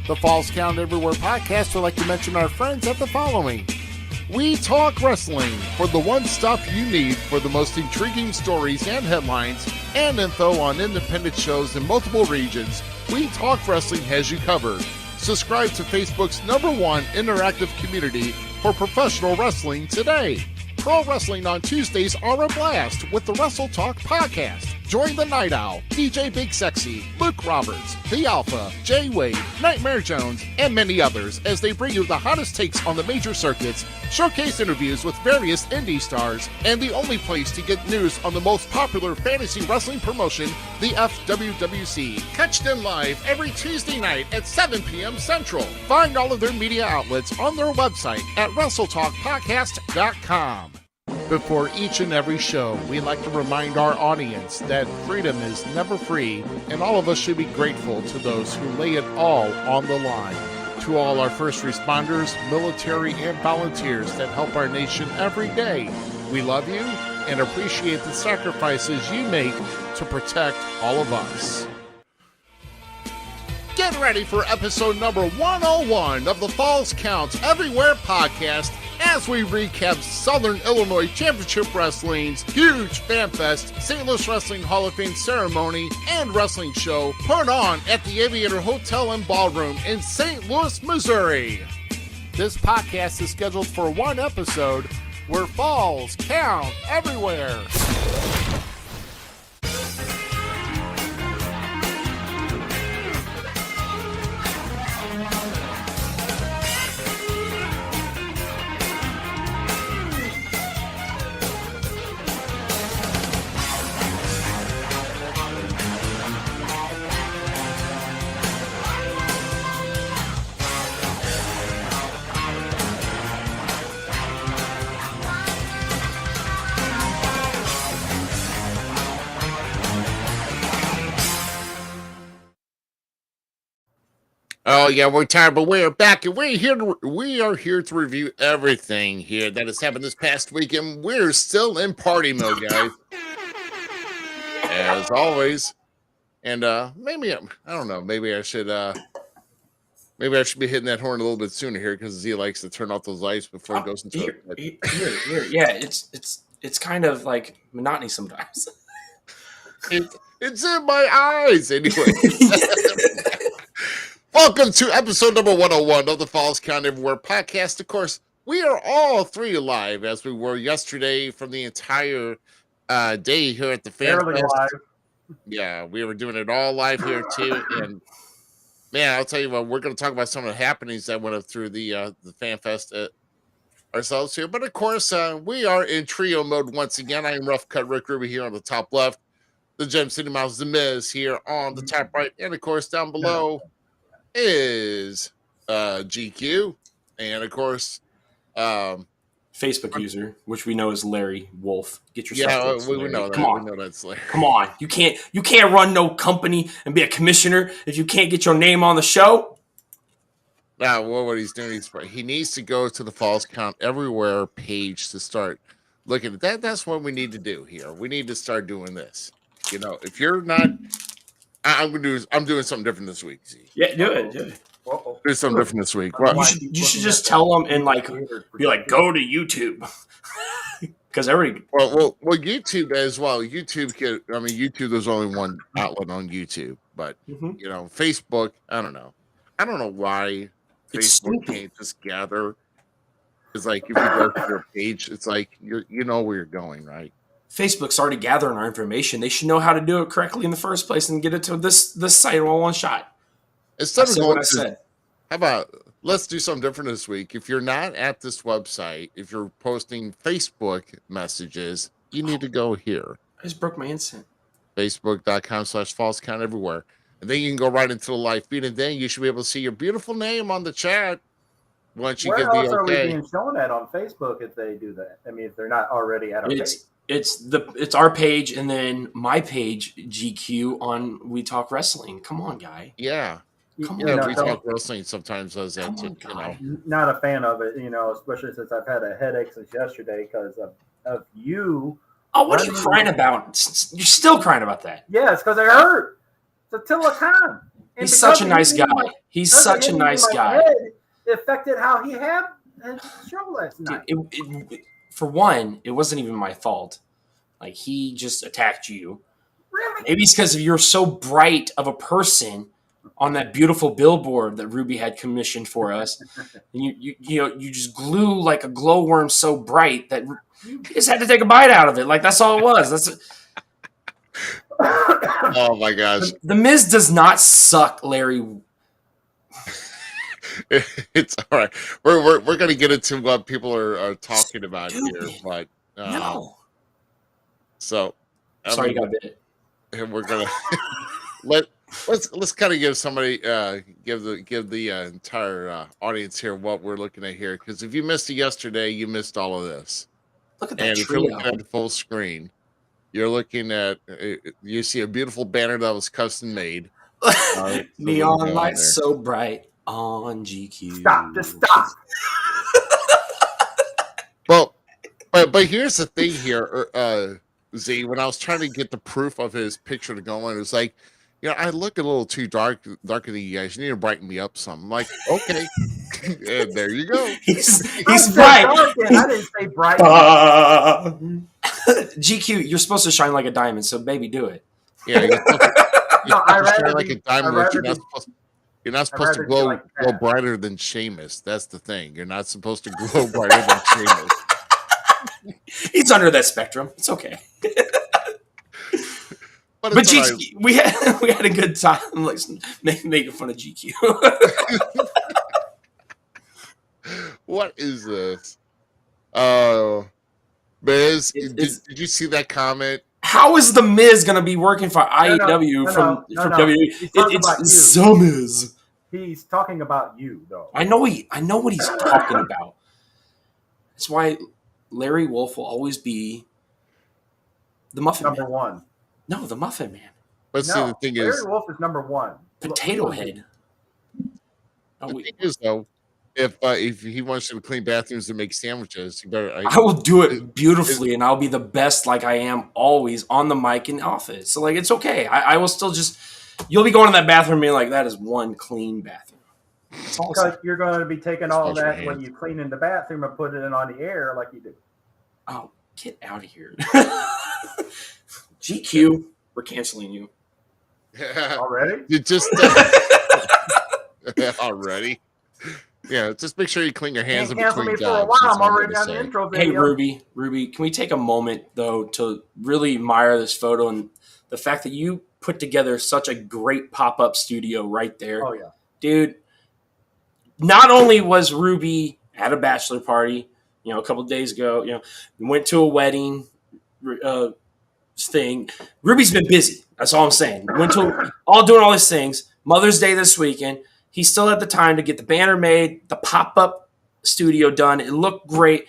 The Falls Count Everywhere podcast would like to mention our friends at the following. We Talk Wrestling, for the one stuff you need for the most intriguing stories and headlines and info on independent shows in multiple regions. We Talk Wrestling has you covered. Subscribe to Facebook's #1 interactive community for professional wrestling today. Pro Wrestling on Tuesdays are a blast with the Wrestle Talk podcast. Join the Night Owl, DJ Big Sexy, Luke Roberts, The Alpha, Jay Wade, Nightmare Jones, and many others as they bring you the hottest takes on the major circuits, showcase interviews with various indie stars, and the only place to get news on the most popular fantasy wrestling promotion, the FWWC. Catch them live every Tuesday night at 7 p.m. Central. Find all of their media outlets on their website at WrestleTalkPodcast.com. Before each and every show, we like to remind our audience that freedom is never free, and all of us should be grateful to those who lay it all on the line. To all our first responders, military, and volunteers that help our nation every day, we love you and appreciate the sacrifices you make to protect all of us. Get ready for episode number 101 of the Falls Count Everywhere podcast as we recap Southern Illinois Championship Wrestling's huge FanFest St. Louis Wrestling Hall of Fame ceremony and wrestling show put on at the Aviator Hotel and Ballroom in St. Louis, Missouri. This podcast is scheduled for one episode where falls count everywhere. Oh yeah, we're tired, but we're back, and we are here to review everything here that has happened this past weekend. We're still in party mode, guys, as always. And maybe I don't know. Maybe I should be hitting that horn a little bit sooner here because Z likes to turn off those lights before it goes into here. Yeah, it's kind of like monotony sometimes. It's in my eyes anyway. Welcome to episode number 101 of the Falls Count Everywhere podcast. Of course, we are all three live as we were yesterday from the entire day here at the FanFest. Yeah, we were doing it all live here too. And man, I'll tell you what, we're going to talk about some of the happenings that went up through the FanFest ourselves here. But of course, we are in trio mode once again. I am Rough Cut Rick Ruby here on the top left, the Gem City Mouse Zmiz here on the top right, and of course down below is GQ, and of course Facebook user, which we know is Larry Wolf. Get yourself. Yeah, we know that. Come on, we know that's Larry. Come on, you can't run no company and be a commissioner if you can't get your name on the show. Now, what he's doing, he needs to go to the Falls Count Everywhere page to start looking at that. That's what we need to do here. We need to start doing this. You know, if you're not. I'm doing something different this week. See? Yeah, do it. Do something different this week. Well, you should just tell them and be like, go to YouTube, because everybody. Well, YouTube as well. YouTube there's only one outlet on YouTube, but you know, Facebook. I don't know why Facebook can't just gather. It's like if you go to their page, it's like you know where you're going, right? Facebook's already gathering our information. They should know how to do it correctly in the first place and get it to this site all one shot. Instead of going how about let's do something different this week? If you're not at this website, if you're posting Facebook messages, you need to go here. I just broke my instant. Facebook.com/Falls Count Everywhere. And then you can go right into the live feed, and then you should be able to see your beautiful name on the chat once you give the okay. Where else are we being shown at on Facebook if they do that? I mean, if they're not already at our page. It's our page and then my page, GQ, on We Talk Wrestling. Come on, guy. Yeah. Come on. Yeah, We Talk Wrestling sometimes does that too. You know. Not a fan of it, especially since I've had a headache since yesterday because of you. Oh, what are you crying about? You're still crying about that. Yeah, it's because I hurt. It's Attila Khan. And He's such a because nice it hit guy. me in my- He's because it such a hit me in nice my guy. head, it affected how he had his show last Dude, night. for one, it wasn't even my fault. Like, he just attacked you. Really? Maybe it's because you're so bright of a person on that beautiful billboard that Ruby had commissioned for us. And you just glue like a glowworm so bright that you just had to take a bite out of it. Like, that's all it was. Oh my gosh. The Miz does not suck, Larry. It's all right. We're gonna get into what people are talking about here, but No. so Sorry, you got bit. and we're gonna let's kind of give somebody give the entire audience here what we're looking at here, because if you missed it yesterday, you missed all of this. Look at that And if you're trio. looking at the full screen, you're looking at you see a beautiful banner that was custom made. Neon lights so bright on GQ. Stop! Just stop! Well, but here's the thing here, Z. When I was trying to get the proof of his picture to go in, it was like, I look a little too darker than you guys. You need to brighten me up some. I'm like, okay, and there you go. He's bright. bright. I didn't say bright. GQ, you're supposed to shine like a diamond, so baby, do it. Yeah, you're I'd shine rather like be- a diamond. I'd You're rather not supposed to rather be glow like glow that. brighter than Sheamus. That's the thing. You're not supposed to glow brighter than Sheamus. He's under that spectrum. It's okay. But But it's all GQ, we had a good time, like making fun of GQ. What is this? Oh, Miz, It's- did you see that comment? How is the Miz going to be working for IEW no, from no. WWE? He's talking about It's you. Zmiz. He's talking about you, though. I know what he's talking about. That's why Larry Wolf will always be the Muffin Number Man. one. No, the Muffin Man. But see, No, the thing Larry is, Wolf is number one. Potato Head. Oh, the thing is though, if he wants you to clean bathrooms and make sandwiches, you better. I will do it beautifully, and I'll be the best, like I am always on the mic in office. So, like, it's okay. I will still just. You'll be going to that bathroom and being like, "That is one clean bathroom." That's all. Because you're going to be taking all Wash your that when hands. you clean in the bathroom and put it in on the air like you do. Oh, get out of here. GQ, we're canceling you. Already? You just already. Yeah, just make sure you clean your hands in Can't cancel between me for a jobs. while. That's I'm all already gonna on the say. intro Hey, video. Ruby, can we take a moment, though, to really admire this photo and the fact that you put together such a great pop-up studio right there. Oh, yeah. Dude, not only was Ruby at a bachelor party, a couple of days ago, went to a wedding thing. Ruby's been busy. That's all I'm saying. Went to doing all these things. Mother's Day this weekend. He still had the time to get the banner made, the pop-up studio done. It looked great,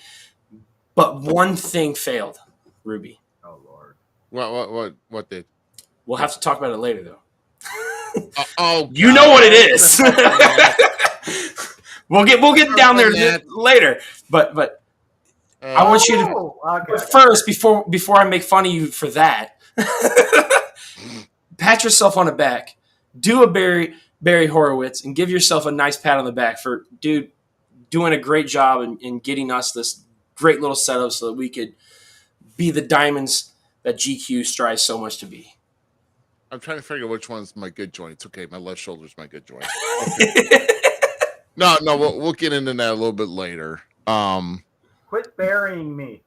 but one thing failed, Ruby. Oh, Lord. What did? We'll have to talk about it later, though. You know what it is. we'll get down there later, but I want you to. Okay. But first, before I make fun of you for that, pat yourself on the back, do a Barry Horowitz, and give yourself a nice pat on the back for doing a great job in getting us this great little setup so that we could be the diamonds that GQ strives so much to be. I'm trying to figure out which one's my good joint. It's okay. My left shoulder's my good joint. Okay. No, we'll get into that a little bit later. Quit burying me.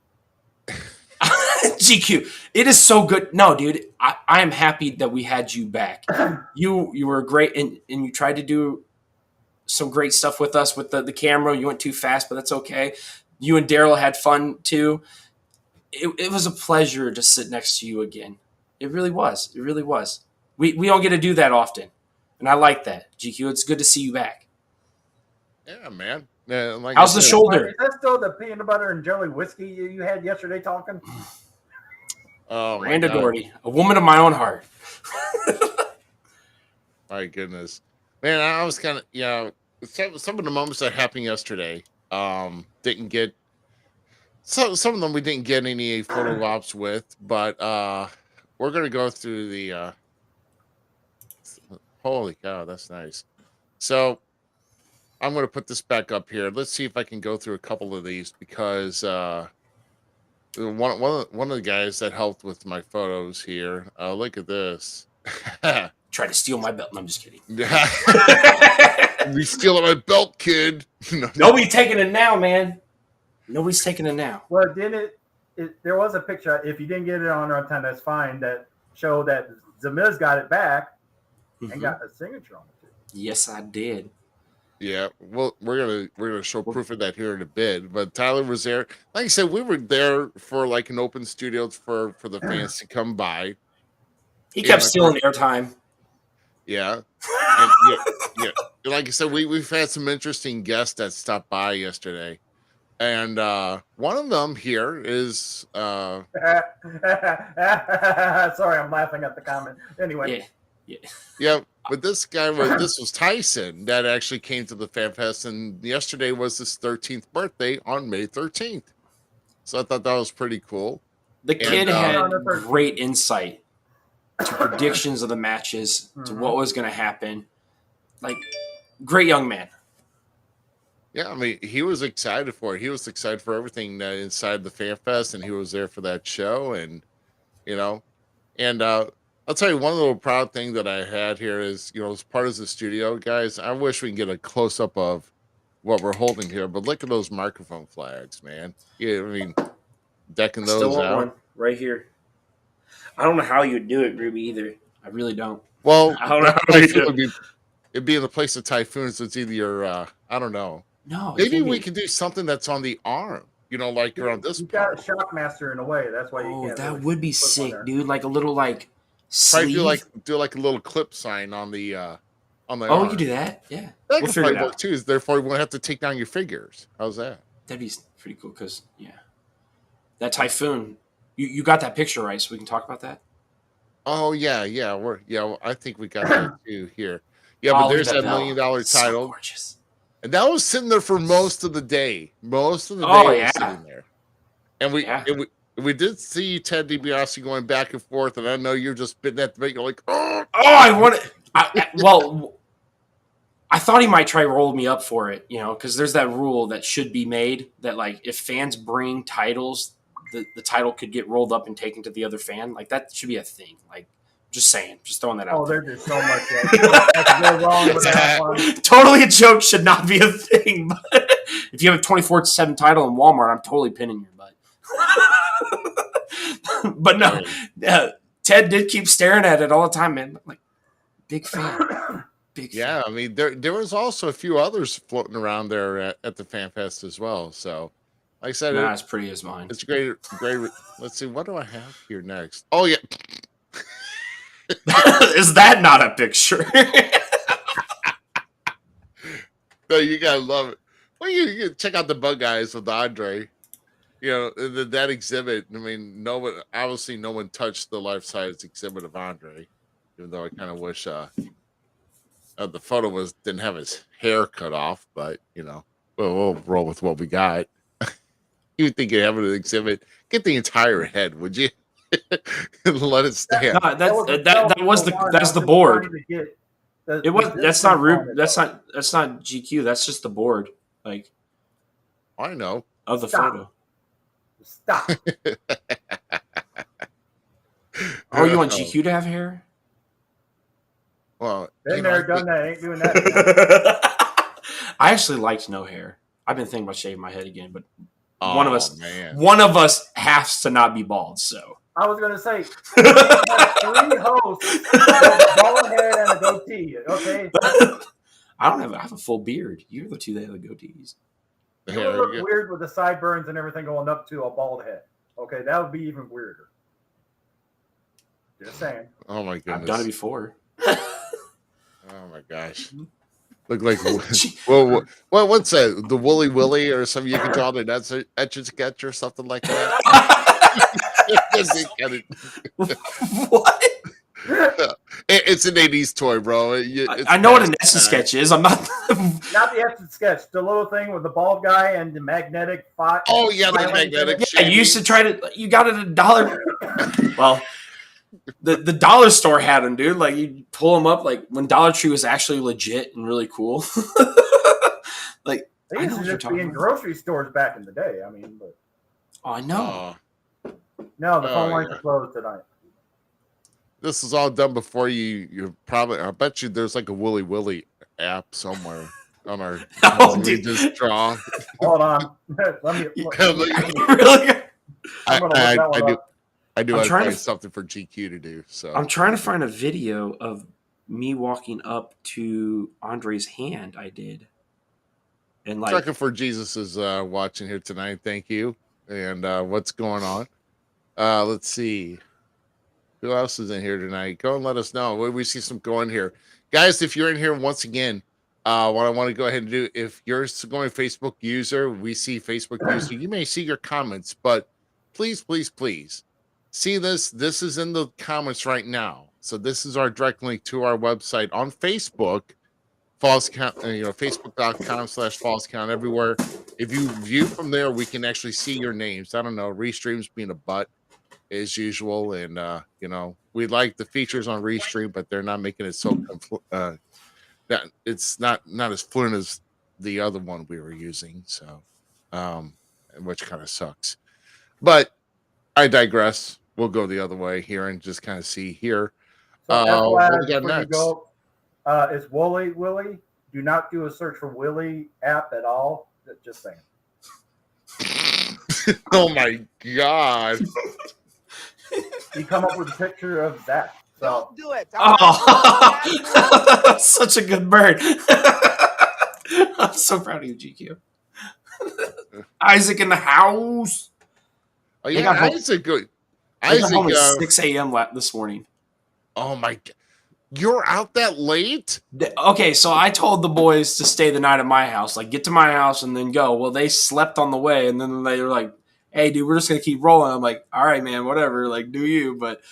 GQ, it is so good. No, dude, I am happy that we had you back. You were great, and you tried to do some great stuff with us with the camera. You went too fast, but that's okay. You and Daryl had fun too. It was a pleasure to sit next to you again. It really was. It really was. We don't get to do that often, and I like that. GQ, it's good to see you back. Yeah, man. Yeah, like How's I the said, shoulder? Is that still the peanut butter and jelly whiskey you had yesterday talking? Oh, my Randa God. Doherty, a woman of my own heart. My goodness, man. I was kind of some of the moments that happened yesterday. Didn't get some of them we didn't get any photo ops with, but we're gonna go through the. Holy cow, that's nice. So I'm going to put this back up here. Let's see if I can go through a couple of these because one of the guys that helped with my photos here. Look at this. Try to steal my belt. No, I'm just kidding. Be stealing my belt, kid. Nobody's taking it now, man. Nobody's taking it now. Well, there was a picture. If you didn't get it on time, that's fine. That showed that Zmiz got it back and got a signature on it too. Yes, I did. Yeah, well, we're gonna show proof of that here in a bit. But Tyler was there. Like I said, we were there for like an open studio for the fans to come by. He kept stealing airtime. Yeah. And, yeah. Like I said, we've had some interesting guests that stopped by yesterday. And one of them here is Sorry, I'm laughing at the comment. Anyway. Yeah, but this was Tyson that actually came to the FanFest, and yesterday was his 13th birthday on May 13th. So I thought that was pretty cool. The kid had great insight to predictions of the matches, to what was going to happen. Like, great young man. Yeah, I mean, he was excited for it. He was excited for everything inside the FanFest, and he was there for that show, and I'll tell you one little proud thing that I had here is, as part of the studio, guys, I wish we can get a close-up of what we're holding here, but look at those microphone flags, man. Yeah, I mean, decking those Still out. One right here. I don't know how you'd do it, Ruby, either. I really don't. Well, I don't know how you do it. It'd be in the place of typhoons, so it's either your, I don't know. No. Maybe we can do something that's on the arm, like around this part. Got a Shockmaster in a way. That's why you can't. That really would be sick, dude. Like a little, sleeve. Probably do like a little clip sign on the arm. You could do that. Yeah. That could probably work too. Therefore, you won't have to take down your figures. How's that? That'd be pretty cool because, that typhoon. You got that picture right, so we can talk about that. Oh yeah. I think we got that too here. Yeah, but there's that $1 million title. So gorgeous. And that was sitting there for most of the day. Most of the day was sitting there. And we did see Ted DiBiase going back and forth, and I know you're just spitting at the bait. You're like, I want it. I thought he might try to roll me up for it, because there's that rule that should be made that, if fans bring titles, the title could get rolled up and taken to the other fan. That should be a thing. Just saying, just throwing that out. Oh, there's just so much that go wrong with that one. Totally a joke, should not be a thing. But if you have a 24/7 title in Walmart, I'm totally pinning your butt. But no, Ted did keep staring at it all the time, man. Big fan. Big fan. Yeah, I mean, there was also a few others floating around there at the FanFest as well. So, like I said, not as pretty as mine. It's great. Let's see, what do I have here next? Oh yeah. Is that not a picture? No, you gotta love it. Well, you check out the Bug Eyes with Andre. That exhibit. I mean, no one touched the life-size exhibit of Andre, even though I kind of wish the photo didn't have his hair cut off. But we'll roll with what we got. You would think you have an exhibit, get the entire head, would you? Let it stand. No, that's the board. It was. That's not Rube. That's not GQ. That's just the board. I know of the photo. Stop. Oh, you want GQ to have hair? Well, been there, done that. Ain't doing that. I actually liked no hair. I've been thinking about shaving my head again, but one of us has to not be bald. So I was going to say, we have 3 hosts with a bald head and a goatee. Okay. I have a full beard. You're the two that have the goatees. It would look weird with the sideburns and everything going up to a bald head. Okay, that would be even weirder. Just saying. Oh my goodness. I've done it before. Oh my gosh. Look like what's that? The Wooly Willy or something you can draw it. That's etch a sketch or something like that. What? It's an 80s toy, bro. I know what an etch a sketch is. I'm not not the etch a sketch. The little thing with the bald guy and the magnetic Oh yeah, the magnetic. Yeah, you used to try to. You got it $1. Well, The dollar store had them, dude. Like you pull them up, like when Dollar Tree was actually legit and really cool. Like They I know used what to you're just be talking in about. grocery stores back in the day. I mean, but Oh, I know. no, the phone Oh, lines yeah. are closed tonight. This is all done before you probably. I bet you there's like a Willy Willy app somewhere on our. Oh, We dude. just draw. Hold on. let me. Really? I'm gonna look that I one do. up. I do I'm have to trying to find something for GQ to do. So I'm trying to find a video of me walking up to Andre's hand. I did, and like, Trucker for Jesus is watching here tonight. Thank you. And what's going on? Let's see. Who else is in here tonight? Go and let us know. We see some going here. Guys, if you're in here once again, what I want to go ahead and do, if you're going Facebook user, we see Facebook user, you may see your comments, but please, please, please see this. This is in the comments right now. So this is our direct link to our website on Facebook, False Count, facebook.com/false count everywhere. If you view from there, we can actually see your names. I don't know, Restream's being a butt as usual, and we like the features on Restream, but they're not making it so that it's not as fluent as the other one we were using, so which kind of sucks. But I digress. We'll go the other way here and just kind of see here. So What FYI, we got before you next? go, it's Wooly Willy. Do not do a search for Willy app at all. Just saying. Oh my god. You come up with a picture of that. So Don't do it. oh, that's such a good bird. I'm so proud of you, GQ. Isaac in the house. Oh They yeah, got home- Isaac good. I got home Isaac, at 6 a.m. this morning. oh my god. You're out that late? Okay, so I told the boys to stay the night at my house, like get to my house and then go. Well, they slept on the way, and then they were like, "Hey, dude, we're just gonna keep rolling." I'm like, "All right, man, whatever. Like, do you?" But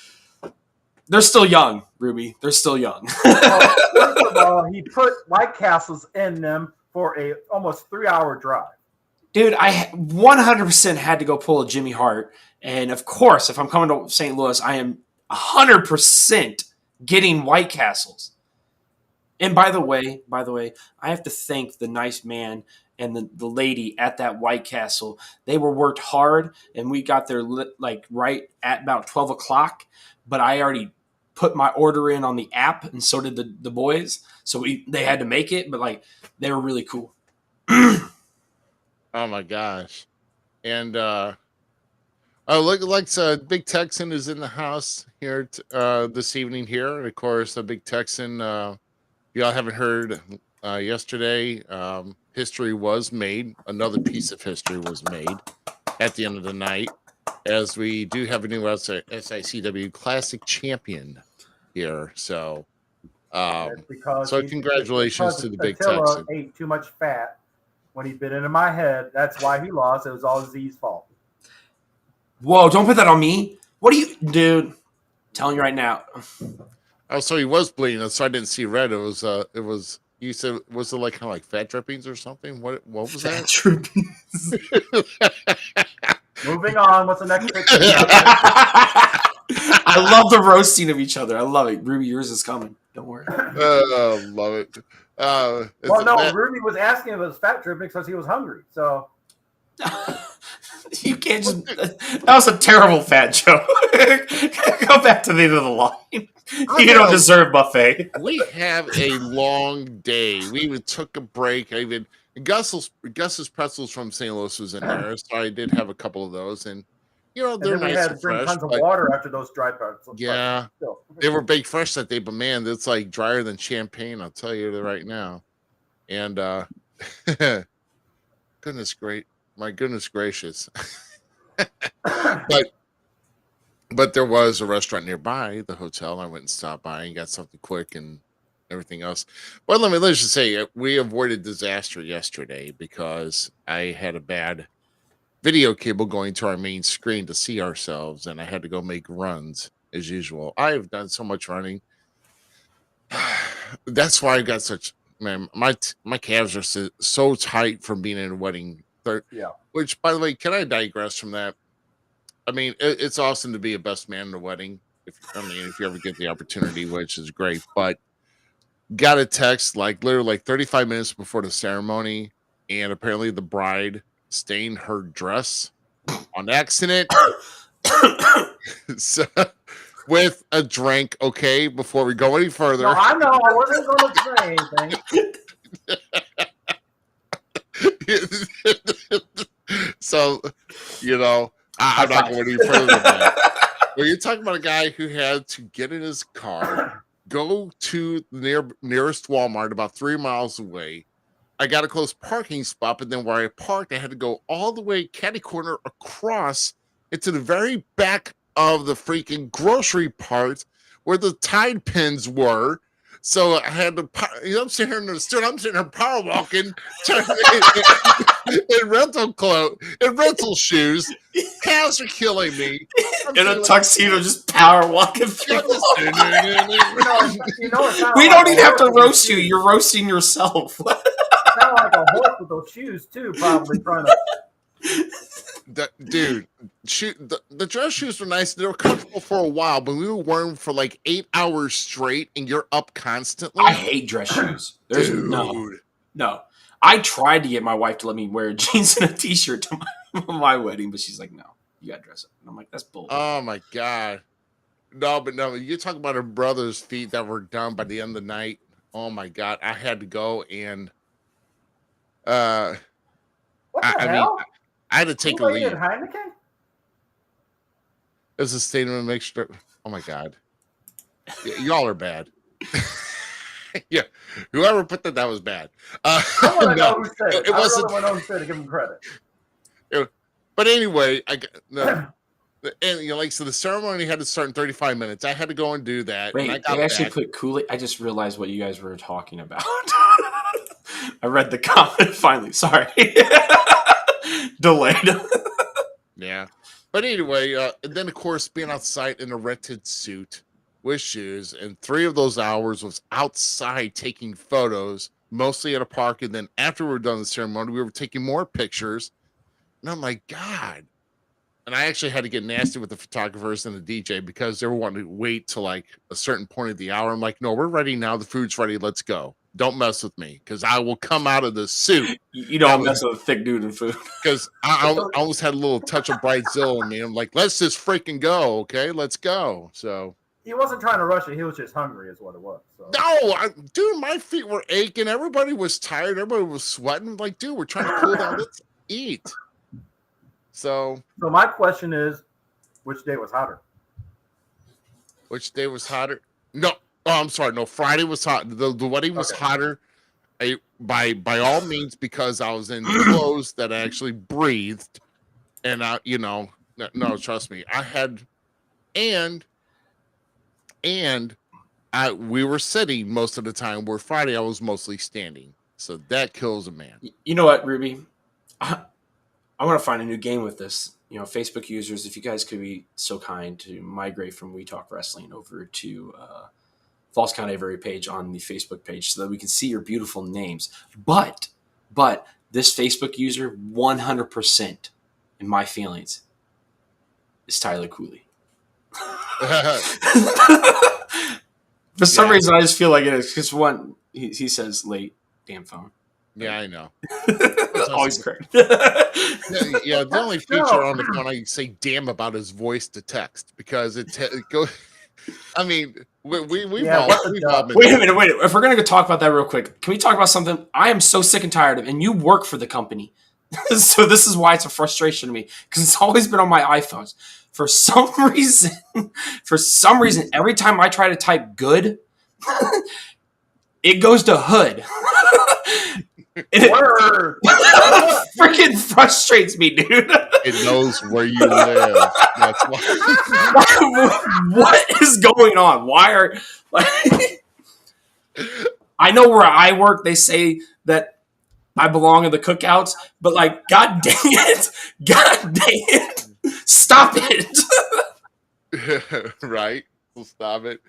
they're still young, Ruby. They're still young. first of all, he put White Castles in them for a almost 3-hour drive. Dude, I 100% had to go pull a Jimmy Hart, and of course, if I'm coming to St. Louis, I am 100% getting White Castles. And by the way, I have to thank the nice man and the lady at that White Castle. They were worked hard, and we got there like right at about 12 o'clock. But I already put my order in on the app, and so did the boys. So they had to make it, but like they were really cool. Oh my gosh. And look, like Big Texan is in the house here this evening here. And of course, the Big Texan, y'all haven't heard yesterday, history was made. Another piece of history was made at the end of the night, as we do have a new SICW Classic champion here. So, congratulations to the Big Texan. Ate too much fat when he bit into my head. That's why he lost. It was all Z's fault. Whoa, don't put that on me. What are you, dude? Telling you right now. Oh, so he was bleeding. So I didn't see red. It was. You said, was it like kind of like fat drippings or something? What was Fat that? drippings. Moving on. What's the next picture? I love the roasting of each other. I love it. Ruby, yours is coming. Don't worry. Love it. Well, no, Ruby was asking if it was fat dripping because he was hungry. So You can't just. That was a terrible fat joke. Go back to the end of the line. You don't deserve buffet. We have a long day. We even took a break. Gus's pretzels from St. Louis was in there, so I did have a couple of those, and they're nice had and to drink fresh. tons of but water after those dry pretzels. yeah, they were baked fresh that day, but man, it's like drier than champagne. I'll tell you that right now. And my goodness gracious. But there was a restaurant nearby the hotel. I went and stopped by and got something quick and everything else. But let's just say we avoided disaster yesterday because I had a bad video cable going to our main screen to see ourselves, and I had to go make runs as usual. I have done so much running. That's why I got such, man, my calves are so tight from being in a wedding. Yeah. Which, by the way, can I digress from that? I mean, it's awesome to be a best man in a wedding, if you ever get the opportunity, which is great. But got a text like literally like 35 minutes before the ceremony, and apparently the bride stained her dress on accident. So, with a drink, okay, before we go any further. No, I know. I wasn't going to say anything. So, I'm not going any further than that. Well, you're talking about a guy who had to get in his car, go to the nearest Walmart about 3 miles away. I got a close parking spot, but then where I parked, I had to go all the way catty corner across into the very back of the freaking grocery part where the Tide pins were. So I had to, I'm sitting here in the store, I'm sitting here power walking in rental clothes, in rental shoes. Cows are killing me. In a tuxedo, just power walking through. You know, We don't even have to roast you. You're roasting yourself. Sound like a horse with those shoes too, probably trying to. Dude, the dress shoes were nice. They were comfortable for a while, but we were wearing them for like 8 hours straight, and you're up constantly. I hate dress shoes. There's no. I tried to get my wife to let me wear jeans and a t-shirt to my wedding, but she's like, "No, you got to dress up." And I'm like, "That's bull." Oh my god, no! You're talking about her brother's feet that were done by the end of the night. Oh my god, I had to go and What the hell? mean, I had to take a Anybody leave. at Heineken? It was a statement of make sure. Oh my god, y'all are bad. Yeah, whoever put that was bad. I want to know who said it. It wasn't. I really want to know who said it. Give him credit. But anyway, and like so, the ceremony had to start in 35 minutes. I had to go and do that. Wait, and I they actually put Kool-Aid. I just realized what you guys were talking about. I read the comment finally. Sorry, delayed. Yeah, but anyway, and then of course being outside in a rented suit with shoes, and 3 of those hours was outside taking photos, mostly at a park. And then after we were done the ceremony, we were taking more pictures. And I'm like, God. And I actually had to get nasty with the photographers and the DJ because they were wanting to wait till like a certain point of the hour. I'm like, no, we're ready now. The food's ready. Let's go. Don't mess with me because I will come out of the suit. You don't mess with a thick dude in food. Because I almost had a little touch of Bridezilla in me. I'm like, let's just freaking go. Okay, let's go. So He wasn't trying to rush it. He was just hungry, is what it was. So. no, dude, my feet were aching. Everybody was tired. Everybody was sweating. Like, dude, we're trying to cool down. Let's eat. So my question is, which day was hotter? Which day was hotter? No, I'm sorry. No, Friday was hot. The wedding was hotter. By all means, because I was in clothes that I actually breathed, and no, trust me, I had, we were sitting most of the time. Where Friday I was mostly standing, so that kills a man. You know what, Ruby? I want to find a new game with this. Facebook users, if you guys could be so kind to migrate from We Talk Wrestling over to False Count Avery page on the Facebook page so that we can see your beautiful names. But this Facebook user, 100% in my feelings, is Tyler Cooley. For some reason, I just feel like it is. Because one, he says late, damn phone. Yeah, I know. Always correct. Yeah, the only feature on the phone I say damn about is voice to text because it goes. I mean, we've all been. Wait a minute. If we're going to talk about that real quick, can we talk about something I am so sick and tired of? And you work for the company. So this is why it's a frustration to me because it's always been on my iPhones. For some reason, every time I try to type good, it goes to hood. It freaking frustrates me, dude. It knows where you live. That's why. What is going on? Why are I know where I work, they say that I belong in the cookouts, but god dang it, stop it. Right? So stop it.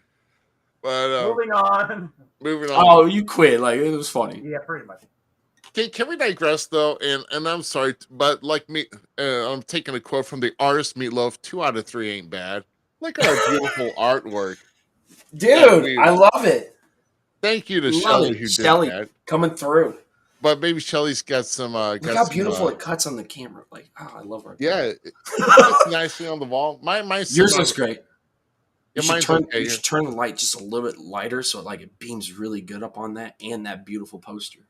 But moving on. Oh, you quit. It was funny. Yeah, pretty much. Can we digress though? And I'm sorry, but like me, I'm taking a quote from the artist Meatloaf. 2 out of 3 ain't bad. Look at our beautiful artwork. Dude, I love it. Thank you to Love Shelly it. who Shelly did that. coming through. But maybe Shelly's got some. Look got how some, beautiful it cuts on the camera. Like, oh, I love our yeah, it's nicely on the wall. Mine's Yours looks great. Yeah, You should mine's turn okay. you should turn the light just a little bit lighter so it beams really good up on that and that beautiful poster.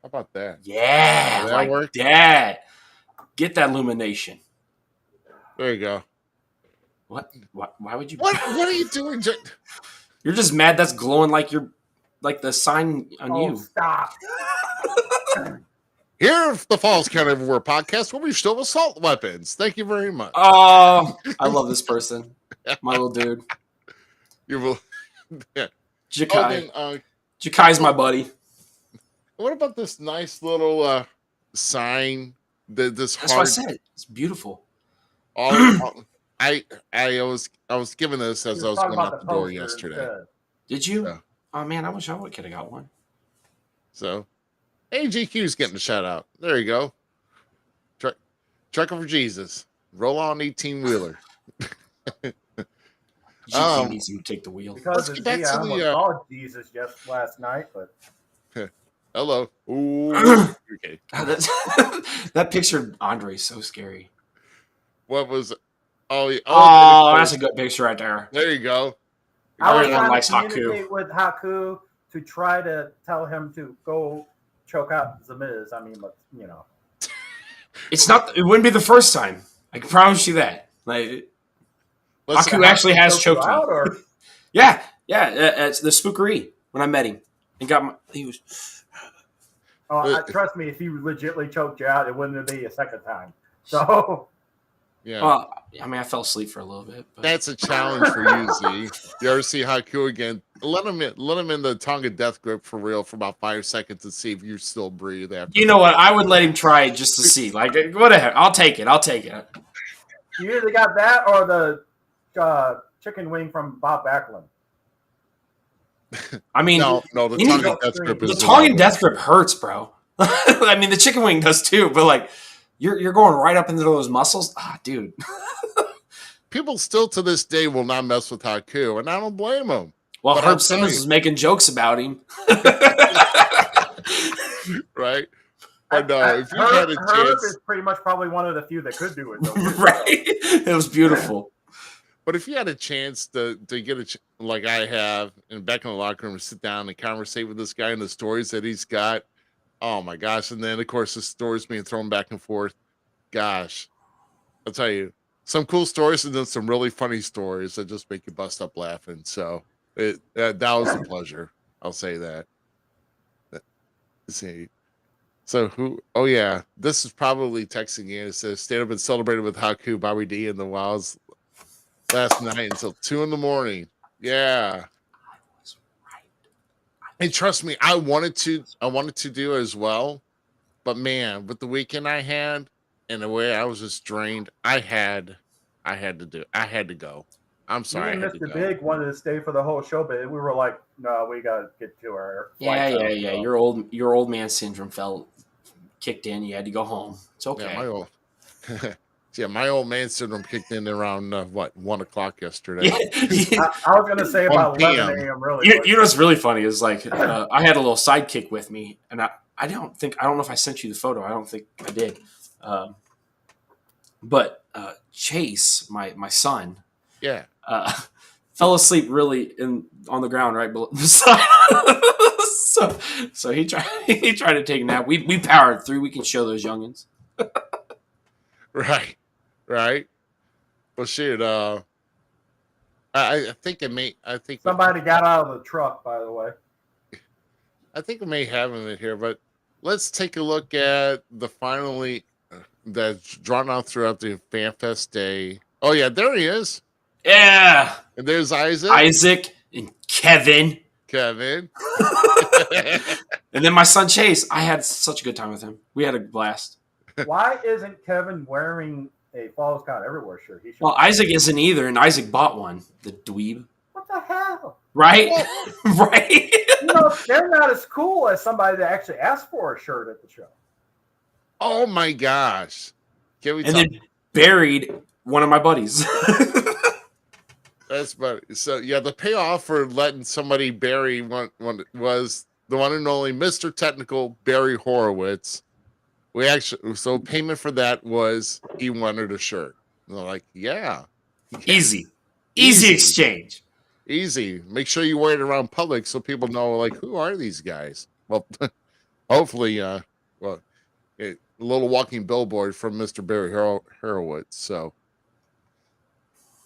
How about that? Yeah, Will that like work? that. Get that illumination. There you go. What? Why would you? What are you doing? You're just mad that's glowing like the sign on you. Stop. Here at the Falls Count Everywhere podcast, where we still assault weapons. Thank you very much. Oh, I love this person. My little dude. You will. Yeah. Jakai. Oh, then, Jakai's my buddy. what about this nice little sign? This That's what I said. It's beautiful. I was given this as I was going out the door yesterday. Did you? Yeah. Oh man, I wish I could have got one. So, AGQ's getting a shout out. There you go. Trucker for Jesus. Roll on 18-wheeler. GQ needs to take the wheel. Because of I almost saw Jesus just last night, but hello. Ooh, okay. God, that picture of Andre is so scary. What was? Oh, that's a good picture right there. There you go. I was trying to communicate with Haku to try to tell him to go choke out Zmiz. I mean, but it's not. It wouldn't be the first time. I can promise you that. Like, Haku actually has choked me. Or? Yeah. It's the spookery when I met him. He was. Oh, trust me, if he legitimately choked you out, it wouldn't be a second time. So. Yeah. Well, I mean, I fell asleep for a little bit. But. That's a challenge for you, Z. You ever see Haku again? Let him in the Tonga death grip for real for about 5 seconds and see if you still breathe after. You know what? I would let him try it just to see. Like, whatever. I'll take it. You either got that or the chicken wing from Bob Backlund. I mean, no, the Tongan death grip is the Tongan death grip hurts, bro. I mean, the chicken wing does too, but like, you're going right up into those muscles, dude. People still to this day will not mess with Haku, and I don't blame them. Well, but Herb Simmons was making jokes about him, right? But no, if you had a chance, Herb is pretty much probably one of the few that could do it. Right? It was beautiful. But if you had a chance to get like I have, and back in the locker room, to sit down and conversate with this guy and the stories that he's got, oh my gosh! And then of course the stories being thrown back and forth. Gosh, I'll tell you some cool stories and then some really funny stories that just make you bust up laughing. So that was a pleasure. I'll say that. Let's see. So who? Oh yeah, this is probably texting in. It says stayed up and celebrated with Haku, Bobby D, and the Wilds last night until 2 a.m. Yeah. And trust me, I wanted to do as well, but man, with the weekend I had and the way I was just drained, I had to go. I'm sorry. Mr. Big wanted to stay for the whole show, but we were like, no, we got to get to our yeah. Your old man syndrome kicked in. You had to go home. It's okay. Yeah, my old man syndrome kicked in around 1 o'clock yesterday. I was going to say about 11 a.m. Really. You know what's really funny is like I had a little sidekick with me, and I don't know if I sent you the photo. I don't think I did. But Chase, my son, fell asleep really on the ground right below the side. so he tried to take a nap. We powered through. We can show those youngins. Right. Well, shit. I think it may. I think somebody got out of the truck. By the way, I think we may have him in here, but let's take a look at the finally that's drawn out throughout the FanFest day. Oh yeah, there he is. Yeah, and there's Isaac. Isaac and Kevin. And then my son Chase. I had such a good time with him. We had a blast. Why isn't Kevin wearing a Falls Count Everywhere shirt? Well, Isaac isn't either, and Isaac bought one. The dweeb. What the hell? Right? Right? They're not as cool as somebody that actually asked for a shirt at the show. Oh my gosh. Then buried one of my buddies. That's funny. So yeah, the payoff for letting somebody bury one was the one and only Mr. Technical Barry Horowitz. We actually so payment for that was he wanted a shirt. And they're like, yeah, Easy easy, exchange. easy. Make sure you wear it around public so people know like who are these guys. Well, hopefully, well, a little walking billboard from Mr. Barry Horowitz. So,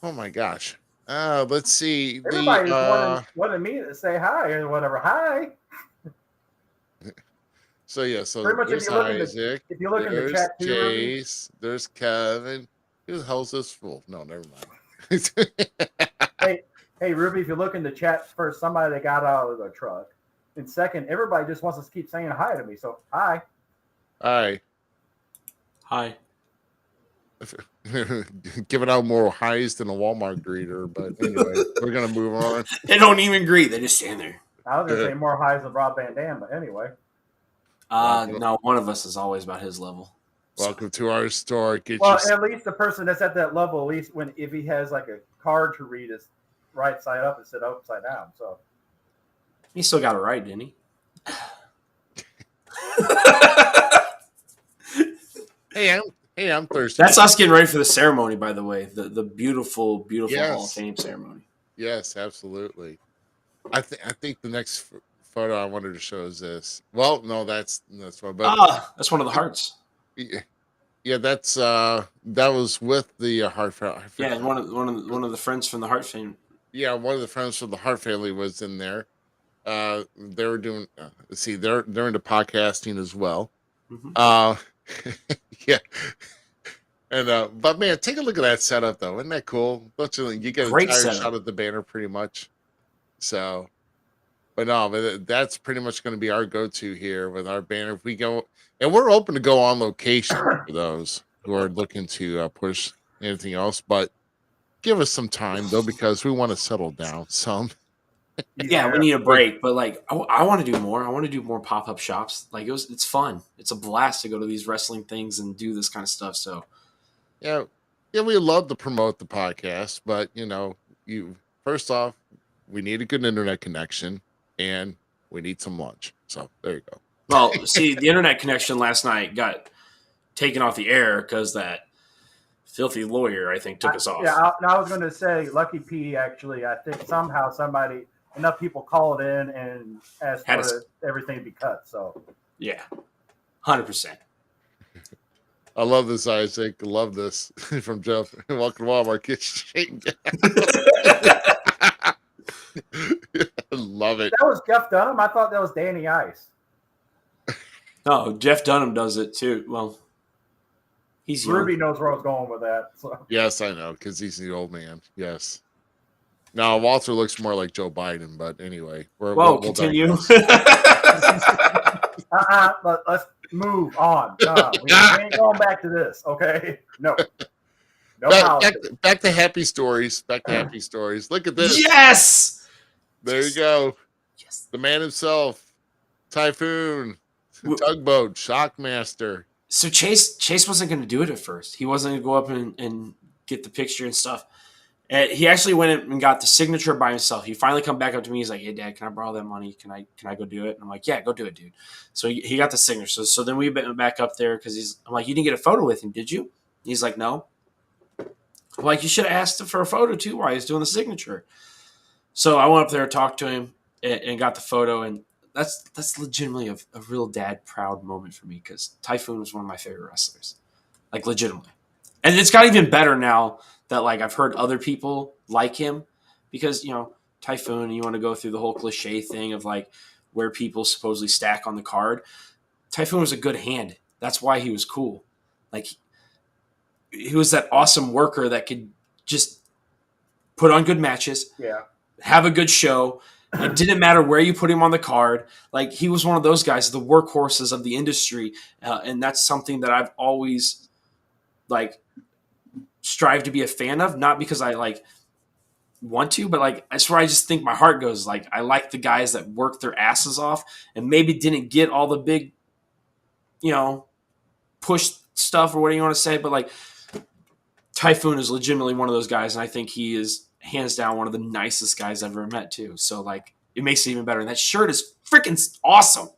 oh my gosh. Let's see. Everybody just wanted me to say hi or whatever. Hi. So yeah, so Pretty much there's Isaac. if you look in the There's chat too, Chase. There's Kevin. Who the hell's this fool? No, never mind. hey, Ruby, if you look in the chat first, somebody that got out of the truck. And second, everybody just wants to keep saying hi to me. So hi. Hi. Hi. Giving out more highs than a Walmart greeter, but anyway, we're gonna move on. They don't even greet; they just stand there. I was gonna say more highs than Rob Van Dam, but anyway. No, one of us is always about his level. Welcome to our store. At least the person that's at that level, at least if he has like a card to read, is right side up instead of upside down. So he still got it right, didn't he? Hey, I'm thirsty. That's us getting ready for the ceremony, by the way. The beautiful Hall of Fame ceremony. Yes, absolutely. I think the next photo I wanted to show is this. Well, no, that's one. But that's one of the hearts. Yeah, that's that was with the Hart family. Yeah, one of the friends from the Hart family. Yeah, one of the friends from the Hart family was in there. They were doing. They're into podcasting as well. Mm-hmm. Yeah. And but man, take a look at that setup though. Isn't that cool? You get a entire shot of the banner pretty much. So, but that's pretty much going to be our go-to here with our banner. If we go, and we're open to go on location for those who are looking to push anything else, but give us some time though, because we want to settle down some. Yeah, we need a break, but like I want to do more. I want to do more pop-up shops. Like it's fun. It's a blast to go to these wrestling things and do this kind of stuff. So yeah, we love to promote the podcast, but first off, we need a good internet connection and we need some lunch. So there you go. Well, see, the internet connection last night got taken off the air because that filthy lawyer, I think, took us off. Yeah, I was going to say, Lucky P, actually, I think somehow enough people called in and asked for everything to be cut. So, yeah, 100%. I love this, Isaac. I love this from Jeff. Welcome to Walmart Kitchen. I love it. That was Jeff Dunham? I thought that was Danny Ice. No, Jeff Dunham does it too. Well, he's young. Ruby knows where I was going with that. So. Yes, I know, because he's the old man. Yes. Now, Walter looks more like Joe Biden, but anyway. We'll continue. Let's move on. No, we ain't going back to this, okay? No. Back to happy stories. Back to happy stories. Look at this. Yes! There you go. Yes. The man himself. Typhoon. Tugboat. Shockmaster. So Chase wasn't going to do it at first. He wasn't going to go up and get the picture and stuff. And he actually went and got the signature by himself. He finally come back up to me. He's like, "Hey, Dad, can I borrow that money? Can I go do it?" And I'm like, "Yeah, go do it, dude." So he got the signature. So then we went back up there because I'm like, "You didn't get a photo with him, did you?" He's like, "No." I'm like, "You should have asked him for a photo too while he's doing the signature." So I went up there, talked to him, and got the photo. And that's legitimately a real dad proud moment for me because Typhoon was one of my favorite wrestlers, like legitimately. And it's got even better now that like I've heard other people like him because Typhoon. You want to go through the whole cliche thing of like where people supposedly stack on the card. Typhoon was a good hand. That's why he was cool. Like he was that awesome worker that could just put on good matches. Yeah. Have a good show. It didn't matter where you put him on the card. Like he was one of those guys, the workhorses of the industry, and that's something that I've always like strive to be a fan of. Not because I like want to, but like that's where I just think my heart goes. Like I like the guys that work their asses off and maybe didn't get all the big, push stuff or whatever you want to say, but like Typhoon is legitimately one of those guys, and I think he is hands down one of the nicest guys I've ever met too. So like it makes it even better. And that shirt is freaking awesome.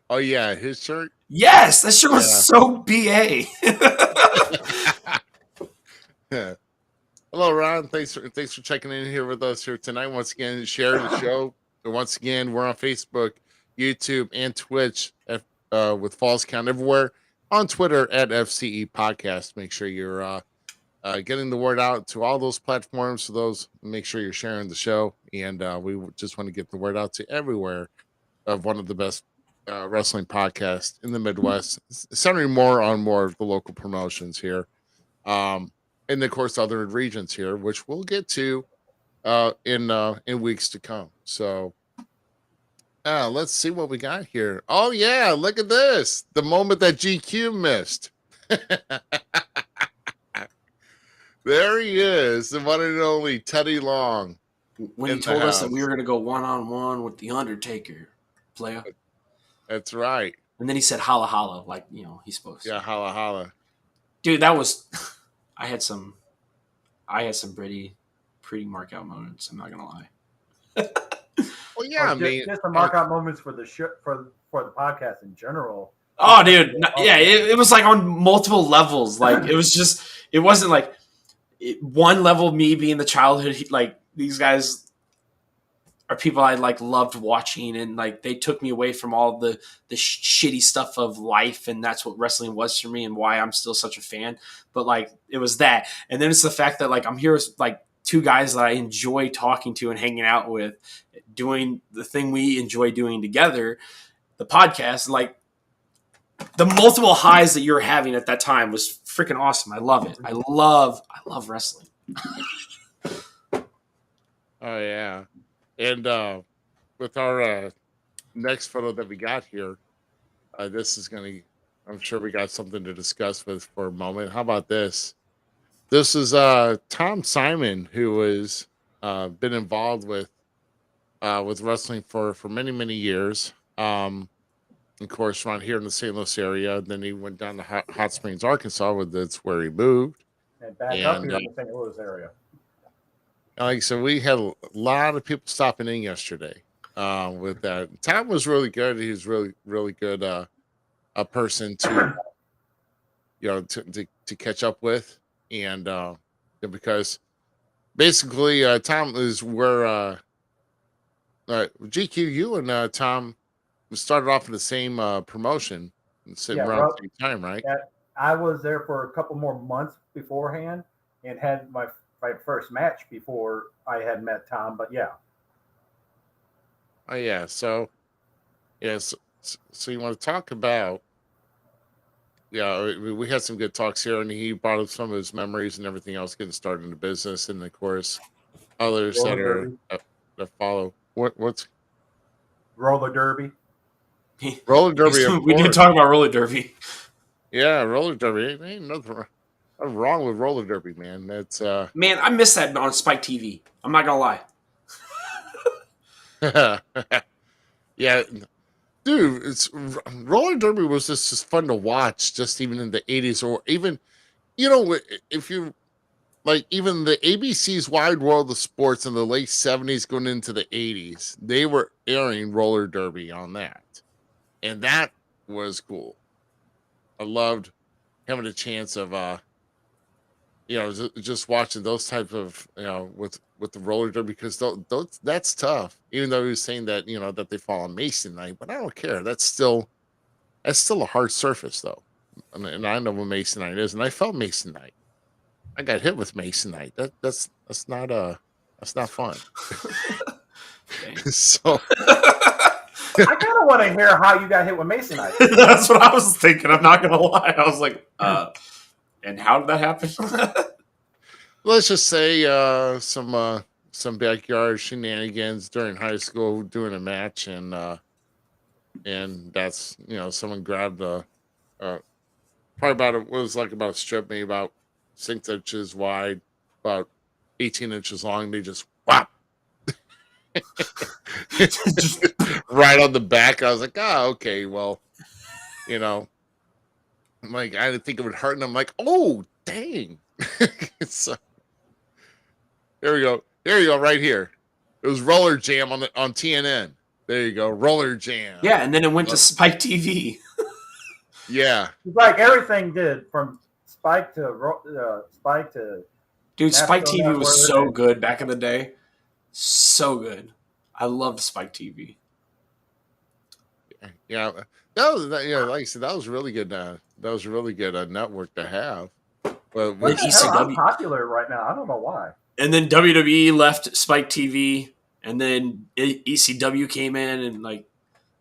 Oh yeah, his shirt. Yes, that shirt was so BA. Yeah. Hello, Ron. Thanks for checking in here with us here tonight. Once again, share the show. And once again, we're on Facebook, YouTube, and Twitch with Falls Count everywhere. On Twitter at FCE Podcast. Make sure you're getting the word out to all those platforms. For those, make sure you're sharing the show. And we just want to get the word out to everywhere of one of the best wrestling podcasts in the Midwest, centering more on more of the local promotions here. And of course, other regions here, which we'll get to in weeks to come. So let's see what we got here. Oh yeah, look at this. The moment that GQ missed. There he is, the one and only Teddy Long. When he told us that we were going to go one-on-one with The Undertaker, player. That's right. And then he said holla holla, like, he's supposed to. Yeah, holla holla. Dude, that was I had some pretty mark out moments, I'm not gonna lie. Well, yeah, just the mark out moments for the for the podcast in general. Oh, dude, yeah, it was like on multiple levels. Like it wasn't like one level. Me being the childhood, like these guys are people I like loved watching, and like they took me away from all the shitty stuff of life, and that's what wrestling was for me, and why I'm still such a fan. But like it was that, and then it's the fact that like I'm here with like two guys that I enjoy talking to and hanging out with, doing the thing we enjoy doing together, the podcast. Like the multiple highs that you're having at that time was freaking awesome. I love it. I love wrestling. Oh yeah. And with our next photo that we got here, this is going to, I'm sure we got something to discuss with for a moment. How about this? This is Tom Simon, who has been involved with wrestling for many, many years. Of course, around here in the St. Louis area. Then he went down to Hot Springs, Arkansas, that's where he moved. And back up here in the St. Louis area. Like I said, we had a lot of people stopping in yesterday with that. Tom was really good. He was really, really good a person to to catch up with, and because basically Tom is where GQU and Tom started off in the same promotion around the same time, right? Yeah, I was there for a couple more months beforehand and had my first match before I had met Tom, but yeah. Oh yeah, so yes, so you want to talk about? Yeah, we had some good talks here, and he brought up some of his memories and everything else getting started in the business, and of course, others that follow. What's roller derby? Roller derby. We did talk about roller derby. Yeah, roller derby. Ain't nothing wrong with roller derby, man. That's man, I miss that on Spike TV. I'm not gonna lie. Yeah, dude, it's roller derby was just fun to watch, just even in the 80s, or even if you like even the ABC's Wide World of Sports in the late 70s going into the 80s, they were airing roller derby on that, and that was cool. I loved having a chance of just watching those type of with the roller derby, because that's tough. Even though he was saying that that they fall on Masonite, but I don't care. That's still a hard surface though, and I know what Masonite is, and I felt Masonite. I got hit with Masonite. That's not fun. So I kind of want to hear how you got hit with Masonite. That's what I was thinking. I'm not gonna lie. I was like, and how did that happen? Let's just say some backyard shenanigans during high school doing a match, and that's someone grabbed probably about a strip, maybe about 6 inches wide, about 18 inches long. They just whap just right on the back. I was like, okay, well, I'm like, I didn't think it would hurt, and I'm like, oh dang. So Here we go. Here you go. Right here. It was Roller Jam on TNN. There you go. Roller Jam. Yeah, and then it went to Spike TV. Yeah. It's like everything did from Spike to Dude, Spike National TV was Network so and- good back in the day. So good. I loved Spike TV. Yeah. Like I said, that was really good. That was really good network to have. But What the hell? I'm ECW popular right now. I don't know why. And then WWE left Spike TV, and then ECW came in, and like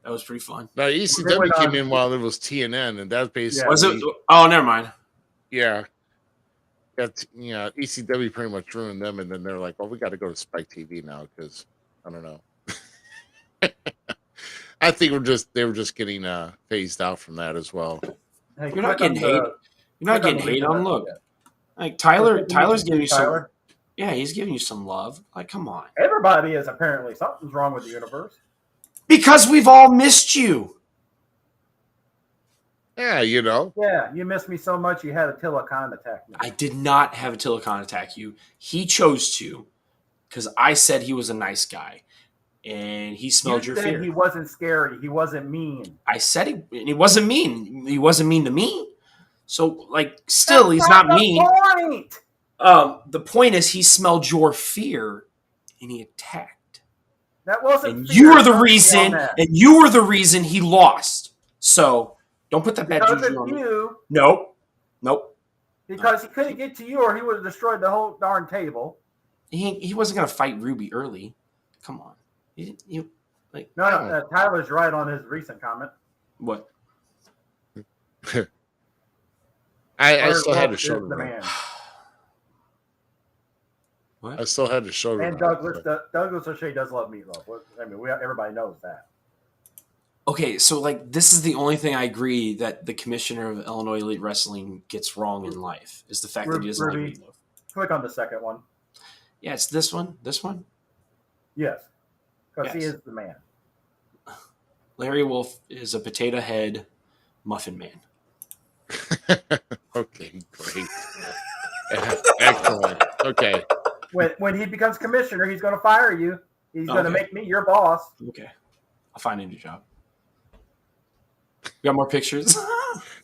that was pretty fun. now ECW came in while it was TNN, and that's basically Was it? Oh, never mind. Yeah. ECW pretty much ruined them, and then they're like, "Well, we got to go to Spike TV now because I don't know." I think they were just getting phased out from that as well. Hey, You're not getting hate. You're not getting hate on. Look, yet. like Tyler's giving you Tyler? some. Yeah, he's giving you some love. Like, come on. Everybody is apparently something's wrong with the universe. Because we've all missed you. Yeah, you know. Yeah, you missed me so much you had Attila Khan attack me. I did not have Attila Khan attack you. He chose to, because I said he was a nice guy, and he smelled You your said fear. he wasn't scary. He wasn't mean. I said he wasn't mean. He wasn't mean to me. So, like, still, he's not mean. Point. The point is, he smelled your fear, and he attacked. That wasn't. And fear. you were the Don't reason. yell that. And you were the reason he lost. So don't put that bad Because juju of on me. you. Nope. Because he couldn't get to you, or he would have destroyed the whole darn table. He wasn't gonna fight Ruby early. Come on. No, Tyler's right on his recent comment. What? I still had to Is show the them. man. What? I still had to show them. And Douglas O'Shea does love meatloaf. I mean, everybody knows that. Okay, so like this is the only thing I agree that the commissioner of Illinois Elite Wrestling gets wrong in life is the fact that he doesn't like Ruby. meatloaf. Click on the second one. Yeah, it's this one. This one. Yes. Because he Yes. is the man. Larry Wolf is a potato head muffin man. Okay, great. Excellent. Okay. When he becomes commissioner, he's going to fire you. He's going to Okay. make me your boss. Okay, I'll find a new job. You got more pictures?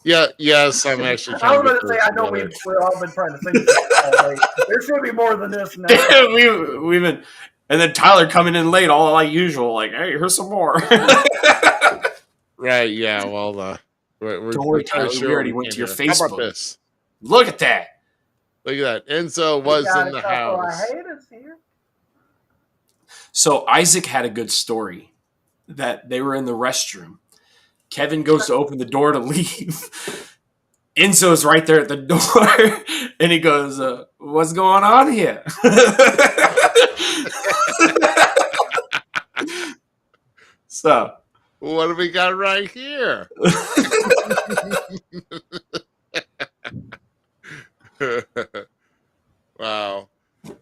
Yeah, yes, I'm actually I trying was to going to say, I know together. we've all been trying to sing this all day. There should be more than this now. we've been, and then Tyler coming in late, all like usual. Like, hey, here's some more. Right, yeah, well, we're Don't worry, trying to Tyler, show we already what went to can your here. How about Facebook. this? Look at that. Look at that. Enzo was Got in a the couple of house. haters here. So Isaac had a good story that they were in the restroom. Kevin goes to open the door to leave. Enzo's right there at the door, and he goes, "What's going on here?" So, What do we got right here? Wow.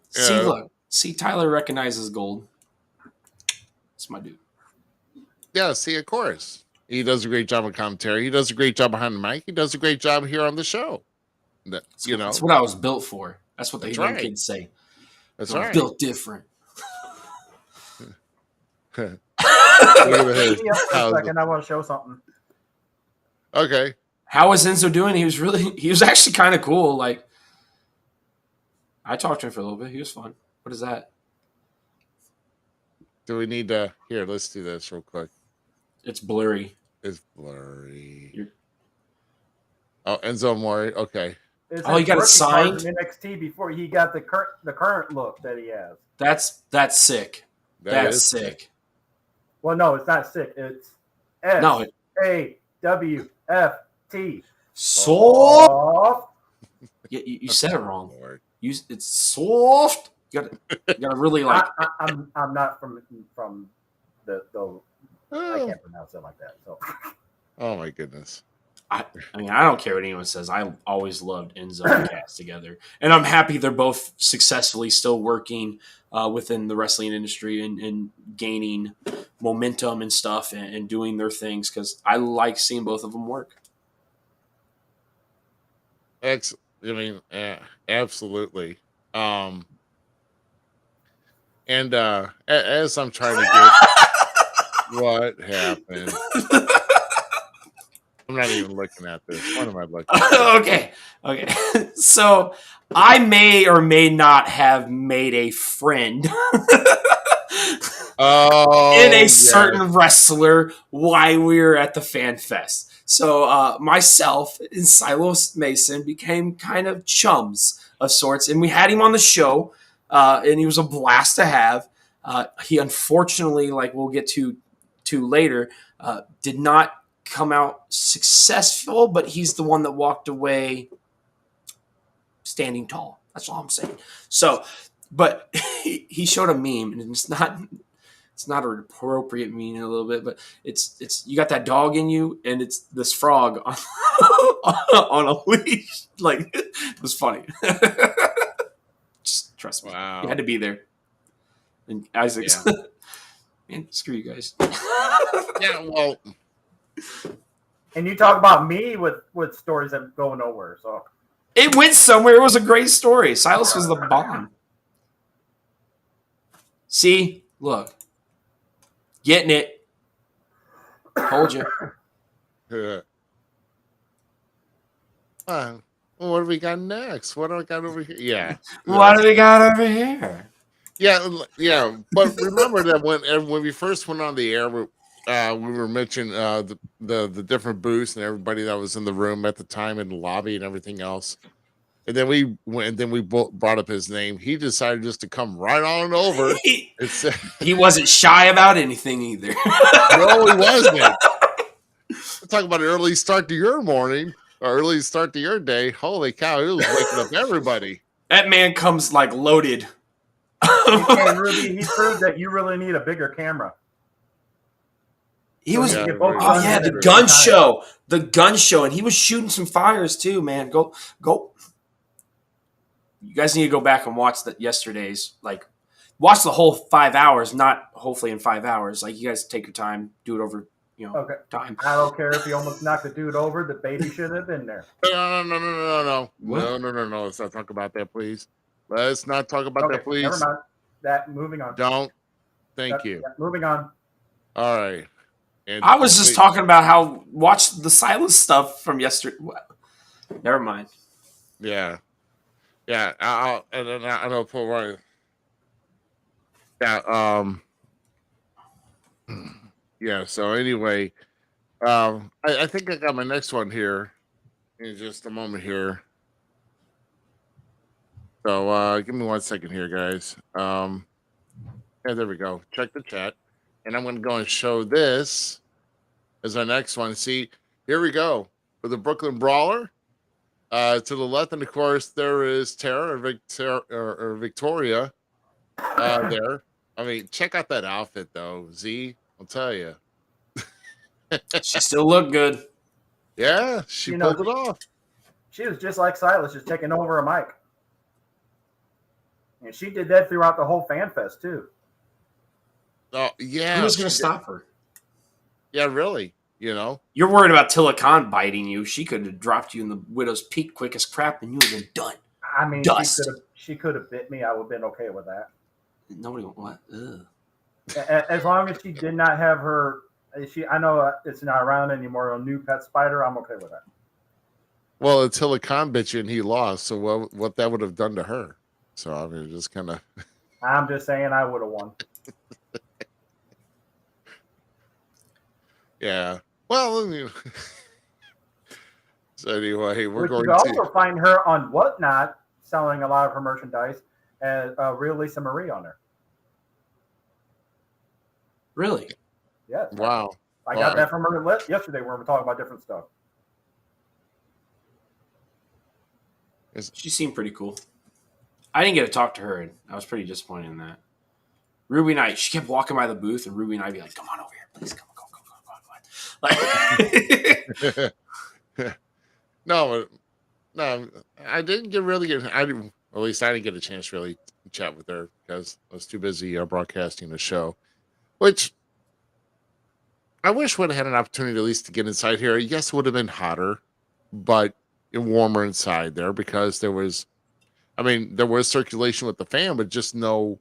see, Yeah. look, Tyler recognizes gold. That's my dude. Yeah, see, of course. He does a great job of commentary. He does a great job behind the mic. He does a great job here on the show. That's what I was built for. That's what the That's young right. kids say. That's I'm right. built different. Look at his Give me up for a house. second. I want to show something. Okay. How was Enzo doing? He was actually kind of cool. Like, I talked to him for a little bit. He was fun. What is that? Do we need to? Here, let's do this real quick. It's blurry. It's blurry. You're- Oh, Enzo Mori. Okay. It's Oh, you got it his rookie card signed? from NXT before he got the current look that he has. That's sick. That's is sick. Well, no, it's not sick. It's No, SAWFT. soft. Soft. You said it wrong. Lord. It's soft. You gotta really like. I'm not from the I Oh. can't pronounce it like that. So Oh my goodness. I mean, I don't care what anyone says. I always loved Enzo and Cass together, and I'm happy they're both successfully still working within the wrestling industry and gaining momentum and stuff and doing their things because I like seeing both of them work. Absolutely. And as I'm trying to get what happened, I'm not even looking at this. What am I looking at? Okay. So I may or may not have made a friend in a certain wrestler while we were at the FanFest. So myself and Silas Mason became kind of chums of sorts, and we had him on the show, and he was a blast to have. He unfortunately, like we'll get to later, did not come out successful, but he's the one that walked away standing tall. That's all I'm saying. So, but he showed a meme, and it's not an appropriate meme a little bit, but it's you got that dog in you, and it's this frog on, on a leash. Like, it was funny. Just trust me. Wow. You had to be there. And Isaac's, man, screw you guys. Yeah, well. And you talk about me with stories that go nowhere. So it went somewhere. It was a great story. Silas was the bomb. See, look, getting it. Told you. What do we got next? What do I got over here? Yeah. What do we got over here? Yeah. But remember that when we first went on the air, we were mentioning the different booths and everybody that was in the room at the time in the lobby and everything else. And then we brought up his name. He decided just to come right on over. He wasn't shy about anything either. No, he wasn't. We're talking about an early start to your morning or early start to your day. Holy cow, he was waking up everybody. That man comes like loaded. And Ruby, he proved that you really need a bigger camera. He was, Yeah, the gun show. The gun show. And he was shooting some fires too, man. Go. You guys need to go back and watch yesterday's. Like, watch the whole 5 hours, not hopefully in 5 hours. Like, you guys take your time, do it over, time. I don't care if you almost knocked the dude over. The baby should have been there. No. What? No. Let's not talk about that, please. Let's not talk about that, please. Never mind. Moving on. Don't. Thank you. Yeah, moving on. All right. And I was just talking about watch the Silas stuff from yesterday. Never mind. Yeah. I'll put right. Yeah. Yeah. So anyway, I think I got my next one here in just a moment here. So give me 1 second here, guys. Yeah, there we go. Check the chat. And I'm going to go and show this as our next one. See, here we go. For the Brooklyn Brawler. To the left, and of course, there is Tara or Victoria there. I mean, check out that outfit, though. Z, I'll tell you. She still looked good. Yeah, she pulled it off. She was just like Silas, just taking over a mic. And she did that throughout the whole FanFest, too. Oh, yeah. Who was going to stop her? Yeah, really. You're worried about Tilla Khan biting you. She could have dropped you in the Widow's Peak quick as crap, and you would have been done. I mean, dust. She could have bit me. I would have been okay with that. Nobody what? Ugh. As long as she did not have her. I know it's not around anymore. A new pet spider. I'm okay with that. Well, Attila Khan bit you and he lost. So what that would have done to her? So I mean, just kind of. I'm just saying, I would have won. Yeah. Well, so anyway, we're going to. You also find her on Whatnot selling a lot of her merchandise as Real Lisa Marie on there. Really? Yes. Wow. I got that from her yesterday when we were talking about different stuff. She seemed pretty cool. I didn't get to talk to her, and I was pretty disappointed in that. Ruby and I, she kept walking by the booth, and Ruby and I'd be like, "Come on over here, please, come on." No, I didn't get. At least I didn't get a chance to really chat with her because I was too busy broadcasting the show, which I wish would have had an opportunity at least to get inside here. Yes, it would have been hotter, but warmer inside there because there was circulation with the fan, but just no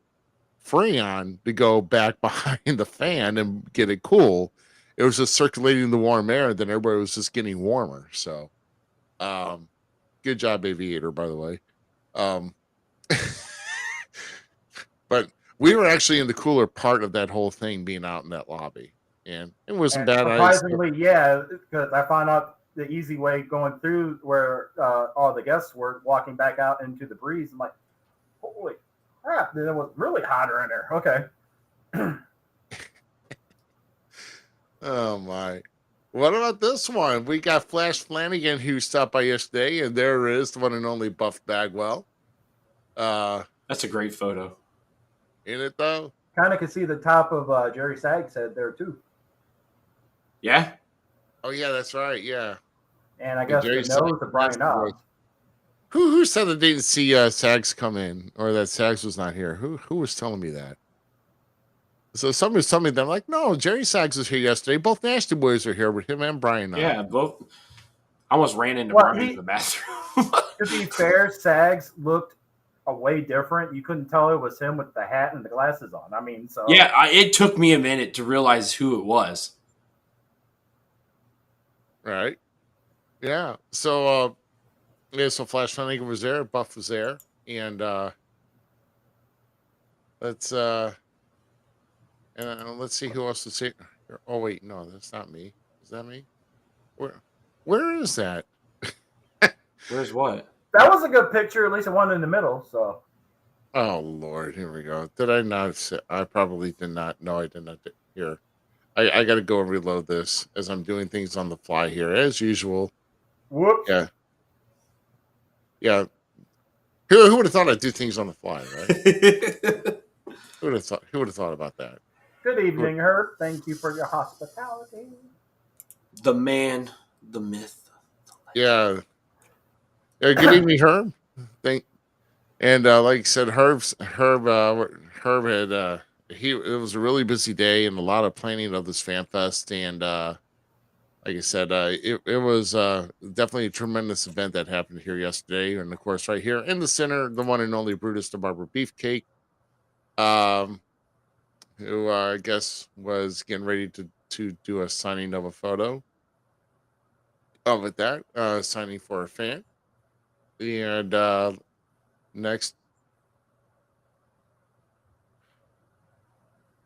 Freon to go back behind the fan and get it cool. It was just circulating the warm air, and then everybody was just getting warmer. So, good job, Aviator, by the way. But we were actually in the cooler part of that whole thing, being out in that lobby, and it wasn't bad. Surprisingly, yeah, because I found out the easy way going through where all the guests were walking back out into the breeze. I'm like, holy crap! It was really hotter in there. Okay. Oh my. What about this one? We got Flash Flanagan, who stopped by yesterday, and there is the one and only Buff Bagwell. That's a great photo. In it though. Kind of could see the top of Jerry Sag's head there too. Yeah. Oh yeah, that's right. Yeah. And I guess the nose of Brian Knobs. Who said that they didn't see Sags come in, or that Sags was not here? Who was telling me that? So somebody was telling me that. I'm like, no, Jerry Sags was here yesterday. Both Nasty Boys are here with him and Brian Knobs. Yeah, both. I almost ran into Brian in the bathroom. To be fair, Sags looked way different. You couldn't tell it was him with the hat and the glasses on. I mean, so yeah, it took me a minute to realize who it was. Right. Yeah. So so Flash Flanagan was there, Buff was there, and let's see who else is here. Oh wait, no, that's not me. Is that me? Where is that? Where's what? That was a good picture, at least the one in the middle. So, oh Lord, here we go. Did I not say? I probably did not. No, I did not. Here, I got to go and reload this as I'm doing things on the fly here, as usual. Whoops. Yeah. Who would have thought I'd do things on the fly, right? Who would have thought about that? Good evening, Herb. Thank you for your hospitality. The man, the myth. Yeah. Good evening, Herb. And like I said, Herb had it was a really busy day and a lot of planning of this FanFest, and like I said, it was definitely a tremendous event that happened here yesterday, and of course, right here in the center, the one and only Brutus the Barber Beefcake, who I guess was getting ready to do a signing of a photo. Oh, with that, signing for a fan. And next,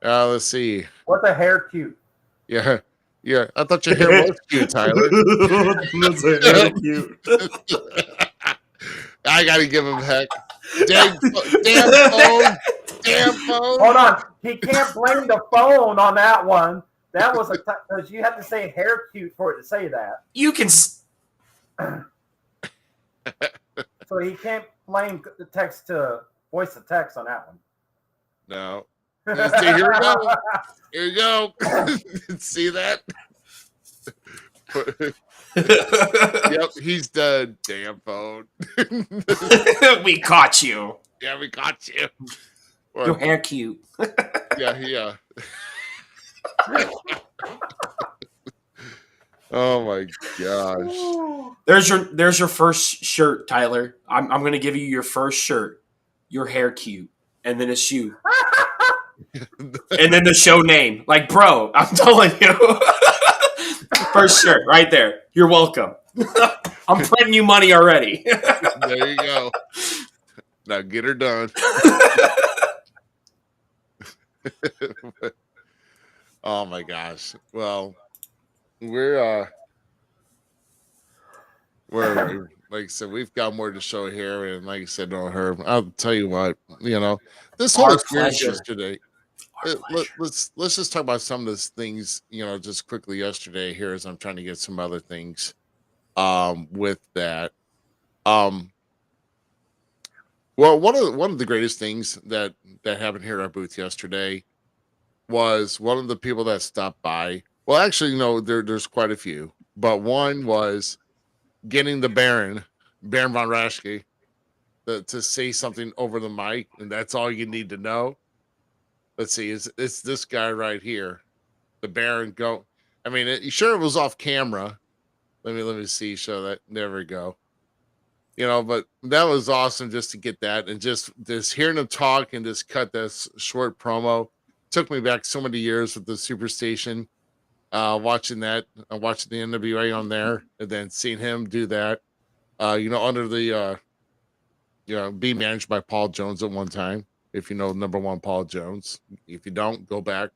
let's see. What's a hair cute? Yeah. I thought your hair was cute, Tyler. That's a hair cute. I gotta give him heck. Damn phone. Hold on, he can't blame the phone on that one. That was because you have to say hair cute for it to say that. You can. So he can't blame the text to voice to text on that one. No. See, here we go. Here you go. See that? Yep, he's dead. Damn phone. We caught you. Yeah, we caught you. Your hair cute. Yeah. Oh my gosh. There's your first shirt, Tyler. I'm gonna give you your first shirt. Your hair cute. And then a shoe. And then the show name. Like, bro, I'm telling you. First shirt right there. You're welcome. I'm printing you money already. There you go. Now get her done. Oh my gosh. Well, we're like I said, we've got more to show here, and like I said, no, Herb, I'll tell you what, this whole experience yesterday. Let's just talk about some of those things, just quickly yesterday here as I'm trying to get some other things with that. Well, one of the greatest things that happened here at our booth yesterday was one of the people that stopped by. Well, actually, no, there's quite a few, but one was getting the Baron von Raschke to say something over the mic, and that's all you need to know. Let's see, it's this guy right here, the Baron. Go. I mean, sure it was off camera. Let me see. Show that. There we go. But that was awesome just to get that and just hearing him talk and just cut this short promo took me back so many years with the Superstation. Watching that, watching the NWA on there, and then seeing him do that. Under the being managed by Paul Jones at one time. If you know number one Paul Jones, if you don't, go back.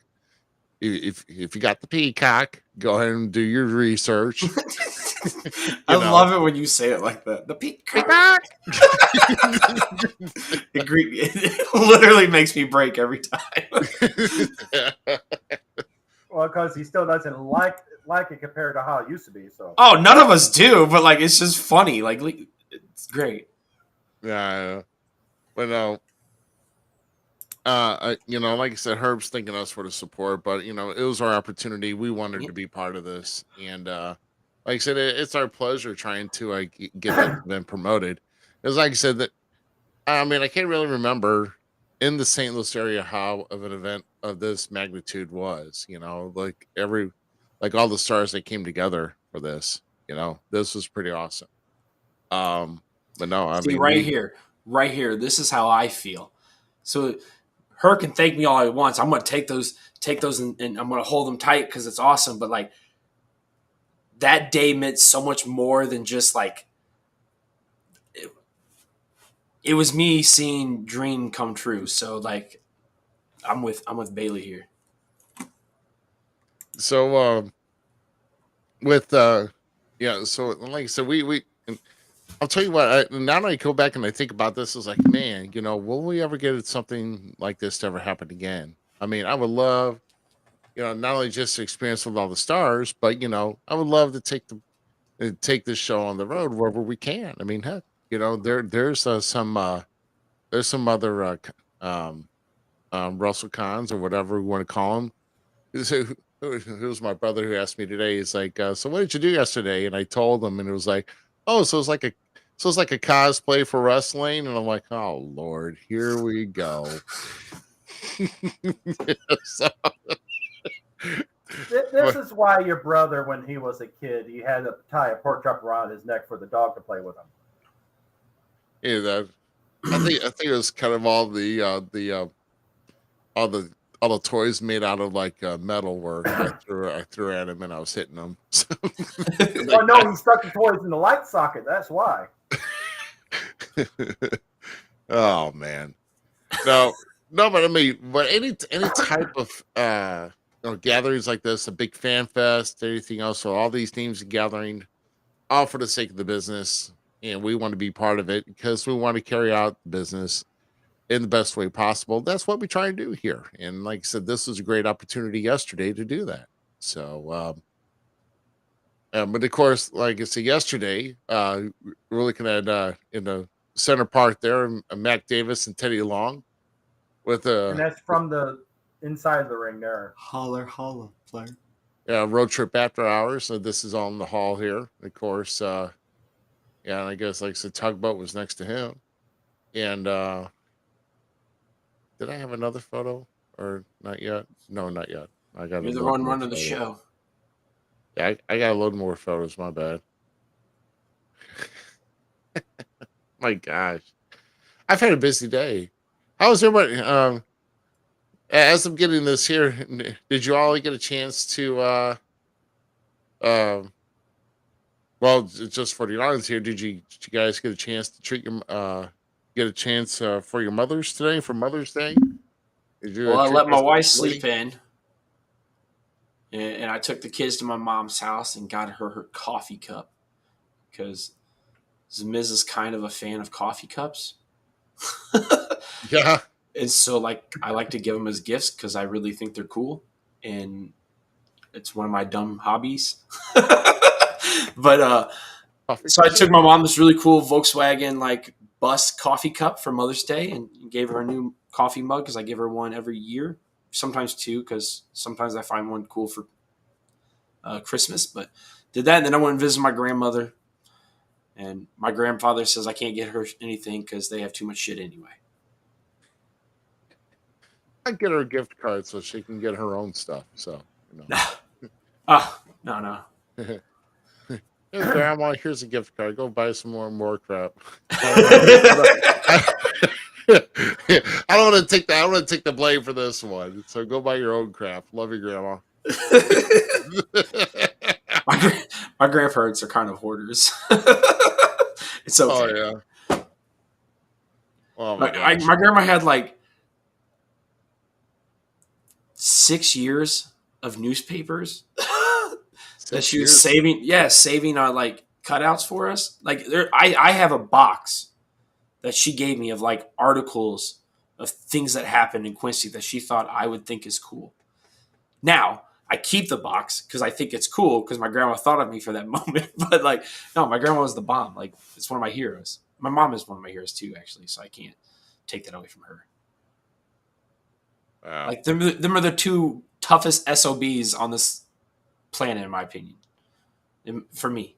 If you got the Peacock, go ahead and do your research. I love it when you say it like that. The Peacock. It literally makes me break every time. Well, because he still doesn't like it compared to how it used to be. So. Oh, none of us do, but like it's just funny. Like it's great. Yeah, but no. Like I said, Herb's thanking us for the support, but it was our opportunity. We wanted to be part of this, and like I said, it's our pleasure trying to get that event promoted. Because, like I said, that I can't really remember in the St. Louis area how of an event of this magnitude was. Like all the stars that came together for this. This was pretty awesome. But no, right here. This is how I feel. So. Her can thank me all he wants. I'm going to take those and I'm going to hold them tight because it's awesome. But like that day meant so much more than just like it was me seeing dream come true. So like I'm with Bailey here. So so like I said, we I'll tell you what, now that I go back and I think about this, it's like, man, will we ever get something like this to ever happen again? I would love, not only just to experience with all the stars, but, I would love to take this show on the road wherever we can. Heck, there's some other Russell Cons or whatever we want to call them. It was my brother who asked me today. He's like, so what did you do yesterday? And I told him, and it was like, oh, so it's like a cosplay for wrestling. And I'm like, oh Lord, here we go. This is why your brother, when he was a kid, he had to tie a pork chop around his neck for the dog to play with him. Yeah, I think it was kind of all the toys made out of like metal where I threw at him and I was hitting him. So, oh no, he stuck the toys in the light socket. That's why. Oh man, no, but any type of gatherings like this, a big fan fest, anything else, so all these teams gathering, all for the sake of the business, and we want to be part of it because we want to carry out the business in the best way possible. That's what we try and do here. And like I said, this was a great opportunity yesterday to do that. So, but of course, like I said yesterday, we're looking at in the center part there, Mac Davis and Teddy Long with and that's from the inside of the ring there. Holler, player. Yeah, road trip after hours. So this is all in the hall here. Of course, and I guess like I said, Tugboat was next to him. And did I have another photo or not yet? No, not yet. I got. You're the one running the show. Yeah, I got a load more photos. My bad. My gosh, I've had a busy day. How was everybody? As I'm getting this here, did you all get a chance to? Well, just for the audience here, did you guys get a chance to treat your get a chance for your mothers today for Mother's Day? Well, I let my wife sleep in, and I took the kids to my mom's house and got her coffee cup because Zmiz is kind of a fan of coffee cups. Yeah, and so like I like to give them as gifts because I really think they're cool, and it's one of my dumb hobbies. But so I took my mom this really cool Volkswagen like bus coffee cup for Mother's Day and gave her a new coffee mug because I give her one every year, sometimes two because sometimes I find one cool for Christmas. But did that, and then I went and visited my grandmother, and my grandfather says I can't get her anything because they have too much shit anyway. I get her a gift card so she can get her own stuff. So No. Hey, Grandma, here's a gift card. Go buy some more crap. I don't want to take that. I want to take the blame for this one. So go buy your own crap. Love you, Grandma. my grandparents are kind of hoarders. It's okay. Oh yeah. Oh my gosh. My grandma had like 6 years of newspapers that she was saving. Yeah, saving on like cutouts for us. Like I have a box that she gave me of like articles of things that happened in Quincy that she thought I would think is cool. Now I keep the box because I think it's cool because my grandma thought of me for that moment. But like, no, my grandma was the bomb. Like, it's one of my heroes. My mom is one of my heroes too, actually. So I can't take that away from her. Wow. Like, them are the two toughest SOBs on this planet, in my opinion. For me,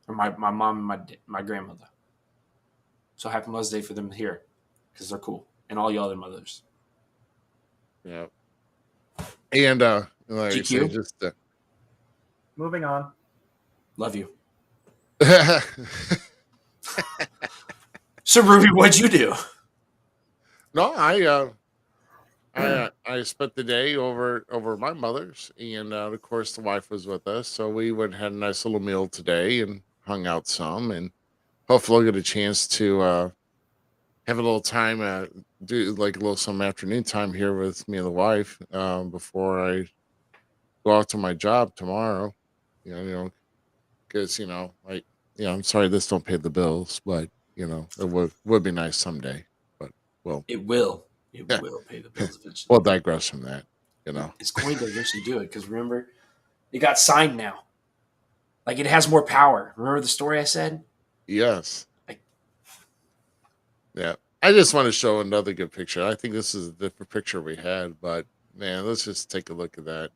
for my mom and my grandmother. So happy Mother's Day for them here because they're cool, and all you other mothers. Yeah. And like GQ? I say, just Moving on. Love you. So Ruby, what'd you do? No, I spent the day over my mother's, and of course the wife was with us, so we went and had a nice little meal today and hung out some, and hopefully I'll get a chance to have a little time, do like a little some afternoon time here with me and the wife before I go out to my job tomorrow. Because like I'm sorry this don't pay the bills, but it would be nice someday. But well, It will pay the bills eventually. We'll digress from that. It's going to eventually do it because remember, it got signed now. Like it has more power. Remember the story I said? Yes. Yeah. I just want to show another good picture. I think this is a different picture we had, but man, let's just take a look at that.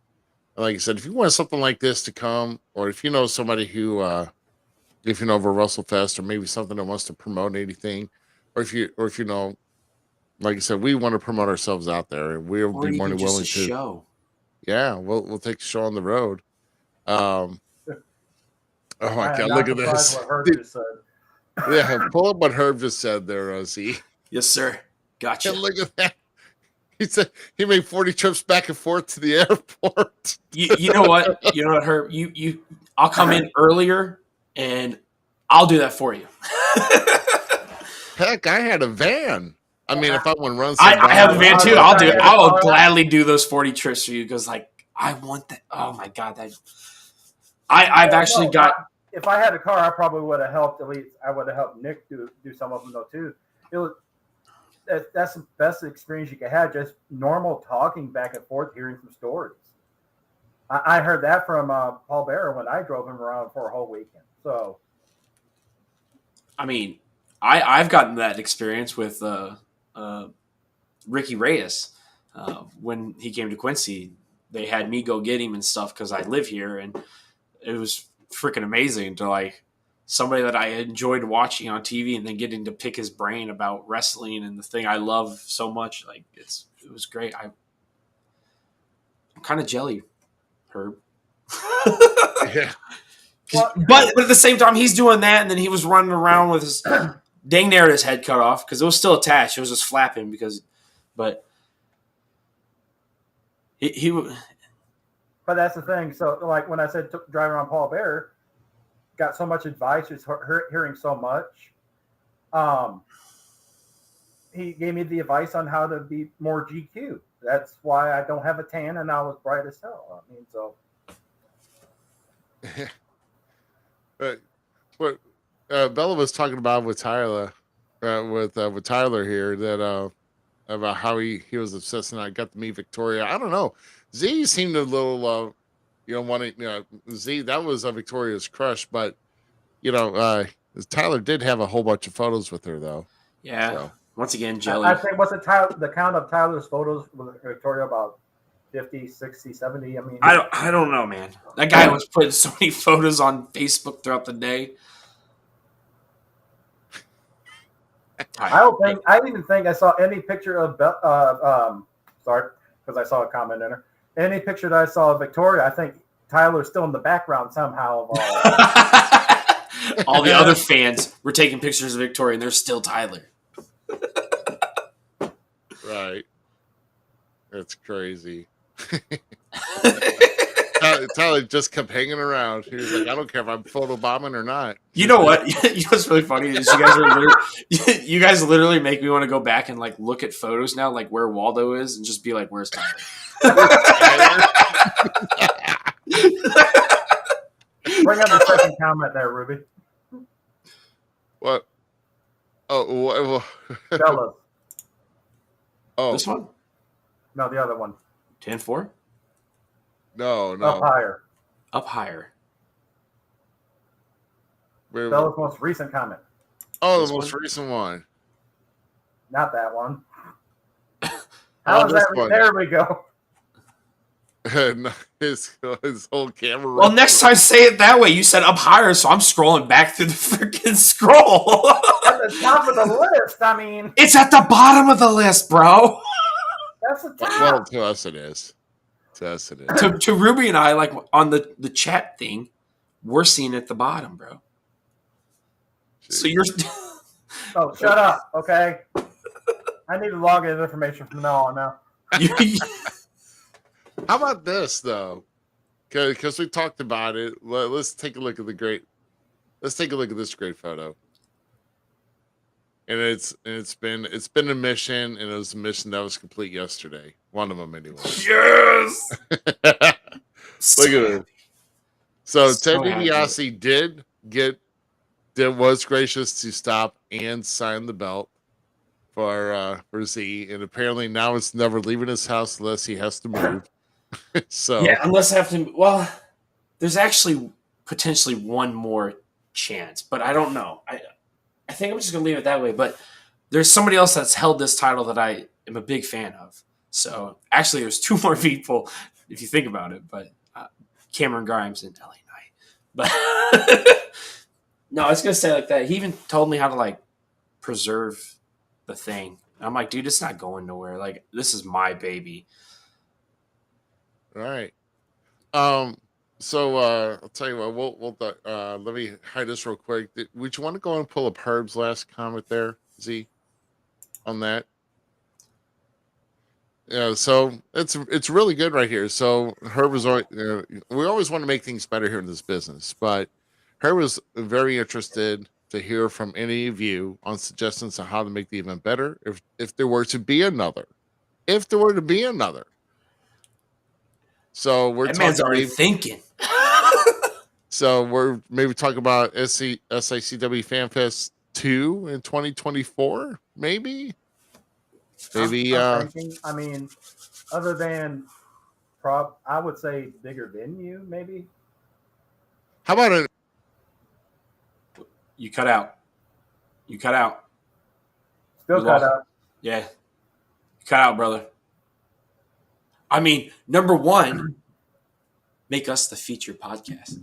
Like I said, if you want something like this to come, or if you know somebody who, if you know over WrestleFest, or maybe something that wants to promote anything, or if you know, like I said, we want to promote ourselves out there, and we'll Or be more even than willing just to. a show. Yeah, we'll take the show on the road. Oh my God, look at this! What Herb just said. Yeah, pull up what Herb just said there, Rosie. Yes, sir. Gotcha. And look at that. He said he made 40 trips back and forth to the airport. You know what? You know what, Herb? I'll come in earlier and I'll do that for you. Heck, I had a van. I mean, if I want to run, I have a van too. I'll do it. I will gladly do those 40 trips for you because, like, I want that. Oh my God, I've actually got. If I had a car, I probably would have helped. At least I would have helped Nick do some of them though too. That's the best experience you could have. Just normal talking back and forth, hearing some stories. I heard that from Paul Bearer when I drove him around for a whole weekend. So, I mean, I've gotten that experience with Ricky Reyes when he came to Quincy. They had me go get him and stuff because I live here, and it was freaking amazing to like somebody that I enjoyed watching on TV and then getting to pick his brain about wrestling and the thing I love so much. Like it was great. I'm kind of jelly, Herb. Yeah. But at the same time, he's doing that, and then he was running around with his dang near his head cut off because it was still attached. It was just flapping but he. But that's the thing. So, like when I said driving on Paul Bearer, got so much advice, just hearing so much. He gave me the advice on how to be more GQ. That's why I don't have a tan and I was bright as hell. I mean, so. But what Bella was talking about with Tyler, with Tyler here, that about how he was obsessed, and I got to meet Victoria. I don't know. Z seemed a little, wanting, Z, that was Victoria's crush, but Tyler did have a whole bunch of photos with her though. Yeah. So. Once again, jelly. I think what's the count of Tyler's photos with Victoria? About 50, 60, 70. I mean, I don't know, man. That guy was putting so many photos on Facebook throughout the day. I didn't even think I saw any picture of sorry, because I saw a comment in her. Any picture that I saw of Victoria, I think Tyler's still in the background somehow. All the other fans were taking pictures of Victoria, and there's still Tyler. Right. That's crazy. Tyler just kept hanging around. He was like, I don't care if I'm photobombing or not. You know what? You know what's really funny is you guys literally make me want to go back and like look at photos now, like where Waldo is, and just be like, "Where's Tyler?" Bring up the second comment there, Ruby. What? Oh, Fellas. oh, This one? No, the other one. 10-4? no. Up higher. Up higher. Fella's most recent comment. Oh, This the most one? recent one. Not that one. Oh, How is this that? one. There we go. his whole camera. Well, next time say it that way. You said up higher, so I'm scrolling back through the freaking scroll. At the top of the list, I mean. It's at the bottom of the list, bro. That's the top. Well, to us it is. To Ruby and I, like on the chat thing, we're seeing it at the bottom, bro. So you're. Oh, shut up, okay? I need to log in information from now on now. How about this though? Because we talked about it. Let's take a look at Let's take a look at this great photo. And it's been a mission, and it was a mission that was complete yesterday. One of them, anyway. Yes. Look at it. So Ted happy. DiBiase was gracious to stop and sign the belt for Z, and apparently now it's never leaving his house unless he has to move. So Yeah, unless I have to. Well, there's actually potentially one more chance, but I don't know. I think I'm just gonna leave it that way. But there's somebody else that's held this title that I am a big fan of. So actually, there's two more people if you think about it. But Cameron Grimes and LA Knight. But no, I was gonna say like that. He even told me how to like preserve the thing. I'm like, dude, it's not going nowhere. Like, this is my baby. all right. So I'll tell you what. We'll let me hide this real quick. Would you want to go and pull up Herb's last comment there, Z, on that? Yeah. So it's really good right here. So Herb was always, we always want to make things better here in this business, but Herb was very interested to hear from any of you on suggestions on how to make the event better. If there were to be another. So we're That man's talking already thinking. So we're maybe talking about SICW FanFest 2 in 2024, maybe. I'm thinking, I mean, other than I would say bigger venue, maybe. How about it? You cut out. Still cut out. Yeah. You cut out, brother. I mean, number one, make us the featured podcast.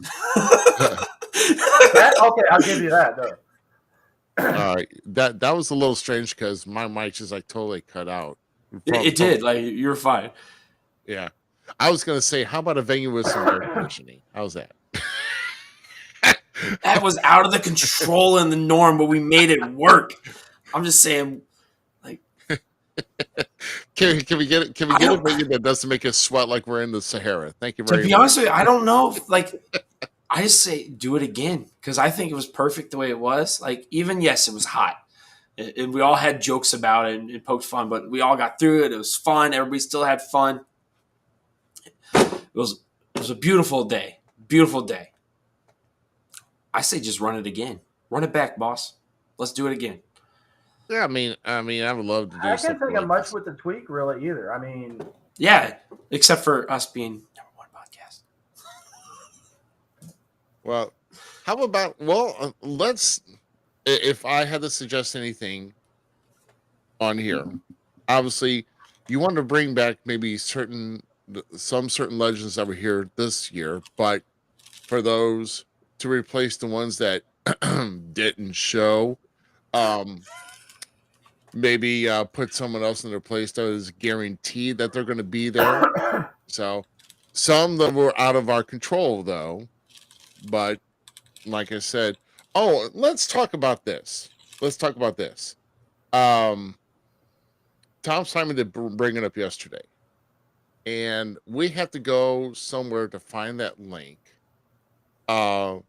Okay, I'll give you that, though. All right, that was a little strange because my mic just like totally cut out. It did. Like, you were fine. Yeah, I was gonna say, how about a venue with some air conditioning? How's that? That was out of the control and the norm, but we made it work. I'm just saying, like, can we get it? Can we get a venue that doesn't make us sweat like we're in the Sahara? Thank you very much. To be honest with you, I don't know. Like, I just say do it again because I think it was perfect the way it was. Like, even yes, it was hot, and we all had jokes about it and poked fun, but we all got through it. It was fun. Everybody still had fun. It was a beautiful day. Beautiful day. I say just run it again. Run it back, boss. Let's do it again. Yeah, I mean, I would love to do. I can't think of much with the tweak, really, either. I mean, yeah, except for us being number one podcast. Well, how about let's. If I had to suggest anything on here, obviously, you want to bring back maybe some certain legends that were here this year, but for those to replace the ones that didn't show, maybe put someone else in their place that is guaranteed that they're going to be there. So some that were out of our control, though. But like I said, Oh, let's talk about this. Um, Tom Simon did bring it up yesterday, and we have to go somewhere to find that link. But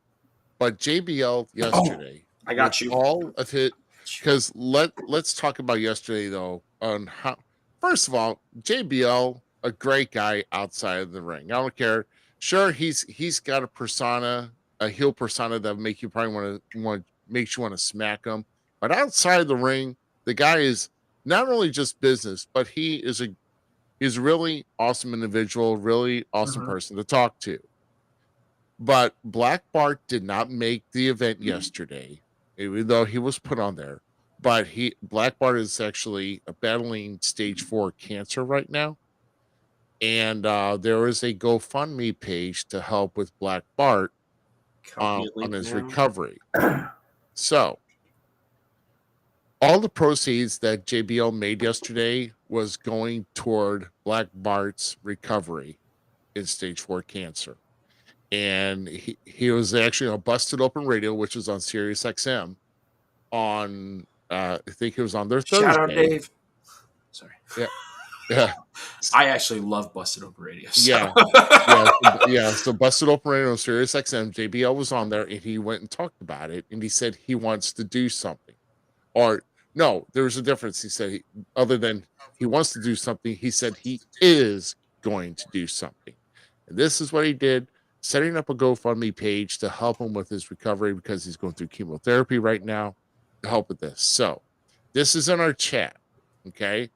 JBL yesterday, I with got you. all of it, because let's talk about yesterday though on how. First of all, JBL, a great guy outside of the ring. I don't care. Sure, he's got a persona, a heel persona that make you probably want makes you want to smack him. But outside of the ring, the guy is not only just business, but he's a really awesome individual, really awesome Mhm. person to talk to. But Black Bart did not make the event yesterday, even though he was put on there. But Black Bart is actually battling stage 4 cancer right now, and there is a GoFundMe page to help with Black Bart Company on link his now. recovery. So all the proceeds that JBL made yesterday was going toward Black Bart's recovery in stage 4 cancer. And he was actually on Busted Open Radio, which was on Sirius XM on I think it was on their Shout out, Thursday. Dave. Sorry. Yeah. Yeah. I actually love Busted Open Radio. So. Yeah. So Busted Open Radio on Sirius XM, JBL was on there and he went and talked about it and he said he wants to do something. Or no, there's a difference. He said other than he wants to do something, he said he is going to do something. And this is what he did, setting up a GoFundMe page to help him with his recovery because he's going through chemotherapy right now to help with this. So this is in our chat. Okay.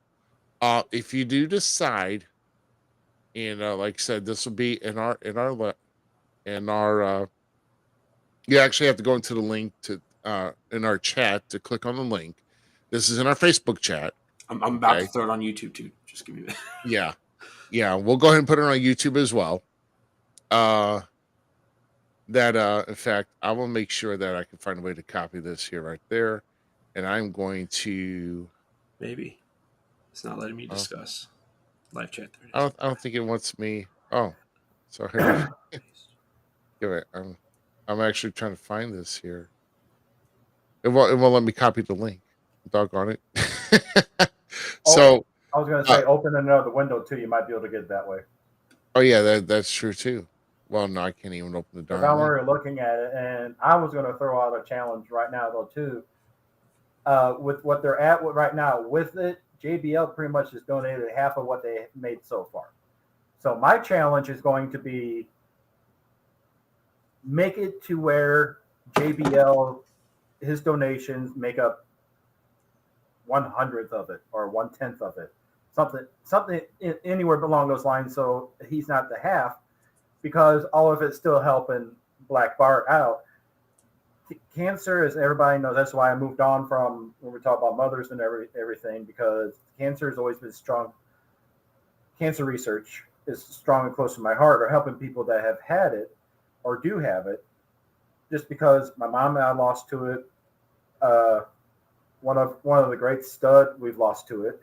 If you do decide, and like I said, this will be in our you actually have to go into the link to in our chat to click on the link. This is in our Facebook chat. I'm about to throw it on YouTube too. Just give me that. Yeah. We'll go ahead and put it on YouTube as well. In fact, I will make sure that I can find a way to copy this here right there, and I'm going to. Maybe it's not letting me discuss live chat. There it I is. don't think it wants me. Oh, sorry. Give it. I'm actually trying to find this here. It won't let me copy the link. Doggone it. So I was going to say, open another window too. You might be able to get it that way. Oh yeah, that's true too. Well, no, I can't even open the darn. I'm already looking at it, and I was going to throw out a challenge right now though too. With what they're at right now with it, JBL pretty much has donated half of what they made so far. So my challenge is going to be make it to where JBL, his donations make up 1/100th of it or 1/10th of it, something anywhere along those lines. So he's not the half, because all of it's still helping Black Bart out. Cancer, as everybody knows, that's why I moved on from when we talk about mothers and everything, because cancer has always been strong. Cancer research is strong and close to my heart, or helping people that have had it or do have it. Just because my mom and I lost to it. One of the great stud we've lost to it.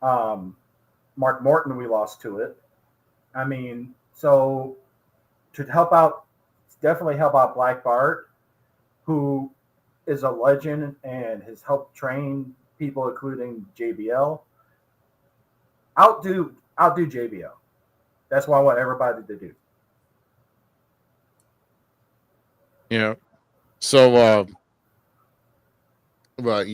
Mark Morton, we lost to it. I mean, so to help out, definitely help out Black Bart, who is a legend and has helped train people, including JBL. Outdo JBL. That's what I want everybody to do. Yeah. So, but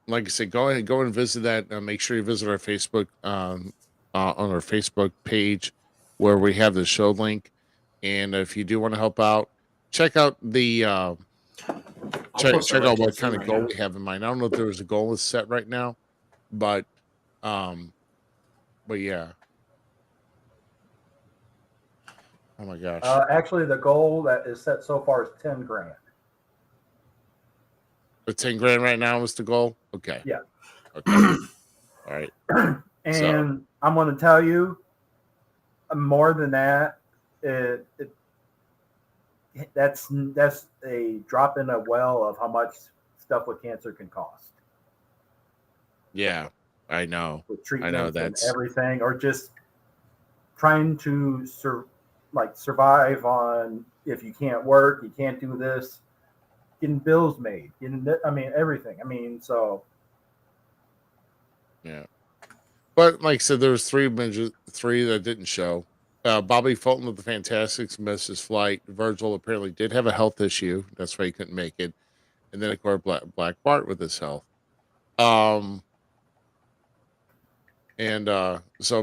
like I said, go and visit that. Make sure you visit our Facebook on our Facebook page where we have the show link. And if you do want to help out, check out the check out what kind of goal we have in mind. I don't know if there was a goal is set right now, but yeah. Oh my gosh. Actually, the goal that is set so far is $10,000. The $10,000 right now is the goal. Okay. Yeah. Okay. All right. And I'm going to tell you, more than that, that's a drop in a well of how much stuff with cancer can cost. Yeah, I know. With treatments, I know that's and everything, or just trying to survive on, if you can't work, you can't do this. getting bills made, everything. I mean, so Yeah. But like I said, there was three that didn't show. Bobby Fulton of the Fantastics missed his flight. Virgil apparently did have a health issue. That's why he couldn't make it. And then, of course, Black Bart with his health. So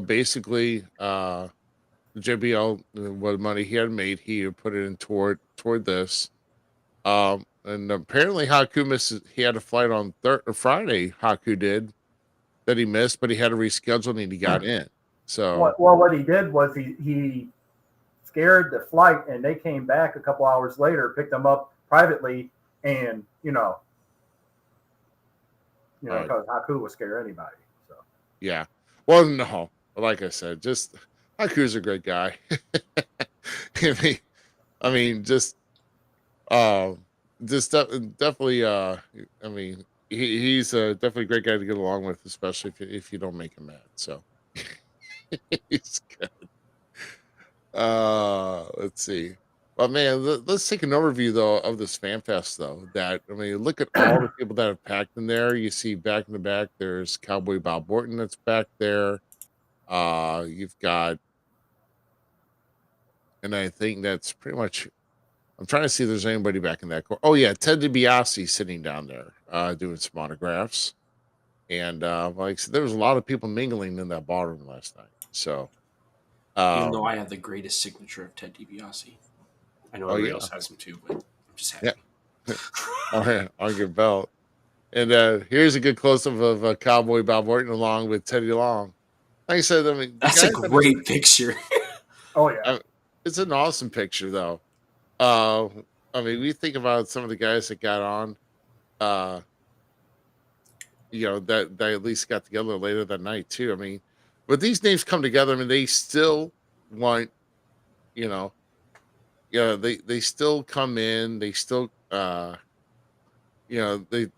basically, JBL, what money he had made, he put it in toward this. And apparently Haku missed. He had a flight on Friday. Haku did that he missed, but he had to reschedule and he got in. So what he did was he scared the flight, and they came back a couple hours later, picked him up privately, and because Haku would scare anybody. So yeah, well, no, like I said, just Haku's a great guy. I mean, definitely. I mean, he's definitely a great guy to get along with, especially if you don't make him mad. So he's good. Let's see. Well, man, let's take an overview though of this FanFest though. Look at all the people that have packed in there. You see back in the back, there's Cowboy Bob Orton that's back there. You've got, and I think that's pretty much. I'm trying to see if there's anybody back in that corner. Oh yeah, Ted DiBiase sitting down there, doing some autographs, and like I said, there was a lot of people mingling in that ballroom last night. So, even though I have the greatest signature of Ted DiBiase, I know everybody else has him too, but I'm just happy. Yeah. on your belt. And here's a good close-up of Cowboy Bob Orton along with Teddy Long. Like I said, that's a great picture. Oh yeah, it's an awesome picture though. We think about some of the guys that got on, that at least got together later that night too. I mean, but these names come together. I mean, they still want, they still come in. They still, they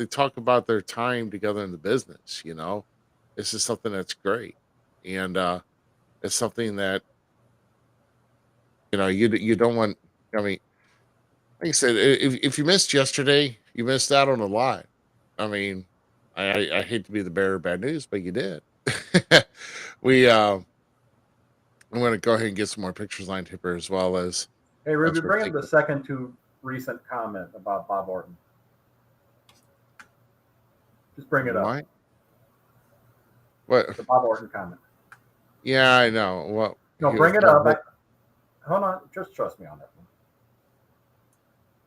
talk about their time together in the business. This is something that's great, and it's something that you don't want. I mean, like I said, if you missed yesterday, you missed out on a lot. I mean, I hate to be the bearer of bad news, but you did. I'm going to go ahead and get some more pictures lined here as well as. Hey, Ruby, bring up the second to recent comment about Bob Orton. Just bring it up. What? The Bob Orton comment. Yeah, I know. Well, no, bring it up. Hold on, just trust me on that one.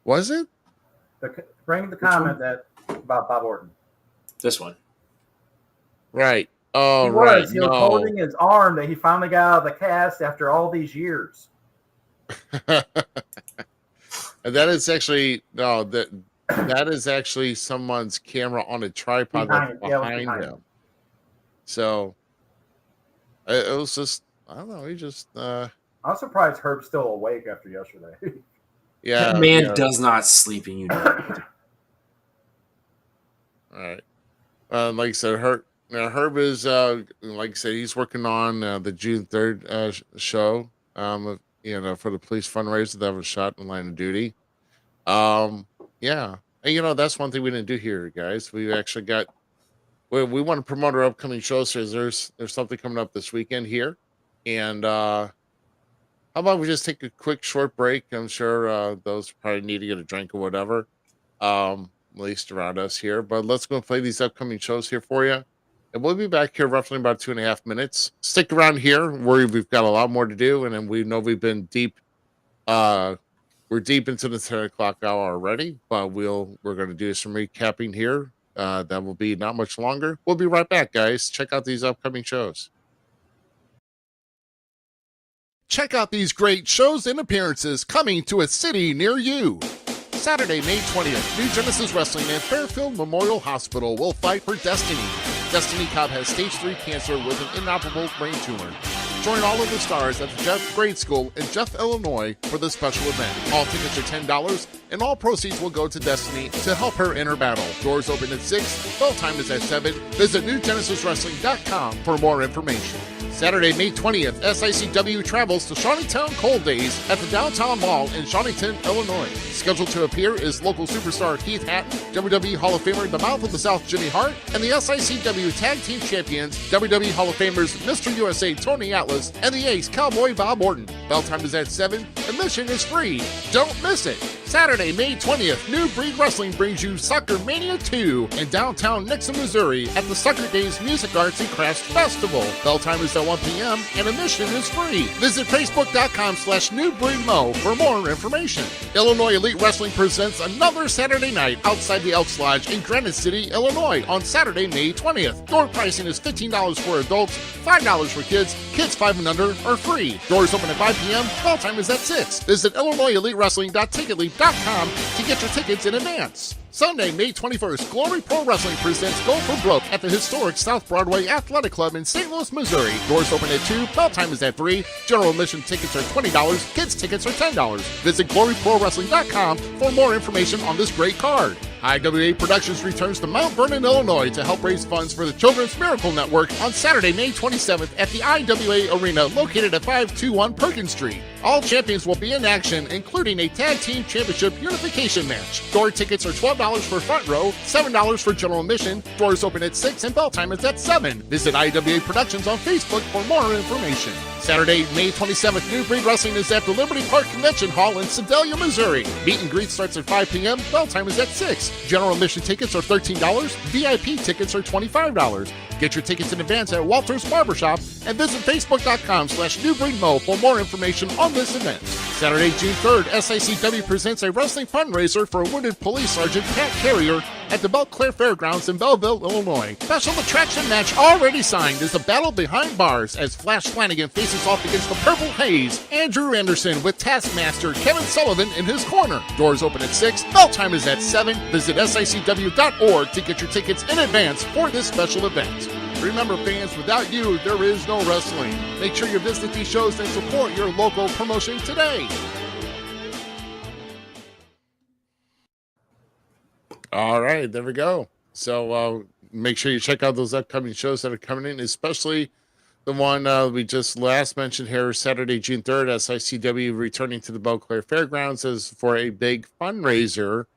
Was it? Bring the comment about Bob Orton. This one. Right. Oh, right. He was holding his arm that he finally got out of the cast after all these years. And that is actually that is actually someone's camera on a tripod behind him. So it was just, I don't know. He just. I'm surprised Herb's still awake after yesterday. Yeah, that man does not sleep, and All right. Like I said, Herb is like I said, he's working on the June 3rd show. For the police fundraiser that was shot in line of duty. Yeah, and that's one thing we didn't do here, guys. We actually got. We want to promote our upcoming shows. So there's something coming up this weekend here, and. How about we just take a quick short break? I'm sure those probably need to get a drink or whatever, at least around us here. But let's go and play these upcoming shows here for you. And we'll be back here roughly in about 2.5 minutes. Stick around here where we've got a lot more to do. And then we know we've been deep. We're deep into the 10 o'clock hour already, but we're going to do some recapping here. That will be not much longer. We'll be right back, guys. Check out these upcoming shows. Check out these great shows and appearances coming to a city near you. Saturday, May 20th, New Genesis Wrestling and Fairfield Memorial Hospital will fight for Destiny. Destiny Cobb has stage 3 cancer with an inoperable brain tumor. Join all of the stars at the Jeff Grade School in Jeff, Illinois for the special event. All tickets are $10 and all proceeds will go to Destiny to help her in her battle. Doors open at 6, bell time is at 7. Visit NewGenesisWrestling.com for more information. Saturday, May 20th, SICW travels to Shawneetown Cold Days at the Downtown Mall in Shawneetown, Illinois. Scheduled to appear is local superstar Keith Hatton, WWE Hall of Famer The Mouth of the South Jimmy Hart, and the SICW Tag Team Champions, WWE Hall of Famers Mr. USA Tony Atlas, and the Ace Cowboy Bob Orton. Bell time is at 7. Admission is free. Don't miss it. Saturday, May 20th, New Breed Wrestling brings you Sucker Mania 2 in downtown Nixon, Missouri at the Sucker Days Music Arts and Crafts Festival. Bell time is at 1 p.m. and admission is free. Visit facebook.com/newbreedmo for more information. Illinois Elite Wrestling presents another Saturday night outside the Elks Lodge in Granite City, Illinois on Saturday, May 20th. Door pricing is $15 for adults, $5 for kids. Kids 5 and under are free. Doors open at 5 p.m. Bell time is at 6. Visit IllinoisEliteWrestling.ticketly.com to get your tickets in advance. Sunday, May 21st, Glory Pro Wrestling presents Go for Broke at the historic South Broadway Athletic Club in St. Louis, Missouri. Doors open at 2, bell time is at 3. General admission tickets are $20, kids tickets are $10. Visit GloryProWrestling.com for more information on this great card. IWA Productions returns to Mount Vernon, Illinois to help raise funds for the Children's Miracle Network on Saturday, May 27th at the IWA Arena located at 521 Perkins Street. All champions will be in action, including a Tag Team Championship Unification match. Door tickets are $12 for front row, $7 for general admission. Doors open at 6 and bell time is at 7. Visit IWA Productions on Facebook for more information. Saturday, May 27th, New Breed Wrestling is at the Liberty Park Convention Hall in Sedalia, Missouri. Meet and greet starts at 5 p.m. Bell time is at 6. General admission tickets are $13. VIP tickets are $25. Get your tickets in advance at Walter's Barbershop and visit facebook.com/newbreedmo for more information on this event. Saturday, June 3rd, SICW presents a wrestling fundraiser for wounded Police Sergeant Pat Carrier at the Belclair Fairgrounds in Belleville, Illinois. Special attraction match already signed is a battle behind bars as Flash Flanagan faces off against the Purple Haze, Andrew Anderson with Taskmaster Kevin Sullivan in his corner. Doors open at 6, bell time is at 7. Visit SICW.org to get your tickets in advance for this special event. Remember, fans, without you, there is no wrestling. Make sure you visit these shows and support your local promotion today. All right, there we go. So make sure you check out those upcoming shows that are coming in, especially the one we just last mentioned here, Saturday, June 3rd, SICW returning to the Belclair Fairgrounds as for a big fundraiser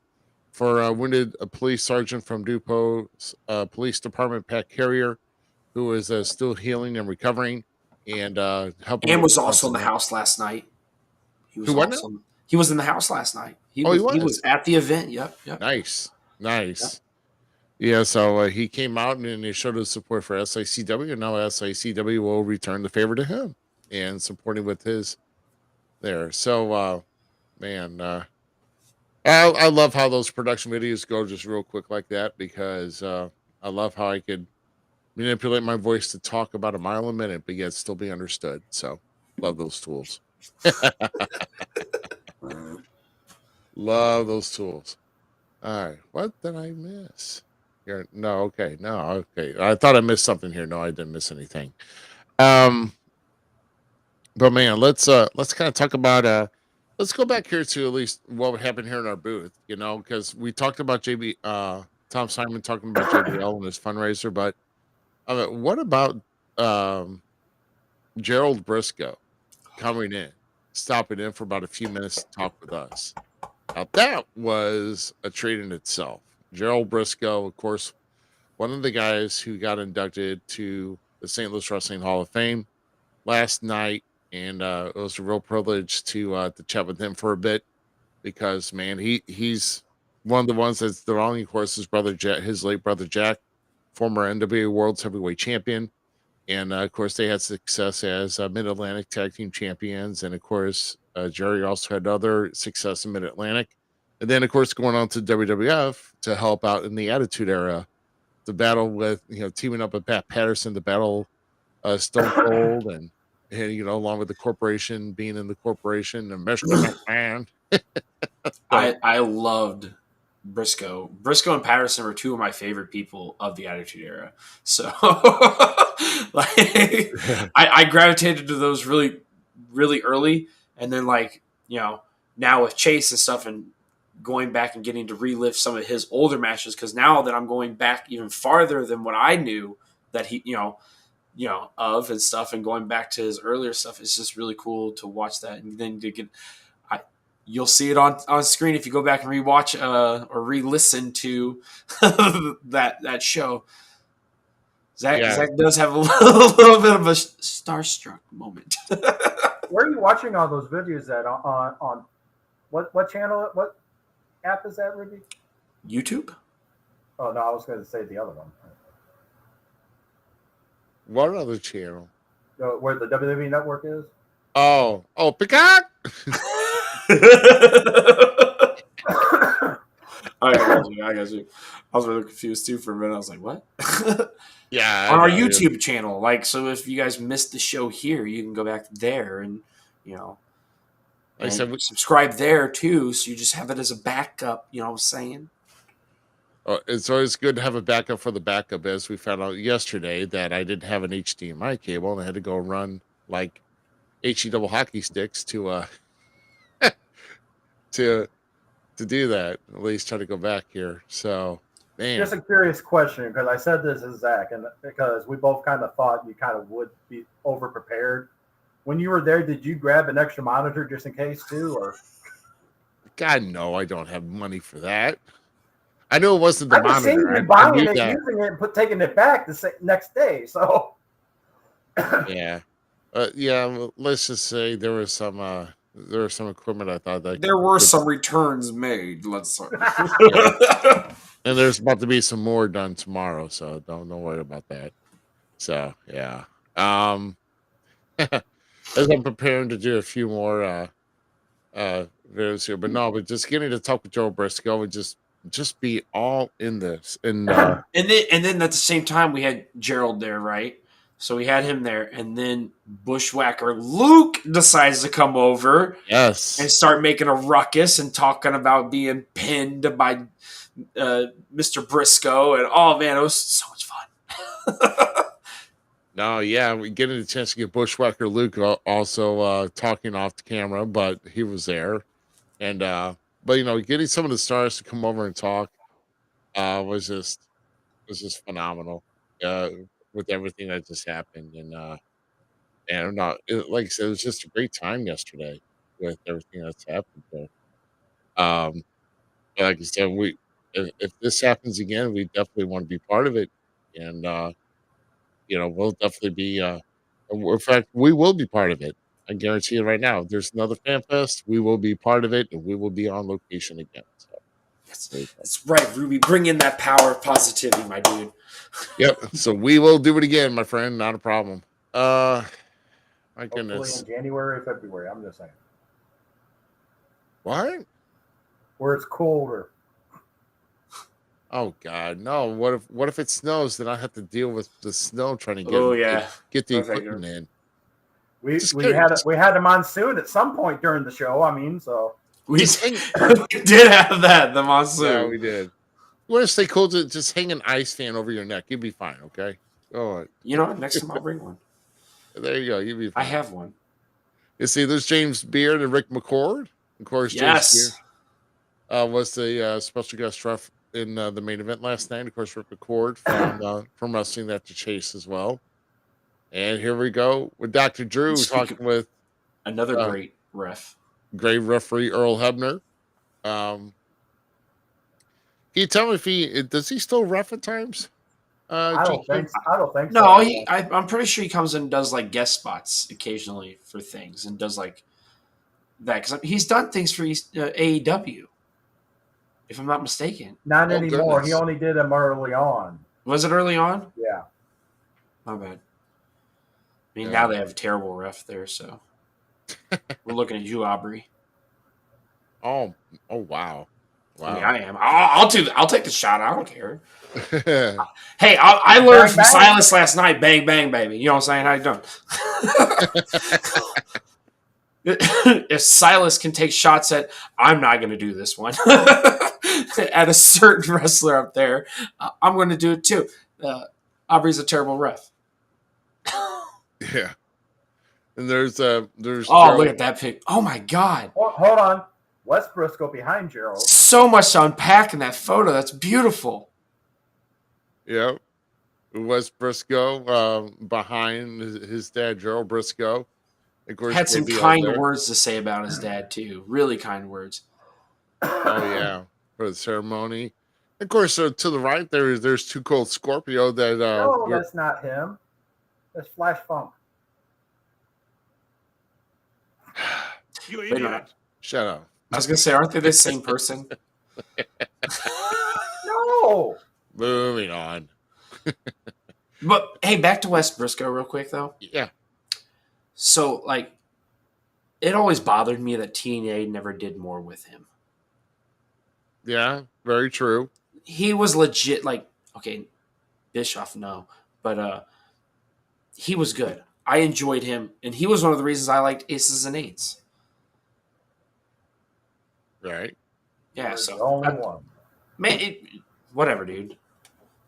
for wounded police sergeant from Dupo Police Department, Pat Carrier, who is still healing and recovering and helping. And was also in the house last night. He was in the house last night. He was at the event. Yep. Nice. Yeah, so he came out and he showed his support for SICW, and now SICW will return the favor to him and support him with his there. So, I love how those production videos go just real quick like that, because I love how I could manipulate my voice to talk about a mile a minute, but yet still be understood. So, love those tools. Love those tools. All right, what did I miss? Here, okay. I thought I missed something here. No, I didn't miss anything. But man, let's kind of talk about let's go back here to at least what happened here in our booth, because we talked about Tom Simon talking about JBL and his fundraiser, but what about Gerald Briscoe coming in, stopping in for about a few minutes to talk with us? Now, that was a treat in itself. Gerald Briscoe, of course, one of the guys who got inducted to the St. Louis Wrestling Hall of Fame last night, and it was a real privilege to chat with him for a bit, because, man, he's one of the ones that's belonging, of course, his late brother Jack, former NWA World's Heavyweight Champion, and of course they had success as Mid-Atlantic Tag Team Champions, and of course Jerry also had other success in Mid-Atlantic. And then, of course, going on to WWF to help out in the Attitude Era, the battle with, teaming up with Pat Patterson, the battle Stone Cold, and along with the corporation, being in the corporation, and Mr. McMahon. I loved Briscoe. Briscoe and Patterson were two of my favorite people of the Attitude Era. So I gravitated to those really, really early. And then, now with Chase and stuff, and going back and getting to relive some of his older matches, because now that I'm going back even farther than what I knew, that of and stuff, and going back to his earlier stuff, it's just really cool to watch that, and then to get. You'll see it on screen if you go back and rewatch or re-listen to that show. Zach does have a little bit of a starstruck moment. Where are you watching all those videos at? On what channel? What app is that, Ruby? YouTube? Oh no, I was going to say the other one. What other channel? Where the WWE Network is? Oh, Peacock. I got you. I was really confused too for a minute. I was like, "What?" Yeah, on our YouTube channel. Like, so if you guys missed the show here, you can go back there and I said subscribe there too. So you just have it as a backup. You know what I'm saying? It's always good to have a backup for the backup. As we found out yesterday that I didn't have an HDMI cable and I had to go run like HE double hockey sticks to to do that. At least try to go back here. So, man. Just a curious question, because I said this to Zach, and because we both kind of thought you kind of would be over prepared. When you were there, did you grab an extra monitor just in case too, or? God, no, I don't have money for that. I knew it wasn't the I've monitor. seen you buying it, using it, and taking it back the next day. So, yeah, well, let's just say there was some equipment I thought that there were some returns made. Let's say, and there's about to be some more done tomorrow, so don't worry about that. So yeah, as I'm preparing to do a few more videos here, but just getting to talk with Joe Briscoe and just be all in this, and then at the same time we had Gerald there, right? So we had him there, and then Bushwhacker Luke decides to come over, yes, and start making a ruckus and talking about being pinned by Mr. Briscoe, and oh man, it was so much fun. No, yeah, we getting a chance to get Bushwhacker Luke also talking off the camera, but he was there, and but getting some of the stars to come over and talk was just phenomenal. With everything that just happened, and not like I said, it was just a great time yesterday with everything that's happened there. Like I said, if this happens again, we definitely want to be part of it, and we'll definitely be. In fact, we will be part of it. I guarantee you right now. If there's another FanFest, we will be part of it, and we will be on location again. So. That's right, Ruby. Bring in that power of positivity, my dude. Yep. So we will do it again, my friend. Not a problem. My goodness. Hopefully in January or February. I'm just saying. What? Where it's colder. Oh God, no! What if it snows? Then I have to deal with the snow trying to get the equipment in. We had a monsoon at some point during the show. I mean, so we did have the monsoon. Yeah, we did. You want to stay cool? Just hang an ice fan over your neck. You'll be fine. Okay. Oh, next time I'll bring one. There you go. You'll be fine. I have one. You see, there's James Beard and Rick McCord. Of course, yes. James Beard was the special guest ref in the main event last night. Of course, Rick McCord from Wrestling That to Chase as well. And here we go with Dr. Drew talking with another great ref. Great referee Earl Hebner. Can you tell me if does he still ref at times? I don't think so. No, I'm pretty sure he comes in and does like guest spots occasionally for things and does like that because he's done things for AEW, if I'm not mistaken. Not anymore. Goodness. He only did them early on. Was it early on? Yeah. My bad. I mean, now they have a terrible ref there, so we're looking at you, Aubrey. Oh, wow. I mean, I am. I'll take the shot. I don't care. Hey, I learned from Silas last night. Bang, bang, baby. You know what I'm saying? How you doing? If Silas can take shots at, I'm not going to do this one. At a certain wrestler up there, I'm going to do it too. Aubrey's a terrible ref. Yeah. And there's oh, Gerald. Look at that pic. Oh my God. Hold on. Wes Briscoe behind Gerald. So much to unpack in that photo. That's beautiful. Yeah. Wes Briscoe behind his dad, Gerald Briscoe. Of course, Had some JBL kind there. words to say about his dad too. Really kind words. Oh yeah, for the ceremony. Of course, to the right there's Too Cold Scorpio that No, that's not him. That's Flash Funk. You Wait a minute. idiot! Shut up. I was gonna say, aren't they the same person? No. Moving on. But hey, back to Wes Briscoe real quick though. Yeah. So like, it always bothered me that TNA never did more with him. Yeah, very true. He was legit. Like, okay, Bischoff, no, but he was good. I enjoyed him, and he was one of the reasons I liked Aces and Eights. Right. Yeah, You're so the only one. man, whatever, dude.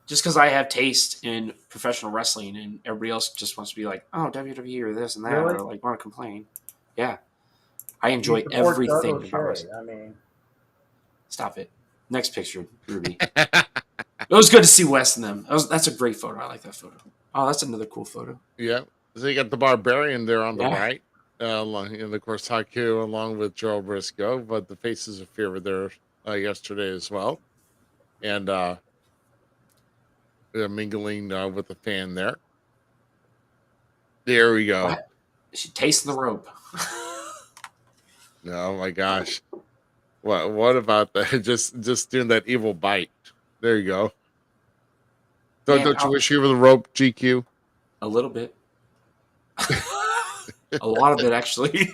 Just because I have taste in professional wrestling, and everybody else just wants to be like, "Oh, WWE or this and that," Really? or like want to complain. Yeah, I enjoy You support everything Doug about O'Shea. wrestling. I mean, Stop it. Next picture, Ruby. It was good to see Wes and them. That's a great photo. I like that photo. Oh, that's another cool photo. Yeah. So you got the Barbarian there on the Yeah. right. And of course Haku along with Gerald Briscoe, but the Faces of Fear were there yesterday as well. And mingling with the fan there. There we go. What? She tasting the rope. Oh my gosh. What about that? Just doing that evil bite. There you go. Don't you wish you were the rope, GQ? A little bit. A lot of it, actually.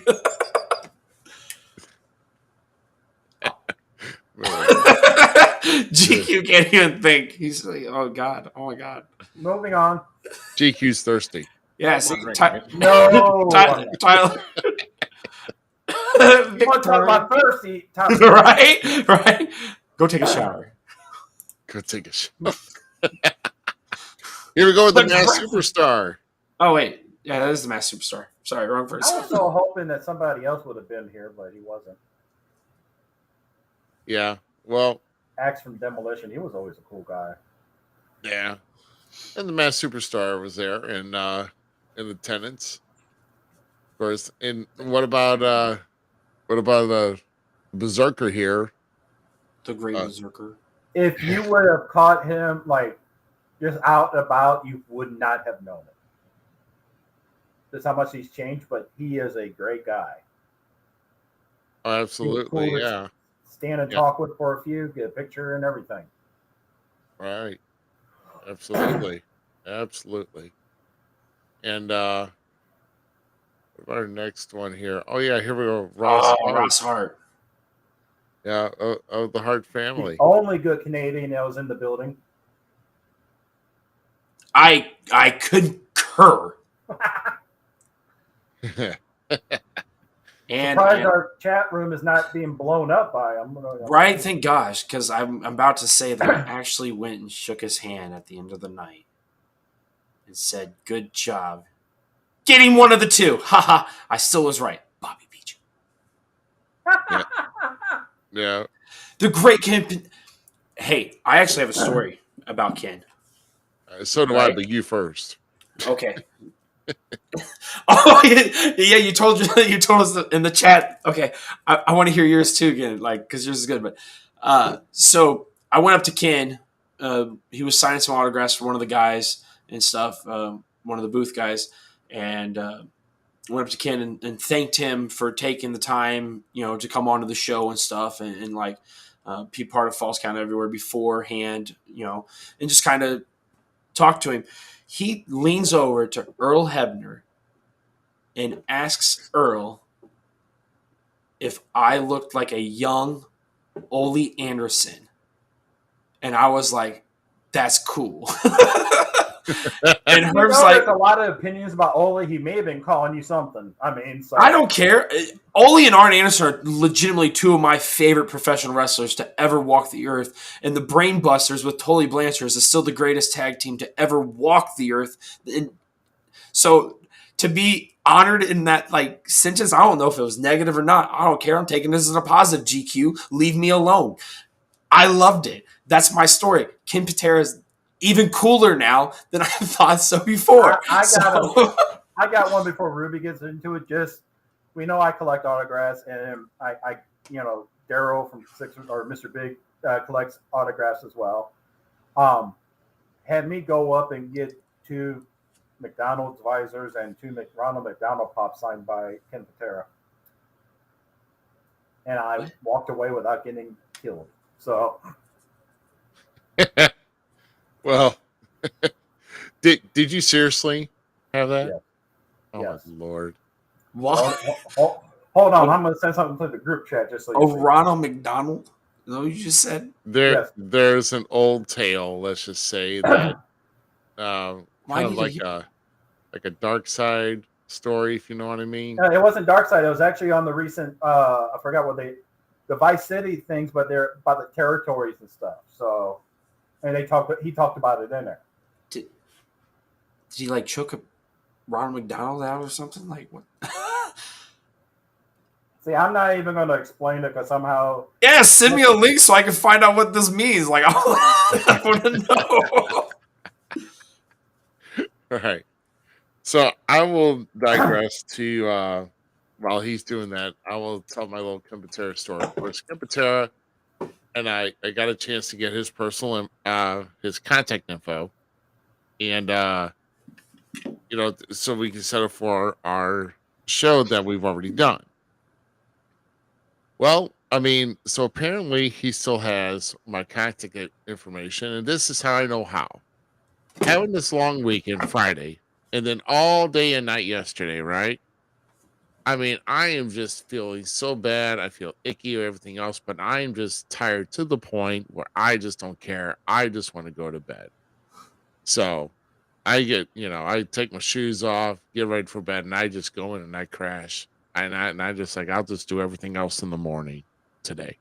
GQ can't even think. He's like, oh God, oh my God. moving on. GQ's thirsty. Yeah, see, No. Tyler. You want to talk about thirsty? right. Go take a shower. Go take a shot. Here we go with the Masked Superstar. Oh wait, yeah, that is the Masked Superstar. Sorry, wrong I person. was so hoping that somebody else would have been here, but he wasn't. Yeah. Well, Axe from Demolition. He was always a cool guy. yeah. And the Masked Superstar was there in attendance. Of course. And what about Berserker here? The Great Berserker. If you would have caught him like just out and about, you would not have known it. That's how much he's changed, but he is a great guy. Absolutely, Cool. yeah. Stand and talk with for a few, get a picture and everything. Right. Absolutely. Absolutely. And what about our next one here? Oh yeah, here we go. Ross Hart. Yeah, of the Hart family. The only good Canadian that was in the building. I concur. And Surprised our chat room is not being blown up by him. Right, thank gosh, because I'm about to say that I actually went and shook his hand at the end of the night and said, "Good job, getting one of the two." Haha, I still was right. Bobby Beach. Yeah. The great Ken. Hey, I actually have a story about Ken. So do I, but you first. Okay. Oh yeah, you told us in the chat. Okay, I want to hear yours too again, like because yours is good. But so I went up to Ken. He was signing some autographs for one of the guys and stuff. One of the booth guys, and went up to Ken and thanked him for taking the time, to come onto the show and stuff, and like be part of Falls Count Everywhere beforehand, and just kind of talk to him. He leans over to Earl Hebner and asks Earl if I looked like a young Ole Anderson. And I was like, that's cool. And Herb's like, there's a lot of opinions about Ole. He may have been calling you something. I mean, so. I don't care. Ole and Arn Anderson are legitimately two of my favorite professional wrestlers to ever walk the earth. And the Brain Busters with Tully Blanchard is still the greatest tag team to ever walk the earth. And so to be honored in that sentence, I don't know if it was negative or not. I don't care. I'm taking this as a positive. GQ. Leave me alone. I loved it. That's my story. Ken Patera is even cooler now than I thought so before. I got one before Ruby gets into it. Just we know I collect autographs, and I Daryl from Mr. Big collects autographs as well. Had me go up and get 2 McDonald's visors and 2 Ronald McDonald pops signed by Ken Patera, and I walked away without getting killed. So, well, did you seriously have that? Yeah. Oh Yes. Lord! What? Hold on, I'm gonna send something to the group chat just so you see. Ronald McDonald? Is that what you just said? There's an old tale. Let's just say that kind of like a dark side story, if you know what I mean. It wasn't Dark Side. It was actually on the recent. I forgot what the Vice City things, but they're about the territories and stuff. So, and he talked about it in there. Did he like choke a Ronald McDonald out or something? Like what? See, I'm not even going to explain it because somehow. Yeah, send me a link so I can find out what this means. Like I want to know. All right. So I will digress to while he's doing that, I will tell my little Ken Patera story. Of course, Ken Patera and I got a chance to get his personal his contact info, and so we can set up for our show that we've already done. Well, I mean, so apparently he still has my contact information, and this is how I know how. Having this long weekend Friday, and then all day and night yesterday, right? I mean, I am just feeling so bad. I feel icky or everything else, but I am just tired to the point where I just don't care. I just want to go to bed. So I I take my shoes off, get ready for bed, and I just go in and I crash. And I just I'll just do everything else in the morning today.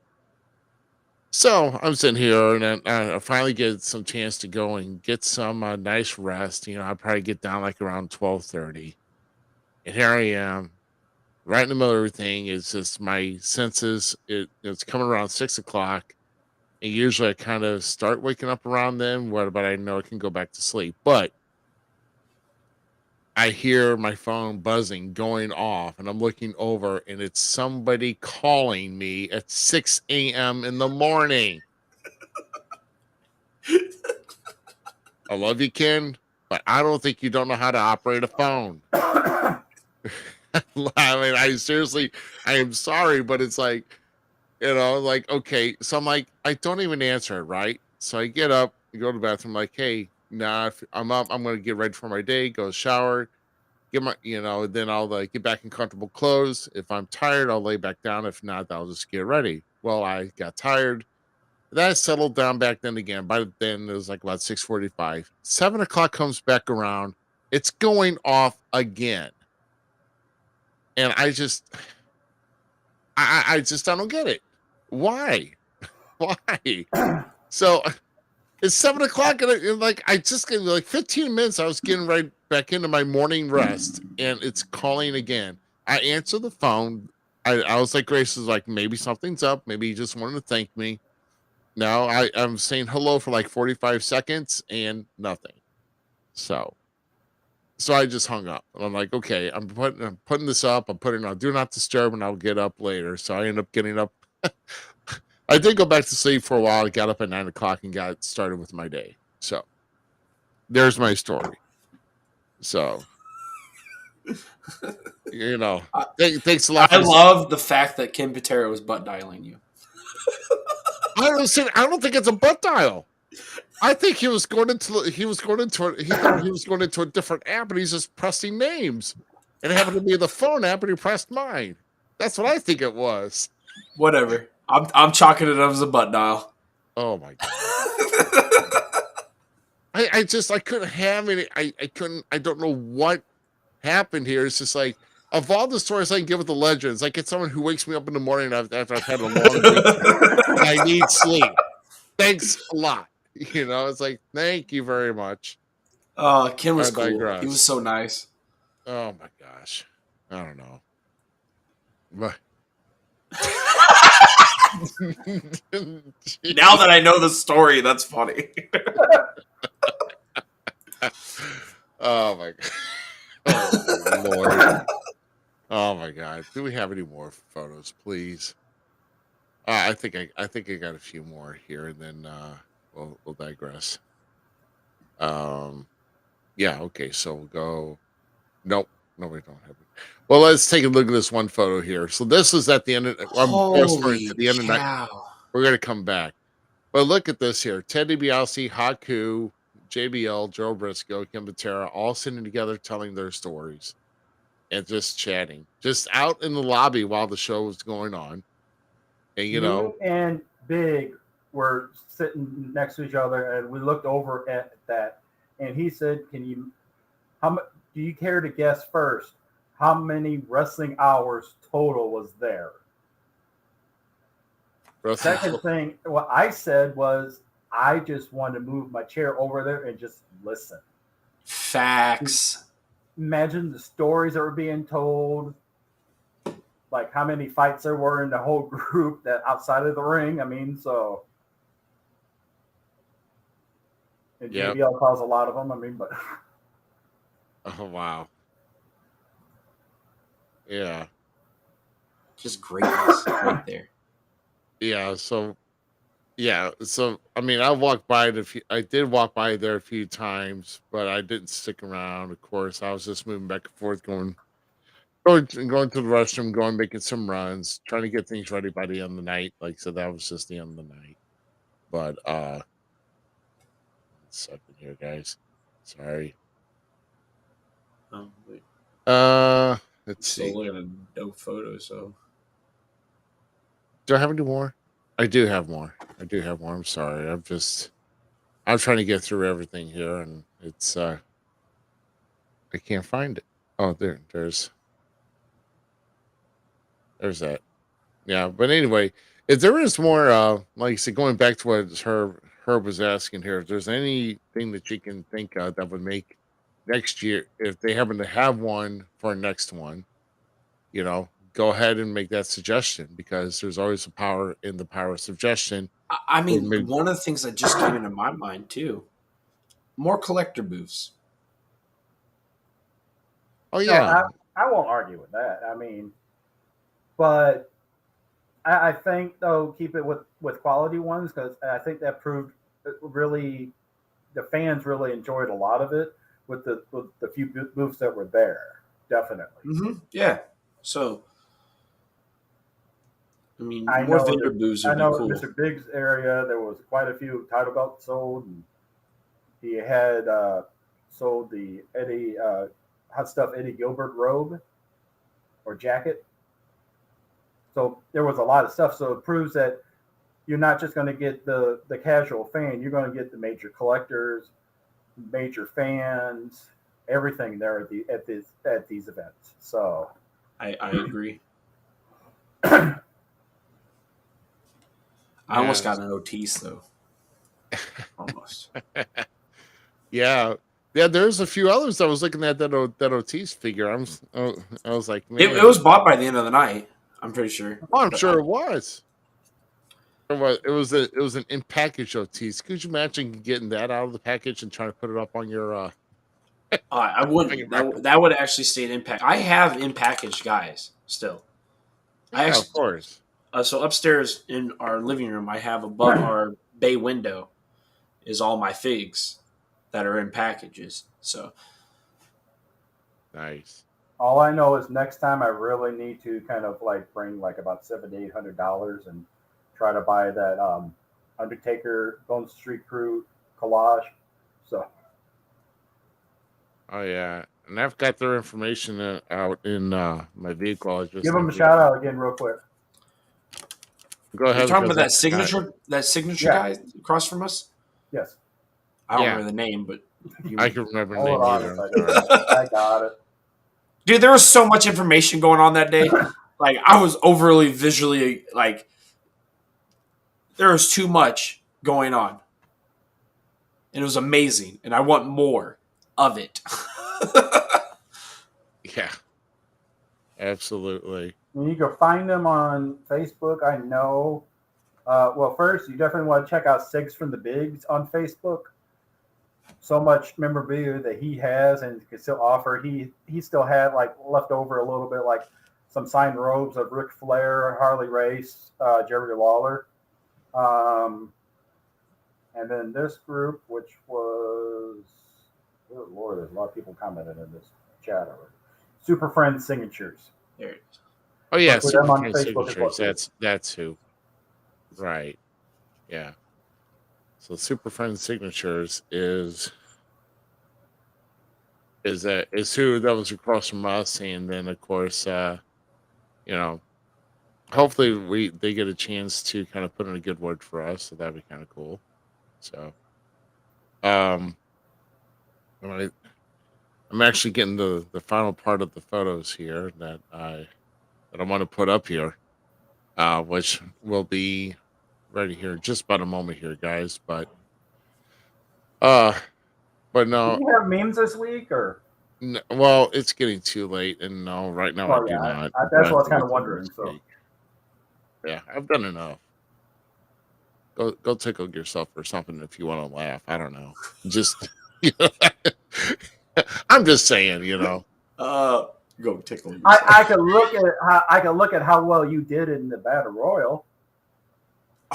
So I'm sitting here, and I finally get some chance to go and get some nice rest. I probably get down like around 12:30, and here I am, right in the middle of everything. It's just my senses. It's coming around 6 o'clock, and usually I kind of start waking up around then. But I know I can go back to sleep, but I hear my phone buzzing, going off, and I'm looking over, and it's somebody calling me at 6 a.m. in the morning. I love you, Ken, but I don't think you don't know how to operate a phone. I mean, I am sorry, but it's like, okay. So I'm like, I don't even answer it, right? So I get up, go to the bathroom, like, hey, nah, if I'm up, I'm going to get ready for my day, go shower, get my, then I'll get back in comfortable clothes. If I'm tired, I'll lay back down. If not, I'll just get ready. Well, I got tired. That settled down back then again. By then, it was like about 6:45. 7 o'clock comes back around. It's going off again. And I just don't get it. Why? Why? So it's 7 o'clock, and I just get 15 minutes. I was getting right back into my morning rest, and it's calling again. I answer the phone. I was like, Grace is like, maybe something's up. Maybe he just wanted to thank me. No, I'm saying hello for 45 seconds and nothing. So I just hung up, and I'm like, okay, I'm putting this up. I'm putting it on Do Not Disturb, and I'll get up later. So I end up getting up. I did go back to sleep for a while. I got up at 9 o'clock and got started with my day. So there's my story. So, thanks a lot. I love the fact that Ken Patera was butt dialing you. I don't think it's a butt dial. I think he was going into a different app, and he's just pressing names. And it happened to be the phone app, and he pressed mine. That's what I think it was. Whatever. I'm chalking it up as a butt dial. Oh my god. I couldn't have any. I don't know what happened here. It's just like, of all the stories I can give with the legends, it's someone who wakes me up in the morning after I've had a long week and I need sleep. Thanks a lot. It's like, thank you very much. Ken was cool. He was so nice. Oh my gosh. I don't know. But now that I know the story, that's funny. Oh my god. Oh Lord. Oh my god. Do we have any more photos, please? I think I got a few more here, and then we'll digress. Um, yeah. Okay. So we'll go. Nope. No, we don't have it. Well, let's take a look at this one photo here. So this is at the end of. I'm fast forwarding to Holy the end of night. cow! We're gonna come back. But look at this here. Ted DiBiase, Haku, JBL, Joe Briscoe, Kim Patera, all sitting together telling their stories and just chatting. Just out in the lobby while the show was going on. And Me and Big were sitting next to each other, and we looked over at that, and he said, do you care to guess first how many wrestling hours total was there?" Second thing, what I said was, I just wanted to move my chair over there and just listen. Facts. Imagine the stories that were being told, like how many fights there were in the whole group that outside of the ring. I mean, so. And JBL caused a lot of them. I mean, but. Oh, wow. Yeah. Just greatness right there. Yeah. So, I mean, I walked by it I did walk by there a few times, but I didn't stick around. Of course, I was just moving back and forth, going to the restroom, making some runs, trying to get things ready by the end of the night. Like, so that was just the end of the night. But, 1 second here, guys. Sorry. Oh, wait. Let's see. Still looking at no photos, so. Do I have any more? I do have more. I'm sorry. I'm trying to get through everything here, and it's I can't find it. Oh, there's that. Yeah, but anyway, if there is more, like I said, going back to what Herb was asking here, if there's anything that you can think of that would make next year, if they happen to have one for next one, go ahead and make that suggestion, because there's always a power in the power of suggestion. I mean, one of the things that just came into my mind too, more collector booths. Oh yeah, no, I won't argue with that. I mean, but I think though, keep it with quality ones, because I think that proved really the fans really enjoyed a lot of it with the few booths that were there. Definitely. Mm-hmm. Yeah. So, I mean, more vendor booths would be cool. Mr. Big's area, there was quite a few title belts sold, and he had sold the Eddie Hot Stuff Eddie Gilbert robe or jacket. So there was a lot of stuff. So it proves that you're not just going to get the casual fan. You're going to get the major collectors, major fans, everything there at these events. So I agree. I almost got an Otis though. Almost. Yeah. There's a few others. I was looking at that Otis figure. I was like, man. It was bought by the end of the night. I'm pretty sure. Oh, I'm sure it was. It was an in package Otis. Could you imagine getting that out of the package and trying to put it up on your? I wouldn't. That would actually stay in package. I have in package guys still. Yeah, of course. So upstairs in our living room, I have above our bay window is all my figs that are in packages. So nice. All I know is next time I really need to kind of like bring like about $700 to $800 and try to buy that Undertaker Bone Street Crew collage. So. Oh yeah, and I've got their information out in my vehicle. I just give them a shout out again, real quick. Go ahead. You're talking about that signature guy across from us? Yes. I don't remember the name, but I can remember the name I got it. Dude, there was so much information going on that day. Like, I was overly visually, like, there was too much going on. And it was amazing. And I want more of it. Yeah. Absolutely. You can find them on Facebook, I know. Well, first, you definitely want to check out Sigs from the Bigs on Facebook. so much memorabilia that he has and can still offer. He still had like left over a little bit, like some signed robes of Ric Flair, Harley Race, Jerry Lawler. And then this group, which was, oh Lord, there's a lot of people commented in this chat already. Super Friends Signatures. There it is. Oh yeah, Look for Super them on Friends Facebook as Signatures. well. That's who. Right. Yeah. So Super Friends Signatures is who that was across from us, and then of course, hopefully they get a chance to kind of put in a good word for us, so that'd be kind of cool. So, I'm actually getting the final part of the photos here that I want to put up here, which will be ready here in just about a moment here, guys. But no, Do you have memes this week or? well, it's getting too late, and no, right now I do not. That's what I was kind of wondering. So, yeah, I've done enough. Go tickle yourself or something if you want to laugh. I don't know. Just, I'm just saying, Go tickle yourself. I could look at how well you did in the Battle Royal.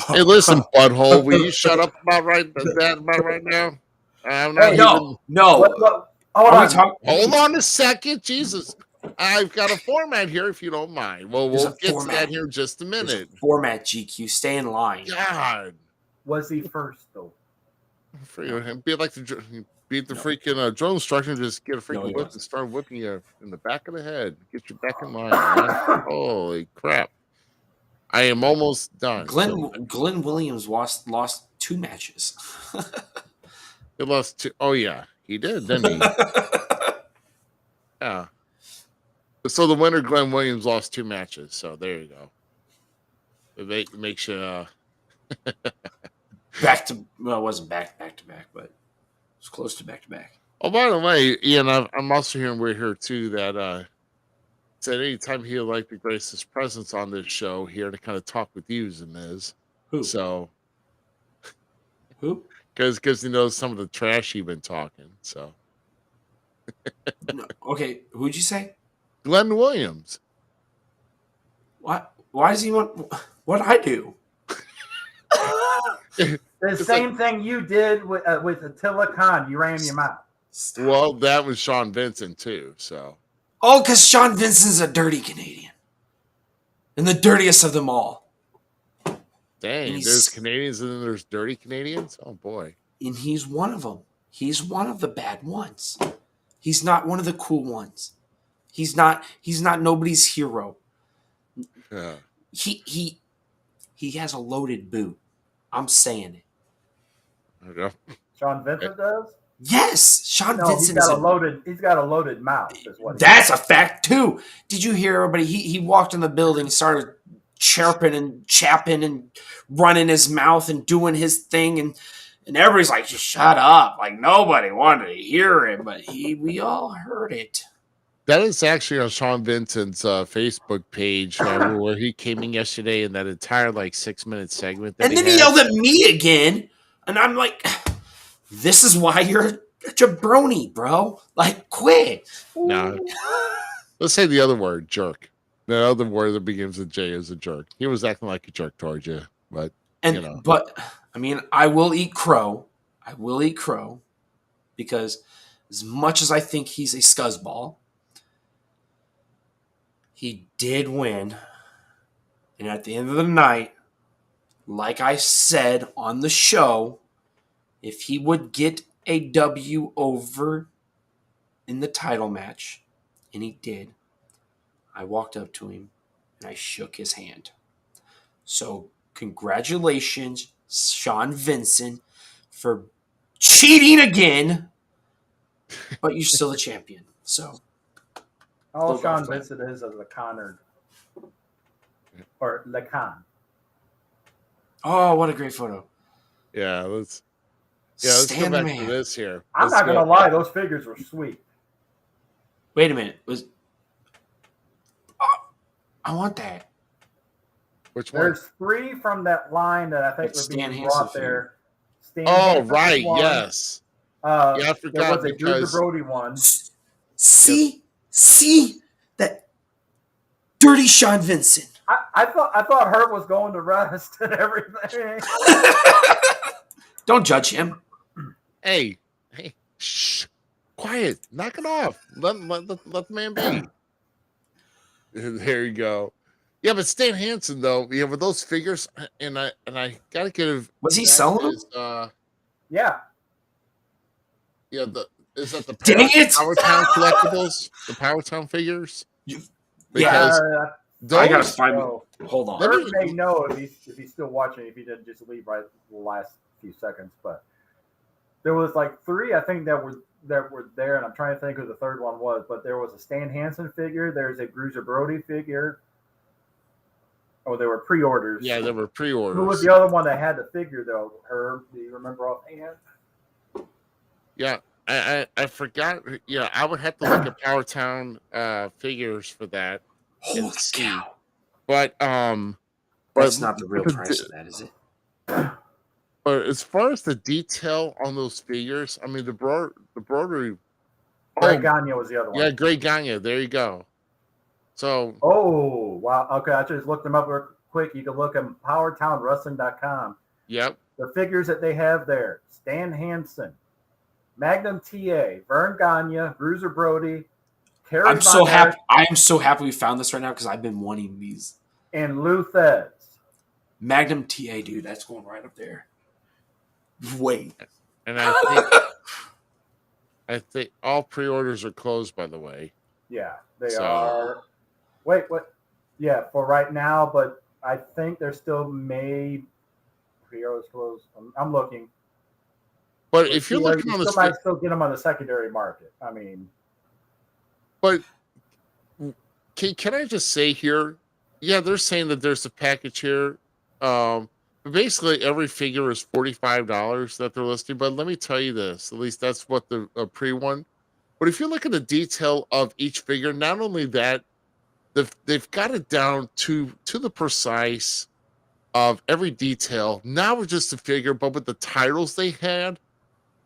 Hey, listen, butthole, will you shut up about right now? I'm not No. Hold on a second, Jesus. I've got a format here, if you don't mind. Well, we'll get to that here in just a minute. Format, GQ, stay in line. God, was he first though? Be like beat the freaking drill instructor, just get a freaking whip and start whipping you in the back of the head. Get you back in line. Man. Holy crap! I am almost done. Glenn Williams lost 2 matches. He lost 2. Oh yeah, he did, didn't he? Yeah. So the winner, Glenn Williams, lost 2 matches. So there you go. It makes you it wasn't back to back, but it was close to back to back. Oh, by the way, Ian, I'm also hearing we're here too that said anytime he'd like to grace his presence on this show here to kind of talk with you, Zmiz. Who? So who? Because he knows some of the trash you've been talking. So no, okay, who'd you say? Glenn Williams. What? Why does he want? What I do? The same thing you did with Attila Khan. You ran your mouth. Stop. Well, that was Sean Vincent too. So. Oh, because Sean Vincent's a dirty Canadian, and the dirtiest of them all. Dang, there's Canadians and then there's dirty Canadians. Oh boy. And he's one of them. He's one of the bad ones. He's not one of the cool ones. He's not nobody's hero. Yeah. He has a loaded boot. I'm saying it. Okay. Sean Vincent does? Yes, Sean Vincent. He's got a loaded mouth. Is what that's a fact too. Did you hear everybody? He walked in the building, started chirping and chapping and running his mouth and doing his thing, and everybody's like, "Just shut up!" Like nobody wanted to hear it, but we all heard it. That is actually on Sean Vincent's Facebook page where he came in yesterday in that entire 6-minute segment. And then he yelled at me again, and I'm like, "This is why you're a jabroni, bro. Like, quit." No, let's say the other word, jerk. The other word that begins with J is a jerk. He was acting like a jerk towards you, but But I mean, I will eat crow. I will eat crow because as much as I think he's a scuzzball, he did win. And at the end of the night, like I said on the show, if he would get a W over in the title match, and he did, I walked up to him and I shook his hand. So congratulations, Sean Vincent, for cheating again, but you're still a champion. So all Sean Vincent is a Connor or Lacan. Oh, what a great photo! Yeah, let's go back to this here. I'm not gonna lie; those figures were sweet. Wait a minute, I want that. Which one? There's 3 from that line that I think were being brought there. Oh, right, yes. Yeah, I There forgot was a Bruiser because Brody one. See that dirty Sean Vincent. I thought Herb was going to rest and everything. Don't judge him. hey, shh, quiet, knock it off. Let the man be. There you go. Yeah, but Stan Hansen though, yeah, with those figures, and I gotta give. Was he that selling them? is, Yeah. yeah, is that the Dang it! Powertown collectibles, the Powertown figures? Because I gotta those, find. no. Hold on. Let me- Herb may know if he's still watching, if he didn't just leave right the last few seconds. But there was like 3, I think, that were there, and I'm trying to think who the third one was. But there was a Stan Hansen figure. There's a Bruiser Brody figure. Oh, there were pre-orders. yeah, there were pre-orders. Who was the other one that had the figure though? Herb, do you remember offhand? Yeah, I forgot. Yeah, I would have to look at Powertown figures for that. Holy see. cow! But That's but not the real the- price of that, is it? But as far as the detail on those figures, I mean the brodery. Greg Gagne was the other one. Yeah, Greg Gagne. There you go. So Oh, wow. Okay, I just looked them up real quick. You can look at PowertownWrestling.com. yep. The figures that they have there: Stan Hansen, Magnum TA, Vern Gagne, Bruiser Brody, Kerry I'm Von so happy. Erich, I am so happy we found this right now because I've been wanting these. and Lou Thez. Magnum TA, dude, that's going right up there. Wait. And I think all pre-orders are closed, by the way. Yeah, they So- are. Wait, what? Yeah, for right now, but I think they're still made. Pre-orders closed. I'm looking. But if you're You looking on the still might still get them on the secondary market. I mean, but can I just say here? Yeah, they're saying that there's a package here. But basically, every figure is $45 that they're listing. But let me tell you this: at least that's what the pre one. But if you look at the detail of each figure, not only that, they've got it down to the precise of every detail. Not with just the figure, but with the titles they had.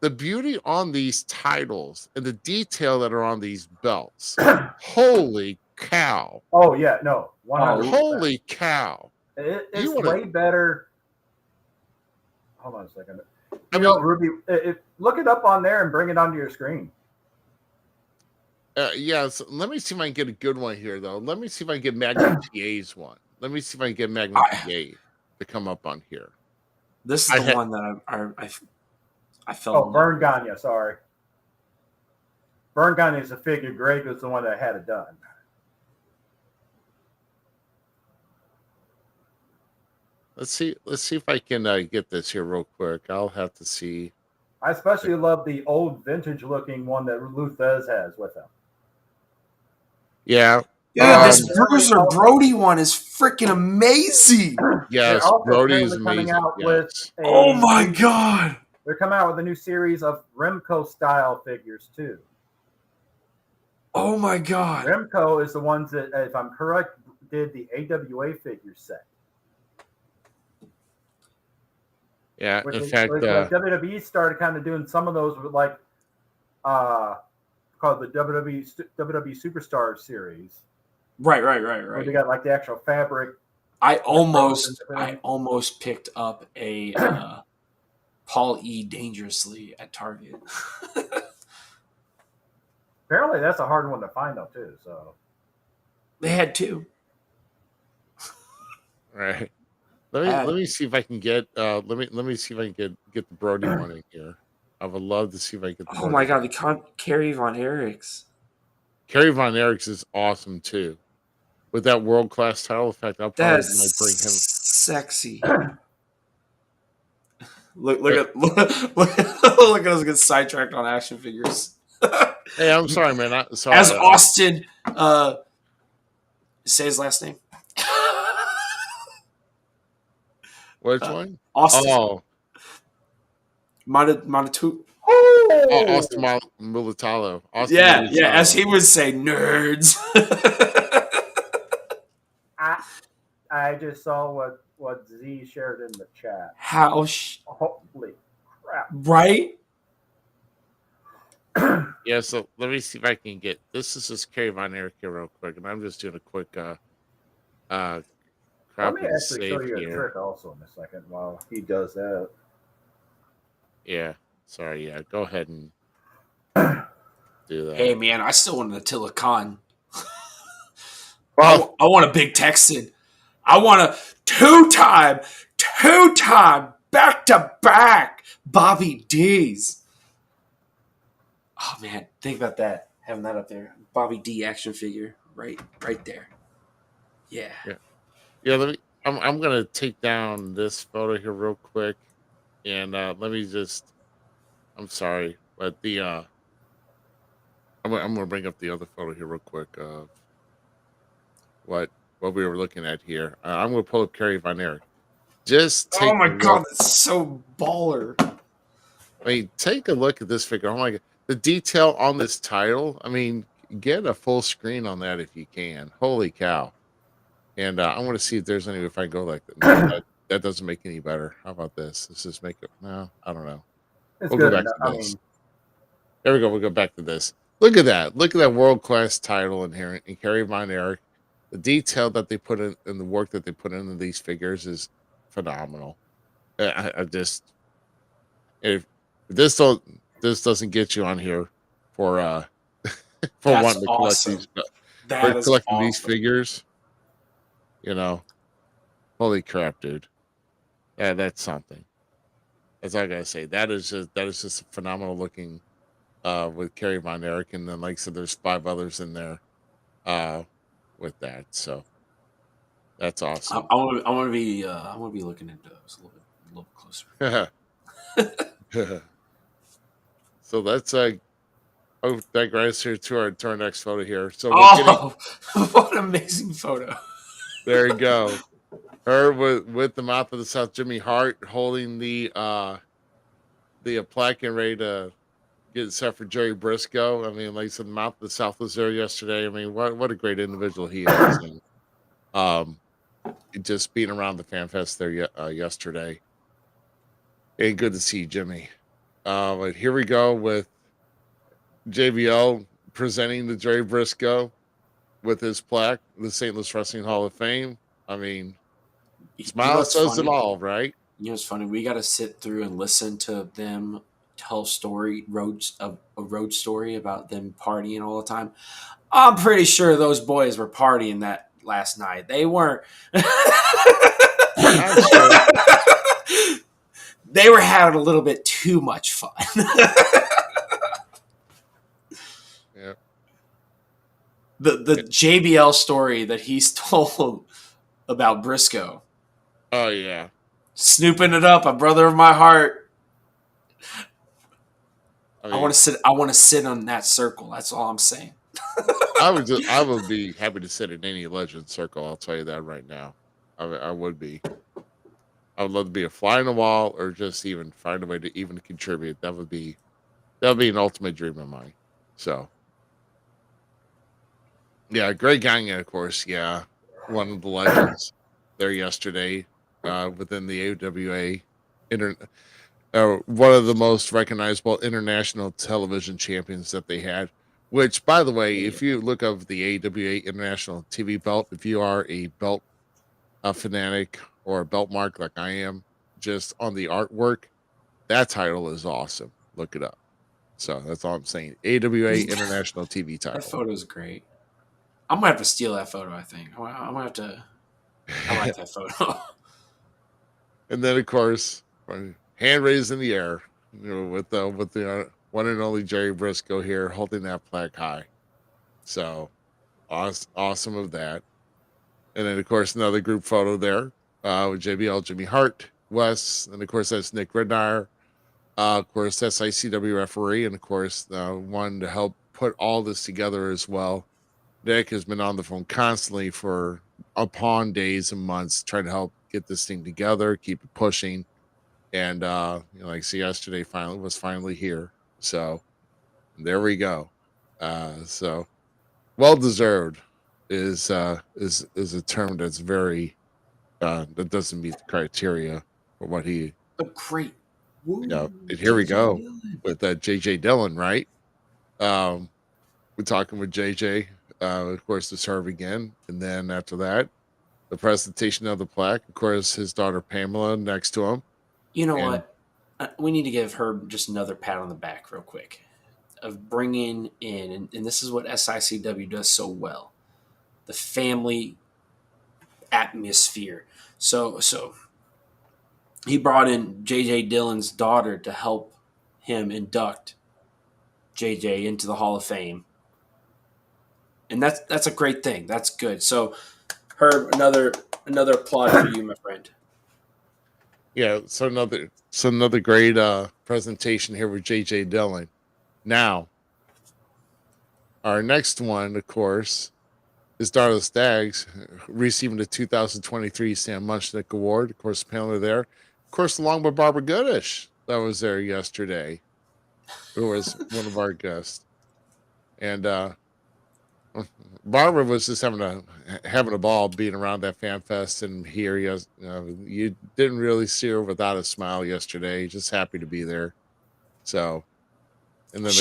The beauty on these titles and the detail that are on these belts. Holy cow! oh yeah, no, 100%. Holy cow! It's wanna- way better. Hold on a second. I You know, mean, Ruby, look it up on there and bring it onto your screen. yeah. So let me see if I can get a good one here, though. Let me see if I can get Magnum TA's one. Let me see if I can get Magnum TA to come up on here. This I is the had- one that I felt. Oh, Vern Gagne, sorry. Vern Gagne is a figure. Greg was the one that had it done. Let's see if I can get this here real quick. I'll have to see. I especially love the old vintage-looking one that Lou Thez has with him. Yeah. Yeah, this Bruiser Brody one is freaking amazing. Yes, They're also Brody is apparently amazing. coming out with Yes. Oh my god. They're coming out with a new series of Remco style figures too. Oh my god. Remco is the ones that, if I'm correct, did the AWA figure set. Yeah. Which In is, fact, WWE started kind of doing some of those with like called the WWE Superstar series. Right. Where they got like the actual fabric. I almost picked up a Paul E. Dangerously at Target. Apparently, that's a hard one to find though too. So They had 2. right. Let me see if I can get let me see if I can get the Brody one in here. I would love to see if I can get the Oh my god, the Kerry Von Erichs. Kerry Von Erichs is awesome too. With that world class title, in fact, I'll probably might bring him. Sexy. look at us get sidetracked on action figures. Hey, I'm sorry, man. Sorry. As Austin, say his last name. Which one? Austin. Oh, Monatu. Austin Militalo. Austin Yeah, Militalo. yeah. As he would say, nerds. I just saw what Z shared in the chat. How? Holy crap! Right? Yeah, so let me see if I can get this. Is just Kerry Von Erich here real quick, and I'm just doing a quick uh Let me copy to actually show save you a here. trick also in a second while he does that. Yeah, sorry. Yeah, go ahead and do Hey that. man, I still want an Attila Khan. Well, I want a big Texan. I want a two-time, back to back Bobby D's. Oh man, think about that. Having that up there, Bobby D action figure, right there. Yeah. yeah, yeah. Let me. I'm gonna take down this photo here real quick, and let me just. I'm sorry, but I'm gonna bring up the other photo here real quick of what we were looking at here. I'm gonna pull up Kerry Von Erich. Just Oh take a my look. god, that's so baller. I mean, take a look at this figure. Oh my god, the detail on this title. I mean, get a full screen on that if you can. Holy cow! And I want to see if there's any. If I go like that, no, that doesn't make any better. How about this? Let's just make it. No, I don't know. It's We'll go good back enough. to I this. mean, There we go. We'll go back to this. Look at that. Look at that world class title in here. And Kerry Von Erich. The detail that they put in the work that they put into these figures is phenomenal. I just if this doesn't get you on here for for That's wanting to collect awesome. these for That is collecting these awesome. figures, you know, holy crap, dude. Yeah, that's something. That's all I gotta say. That is just a phenomenal looking with Kerry Von Erich, and then like I said, there's 5 others in there uh with that. So that's awesome. I want to be I want to be looking into those a little closer. So let's digress here to our next photo here. So we're getting Oh, what an amazing photo! there you go. Her with the mouth of the South, Jimmy Hart holding the plaque and ready to get set for Jerry Briscoe. I mean, like I said, the mouth of the South was there yesterday. I mean, what a great individual he is, and um, just being around the FanFest there yesterday. And good to see Jimmy. But here we go with JBL presenting the Jerry Briscoe with his plaque, the St. Louis Wrestling Hall of Fame. I mean, You know smile what's says it funny? all, right? You know what's funny? We got to sit through and listen to them tell a road story about them partying all the time. I'm pretty sure those boys were partying that last night. They weren't. I'm sure. They were having a little bit too much fun. Yeah. The JBL story that he's told about Briscoe, Oh yeah. snooping it up, a brother of my heart. I I mean, want to sit. I want to sit on that circle. That's all I'm saying. I would be happy to sit in any legend circle. I'll tell you that right now. I would be. I would love to be a fly on the wall, or just even find a way to even contribute. That would be an ultimate dream of mine. So yeah, Greg Gagne, of course. Yeah, one of the legends there yesterday within the AWA. Inter- one of the most recognizable international television champions that they had. Which, by the way, if you look up the AWA International TV belt, if you are a belt fanatic or a belt mark like I am, just on the artwork, that title is awesome. Look it up. So that's all I'm saying. AWA International TV That title. photo is great. I'm gonna have to steal that photo. I think I'm gonna have to. I like that photo. And then, of course, hand raised in the air, with the one and only Jerry Briscoe here holding that plaque high. So awesome of that. And then, of course, another group photo there with JBL, Jimmy Hart, Wes, and of course that's Nick Rednire. Of course, that's ICW referee, and of course, one to help put all this together as well. Nick has been on the phone constantly for upon days and months trying to help get this thing together, keep it pushing. And like I see yesterday finally here. So there we go. So well deserved is a term that's very that doesn't meet the criteria for what he A great. Woo, and here we JJ go Dillon. with JJ Dillon, right? We're talking with JJ, of course, to serve again. And then after that, the presentation of the plaque. Of course, his daughter Pamela next to him. You know And what? We need to give her just another pat on the back real quick of bringing in, and this is what SICW does so well, the family atmosphere. So he brought in JJ Dillon's daughter to help him induct JJ into the Hall of Fame. And that's a great thing. That's good. So Herb, another applaud for you, my friend. yeah, so another great presentation here with JJ Dillon. Now, our next one, of course, is Darla Staggs receiving the 2023 Sam Munchnick Award. Of course, panel there. Of course, along with Barbara Goodish that was there yesterday, who was one of our guests. And Barbara was just having a ball being around that FanFest, and here he is. You didn't really see her without a smile yesterday. Just happy to be there. So, and then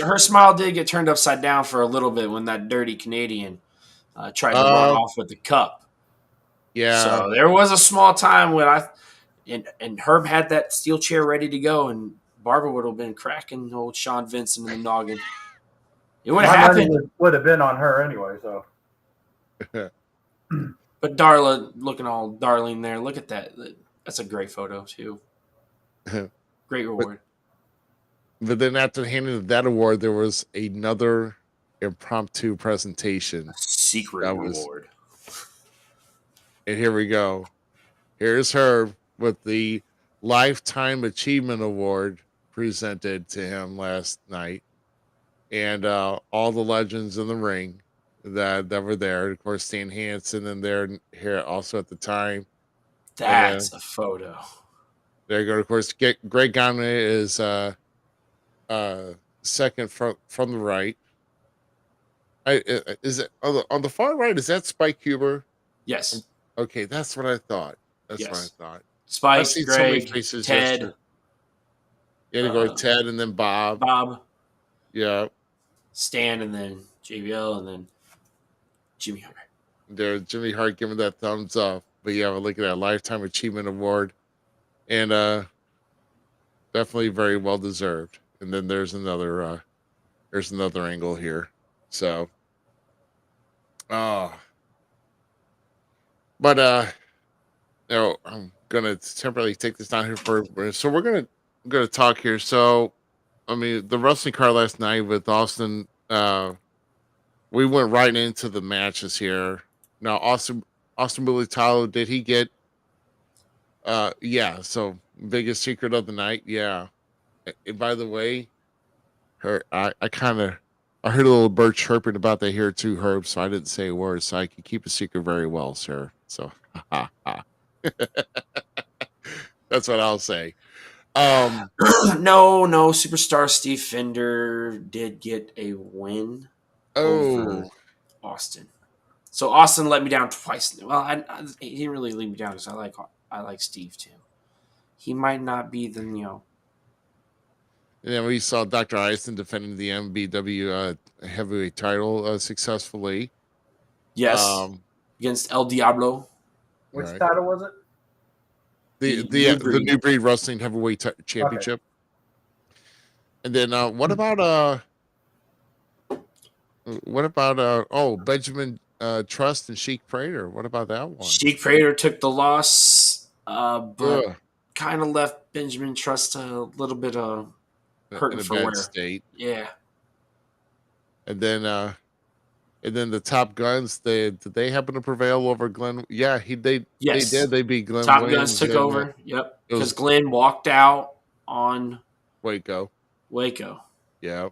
Her smile did get turned upside down for a little bit when that dirty Canadian tried to run off with the cup. Yeah. So there was a small time when and Herb had that steel chair ready to go, and Barbara would have been cracking old Sean Vincent in the noggin. It would have happened. Would have been on her anyway. So, but Darla looking all darling there. Look at that. That's a great photo too. Great reward. But then after handing that award, there was another impromptu presentation. A secret reward. And here we go. Here's Herb with the Lifetime Achievement Award presented to him last night. And all the legends in the ring that were there. Of course, Stan Hansen and they're here also at the time. That's a photo. There you go. Of course, Greg Gagne is second from the right. Is it on the far right? Is that Spike Huber? Yes. Okay, that's what I thought. That's what I thought. Spike, Greg, Ted. Yeah, to go Ted and then Bob. Yeah. Stan and then JBL and then Jimmy Hart. There, Jimmy Hart giving that thumbs up. But yeah, look at that Lifetime Achievement Award, and definitely very well deserved. And then there's another angle here. So, but I'm gonna temporarily take this down here so we're gonna talk here. So, I mean, the wrestling card last night with Austin, we went right into the matches here. Now, Austin Billy Tyler, did he get? Yeah. So, biggest secret of the night, yeah. And by the way, I heard a little bird chirping about that here too, Herb. So I didn't say a word, so I could keep a secret very well, sir. So, that's what I'll say. No, superstar Steve Fender did get a win over Austin. So Austin let me down twice. Well, he didn't really let me down because I like Steve too. He might not be the And then we saw Dr. Eisen defending the MBW heavyweight title successfully. Yes, against El Diablo. Which title was it? The New Breed Wrestling Heavyweight Championship. Okay. And then what about Benjamin Trust and Sheik Prater? What about that one? Sheik Prater took the loss, but kind of left Benjamin Trust a little bit hurting in a for bad wear. State. Yeah. And then the Top Guns, did they happen to prevail over Glenn? Yeah, they did. They beat Glenn. Top Guns took over. Yep. Because Glenn walked out on Waco. Yeah.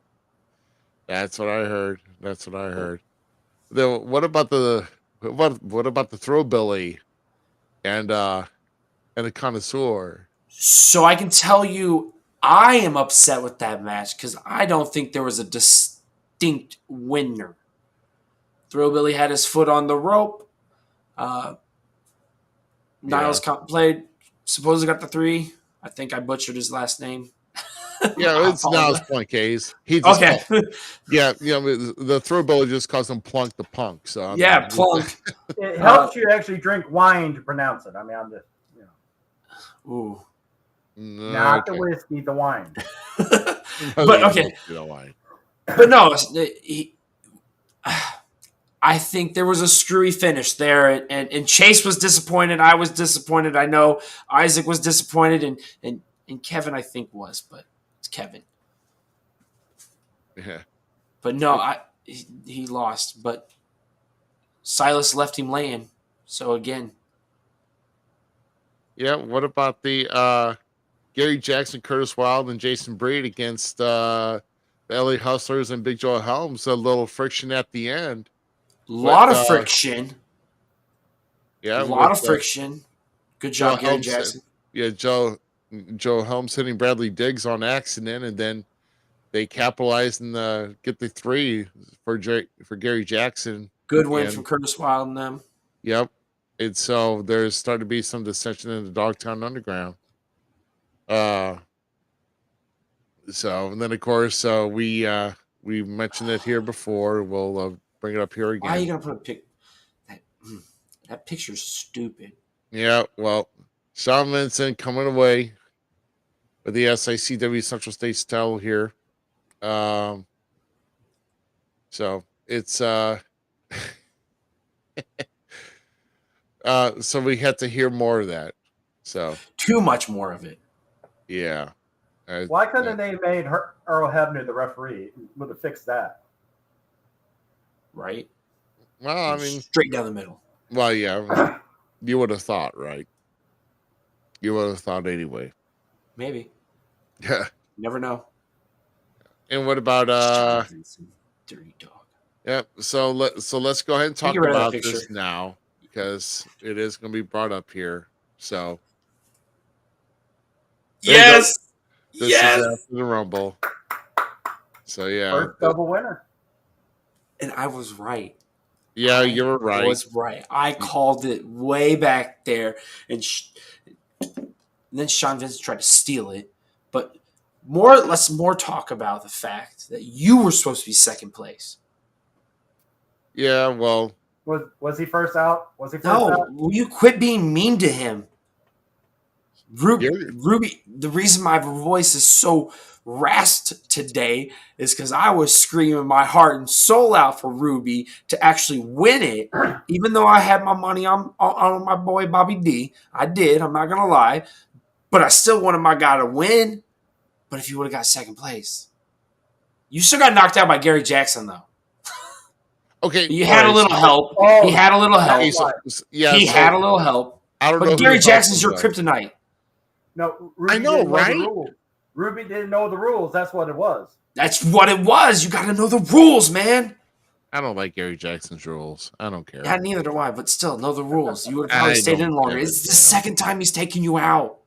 That's what I heard. Then what about the Throwbilly and the Connoisseur? So I can tell you I am upset with that match because I don't think there was a distinct winner. Throwbilly had his foot on the rope. Niles played, supposedly got the 3. I think I butchered his last name. Yeah, I it's now his apologize. point case. He just Okay. yeah, the throwability just calls him Plunk the Punk. So I Yeah, mean, plunk. It helps you actually drink wine to pronounce it. I mean, I'm just, Ooh. not the okay. whiskey, the wine. But okay. But no, I think there was a screwy finish there, and Chase was disappointed. I was disappointed. I know Isaac was disappointed, and Kevin, I think, was, but it's Kevin. Yeah. But no, he lost. But Silas left him laying. So again, Yeah. What about the Gary Jackson, Curtis Wild, and Jason Breed against the LA Hustlers and Big Joe Helms? A little friction at the end. But lot of friction. yeah, Lot with of friction. Good Joe job, Gary Helms. Jackson. Yeah, Joe Helms hitting Bradley Diggs on accident, and then they capitalize and get the 3 for Gary Jackson. Good win And from Curtis Wild and them. yep. And so there's starting to be some dissension in the Dogtown Underground. So and then of course we mentioned it here before. We'll bring it up here Why are you again. gonna put a pic? That picture's stupid. Yeah, well, Sean Vincent coming away with the SICW Central States title here. So it's so we had to hear more of that. So Too much more of it. yeah. Why couldn't they made Earl Hebner the referee? Would have fixed that. Right? Well, I mean, straight down the middle. well, yeah, you would have thought, right? You would have thought anyway. Maybe. Yeah. Never know. And what about dirty dog. yeah, so let's go ahead and talk get rid of that about picture. this now because it is going to be brought up here. So there you go. Yes. This is after the Rumble. So yeah, First double winner. And I was right. Yeah, you were right. I was right. I called it way back there, and then Sean Vincent tried to steal it. But let's talk about the fact that you were supposed to be second place. Yeah, well, was he first out? Was he first No, out? will you quit being mean to him? Ruby, the reason my voice is so rasped today is because I was screaming my heart and soul out for Ruby to actually win it, even though I had my money on my boy Bobby D. I did, I'm not going to lie, but I still wanted my guy to win. But if you would have got second place, you still got knocked out by Gary Jackson, though. Okay. You had a little help. He had a little help. He had a little help. I don't know. But Gary Jackson's your kryptonite. No, Ruby I know, right? the rules. Ruby didn't know the rules. That's what it was. That's what it was. You got to know the rules, man. I don't like Gary Jackson's rules. I don't care. Yeah, neither do I, but still, know the rules. You would have probably stayed in longer. It's the second time he's taking you out.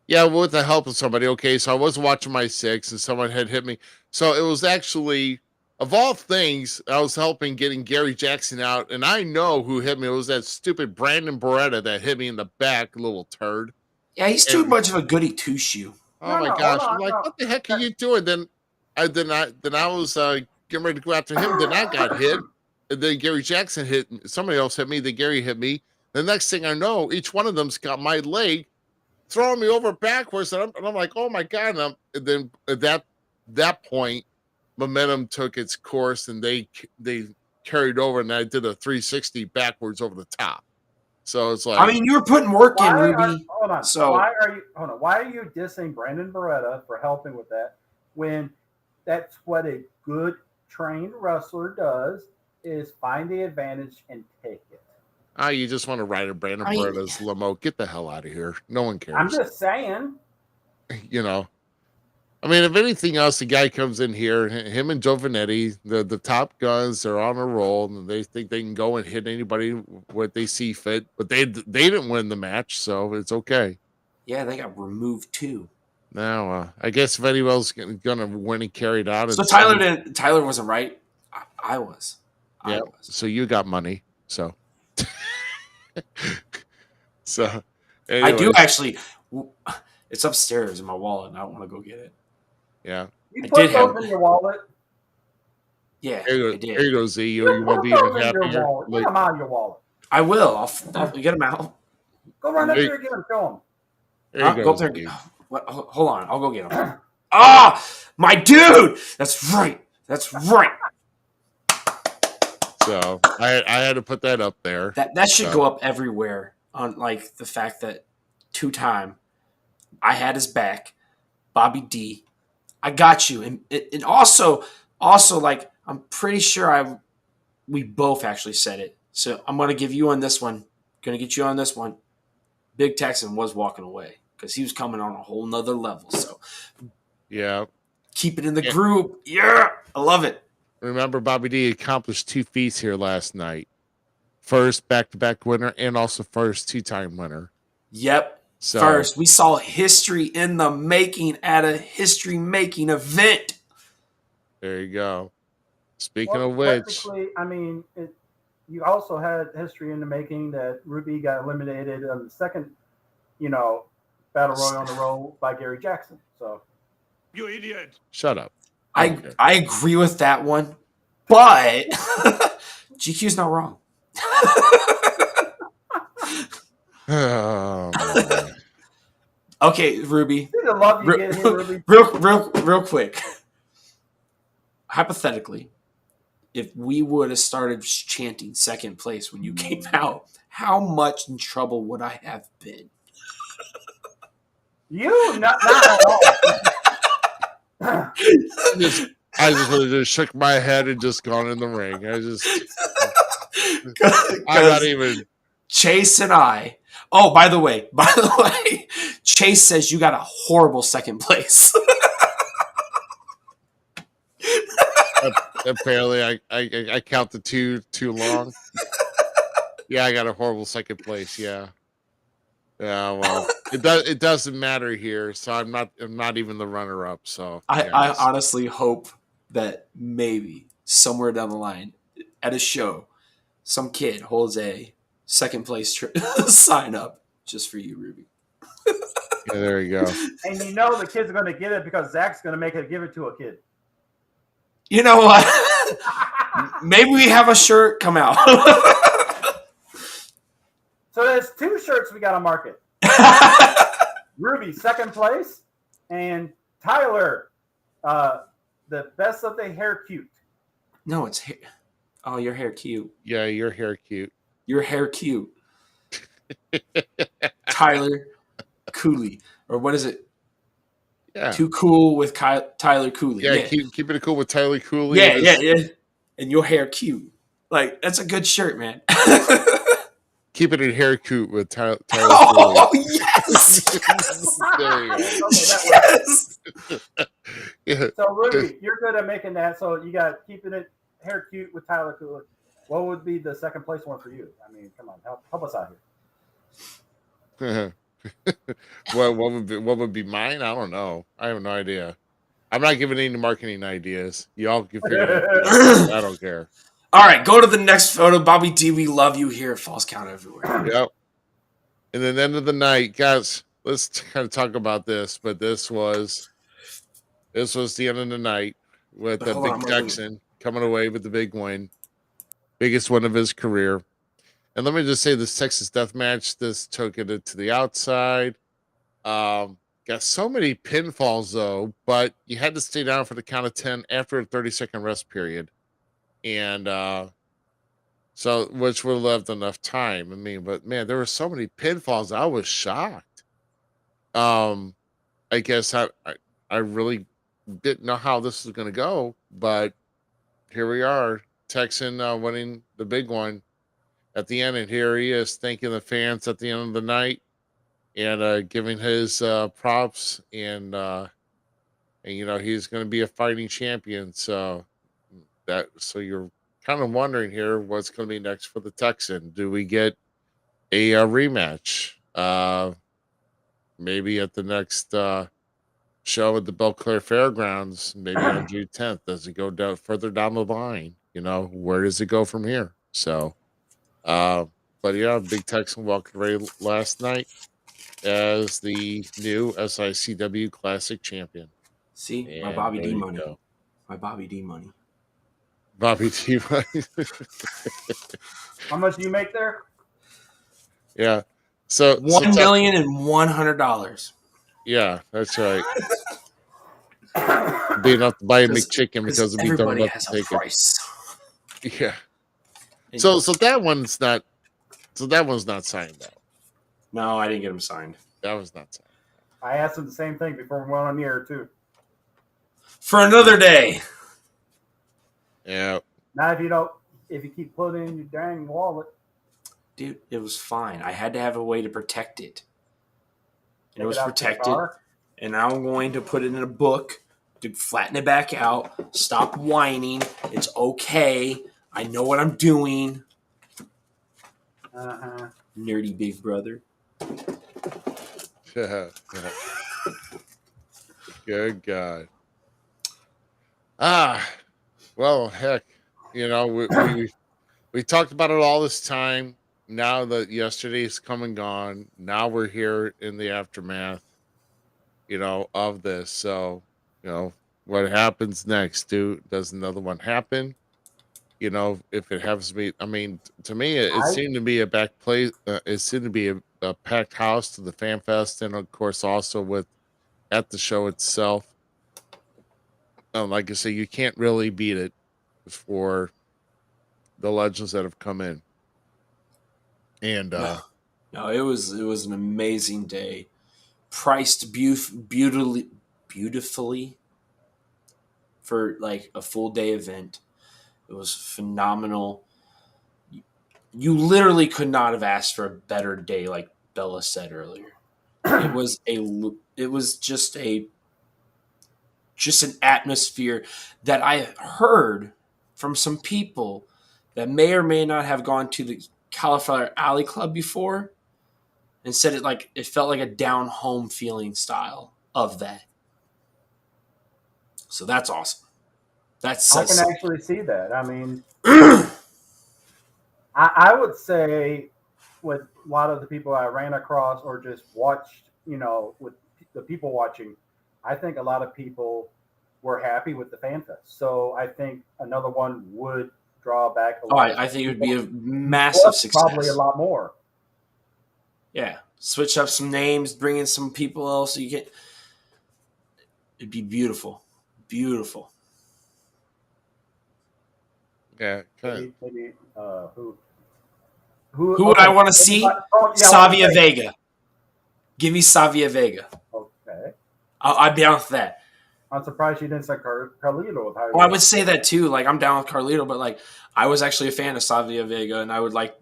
Yeah, with the help of somebody. Okay, so I was watching my 6 and someone had hit me. So it was actually, of all things, I was helping getting Gary Jackson out. And I know who hit me. It was that stupid Brandon Beretta that hit me in the back, little turd. Yeah, he's too much of a goody two-shoe. Oh my gosh. I'm like, what the heck are you doing? Then I was getting ready to go after him. Then I got hit. And then Gary Jackson hit me. Somebody else hit me. Then Gary hit me. The next thing I know, each one of them's got my leg throwing me over backwards. And I'm like, oh my God. And then at that point, momentum took its course and they carried over and I did a 360 backwards over the top. So it's like, I mean, you were putting work in, Ruby. Hold on. So why are you dissing Brandon Beretta for helping with that when that's what a good trained wrestler does is find the advantage and take it? you just want to ride a Brandon Beretta's limo. Get the hell out of here. No one cares. I'm just saying. You know, I mean, if anything else, the guy comes in here, him and Joe Vanetti, the top guns, are on a roll, and they think they can go and hit anybody what they see fit. But they didn't win the match, so it's okay. Yeah, they got removed too. Now, I guess if anyone's going to win and carry it out. So Tyler wasn't right. I was. Yeah. So you got money. So. So. Anyways. I do actually. It's upstairs in my wallet, and I don't want to go get it. Yeah. You I put did have. those in your wallet. Yeah, Here I did. you go, Z. You You want to put be even those in your happier? wallet. Get them out of your wallet. I will. I'll get them out. Go run up There, there and get them. Show there you Go go, up there. And Z. what? Hold on. I'll go get them. them. Ah, my dude. That's right. That's right. So I had to put that up there. That should So, go up everywhere on like the fact that 2-time I had his back, Bobby D. I got you, and also like I'm pretty sure we both actually said it. So I'm gonna give you on this one. Gonna get you on this one. Big Texan was walking away because he was coming on a whole nother level. So yeah. keep it in the group. Yeah, I love it. Remember, Bobby D accomplished 2 feats here last night. First back-to-back winner and also first 2-time winner. Yep. So, First, we saw history in the making at a history-making event. there you go. Speaking of which, technically, I mean, you also had history in the making that Ruby got eliminated on the second, battle royal on the road by Gary Jackson. So You idiot. shut up. I agree with that one, but GQ's not wrong. Oh, man. Okay, Ruby. see the love you get here, Ruby. Real quick. Hypothetically, if we would have started chanting second place when you came out, how much in trouble would I have been? You not at all. I just would have just shook my head and just gone in the ring. I'm not even. Chase and I. Oh, by the way, Chase says you got a horrible second place. Apparently, I counted too long. Yeah, I got a horrible second place. Yeah. Well, it doesn't matter here. So I'm not even the runner up. So I honestly hope that maybe somewhere down the line at a show, some kid holds a second place sign up just for you, Ruby. Yeah, there you go. And the kids are going to get it because Zach's going to give it to a kid. You know what? Maybe we have a shirt come out. So there's 2 shirts we got to market. Ruby, second place, and Tyler, the best of the hair cute. No, it's hair. Oh, your hair cute. Yeah, your hair cute. Your hair cute. Tyler Cooley. Or what is it? Yeah. Too cool with Tyler Cooley. Yeah, keep it cool with Tyler Cooley. Yeah. And your hair cute. Like, that's a good shirt, man. Keep it in hair cute with Tyler Cooley. Oh, yes! There you go. Yes! Yeah. So, Ruby, you're good at making that. So, you got keeping it hair cute with Tyler Cooley. What would be the second place one for you? I mean, come on, help us out here. what would be mine? I don't know. I have no idea. I'm not giving any marketing ideas. Y'all can figure it out. I don't care. All right, go to the next photo. Bobby D, we love you here. Falls count everywhere. Yep. And then end of the night, guys, let's kind of talk about this. But this was the end of the night with the Big Texan coming away with the big win. Biggest win of his career. And let me just say this Texas Death Match, this took it to the outside. Got so many pinfalls, though, but you had to stay down for the count of 10 after a 30-second rest period. And so, which would have left enough time. I mean, but man, there were so many pinfalls. I was shocked. I guess I really didn't know how this was going to go, but here we are. Texan winning the big one at the end, and here he is thanking the fans at the end of the night and giving his props, and he's going to be a fighting champion. So you're kind of wondering here what's going to be next for the Texan. Do we get a rematch? Maybe at the next show at the Belclair Fairgrounds, maybe on June 10th. Does it go further down the line? Where does it go from here? So, but yeah, Big Texan walked away last night as the new SICW Classic champion. See, my And Bobby there D you money. go. My Bobby D money. Bobby T. How much do you make there? Yeah. So $1,100,000. yeah, that's right. Be enough to buy a McChicken because it'll be dumb everybody enough has to a take it. price. Yeah. And- So that one's not. So that one's not signed out. no, I didn't get him signed. That was not signed. I asked him the same thing before we went on the air too. For another day. Yeah. Now, if you keep putting it in your dang wallet, Dude, it was fine. I had to have a way to protect it. And it take was out to the protected. car. And now I'm going to put it in a book to flatten it back out. Stop whining. It's okay. I know what I'm doing. Nerdy big brother. Good God. Well, heck, we talked about it all this time. Now that yesterday's come and gone, now we're here in the aftermath, of this. So, what happens next? Does another one happen? If it happens to be, I mean, to me, it seemed to be a back place. It seemed to be a packed house to the Fan Fest, and of course, also at the show itself. Like I say, you can't really beat it for the legends that have come in. And no, it was an amazing day, priced beautifully for like a full day event. It was phenomenal. You literally could not have asked for a better day, like Bella said earlier. It was just an atmosphere that I heard from some people that may or may not have gone to the Cauliflower Alley Club before, and said it felt like a down home feeling style of that. So that's awesome. I can actually see that. I mean, I would say with a lot of the people I ran across or just watched, with the people watching, I think a lot of people were happy with the FanFest. So I think another one would draw back a lot. I think it would be a massive success. Probably a lot more. Yeah. Switch up some names, bring in some people else. It'd be beautiful. Beautiful. Yeah. Maybe, who would I want to see? Savia Vega. Give me Savia Vega. Okay. I'd be down with that. I'm surprised you didn't say Carlito. I would say that too. Like, I'm down with Carlito, but like, I was actually a fan of Savia Vega, and I would like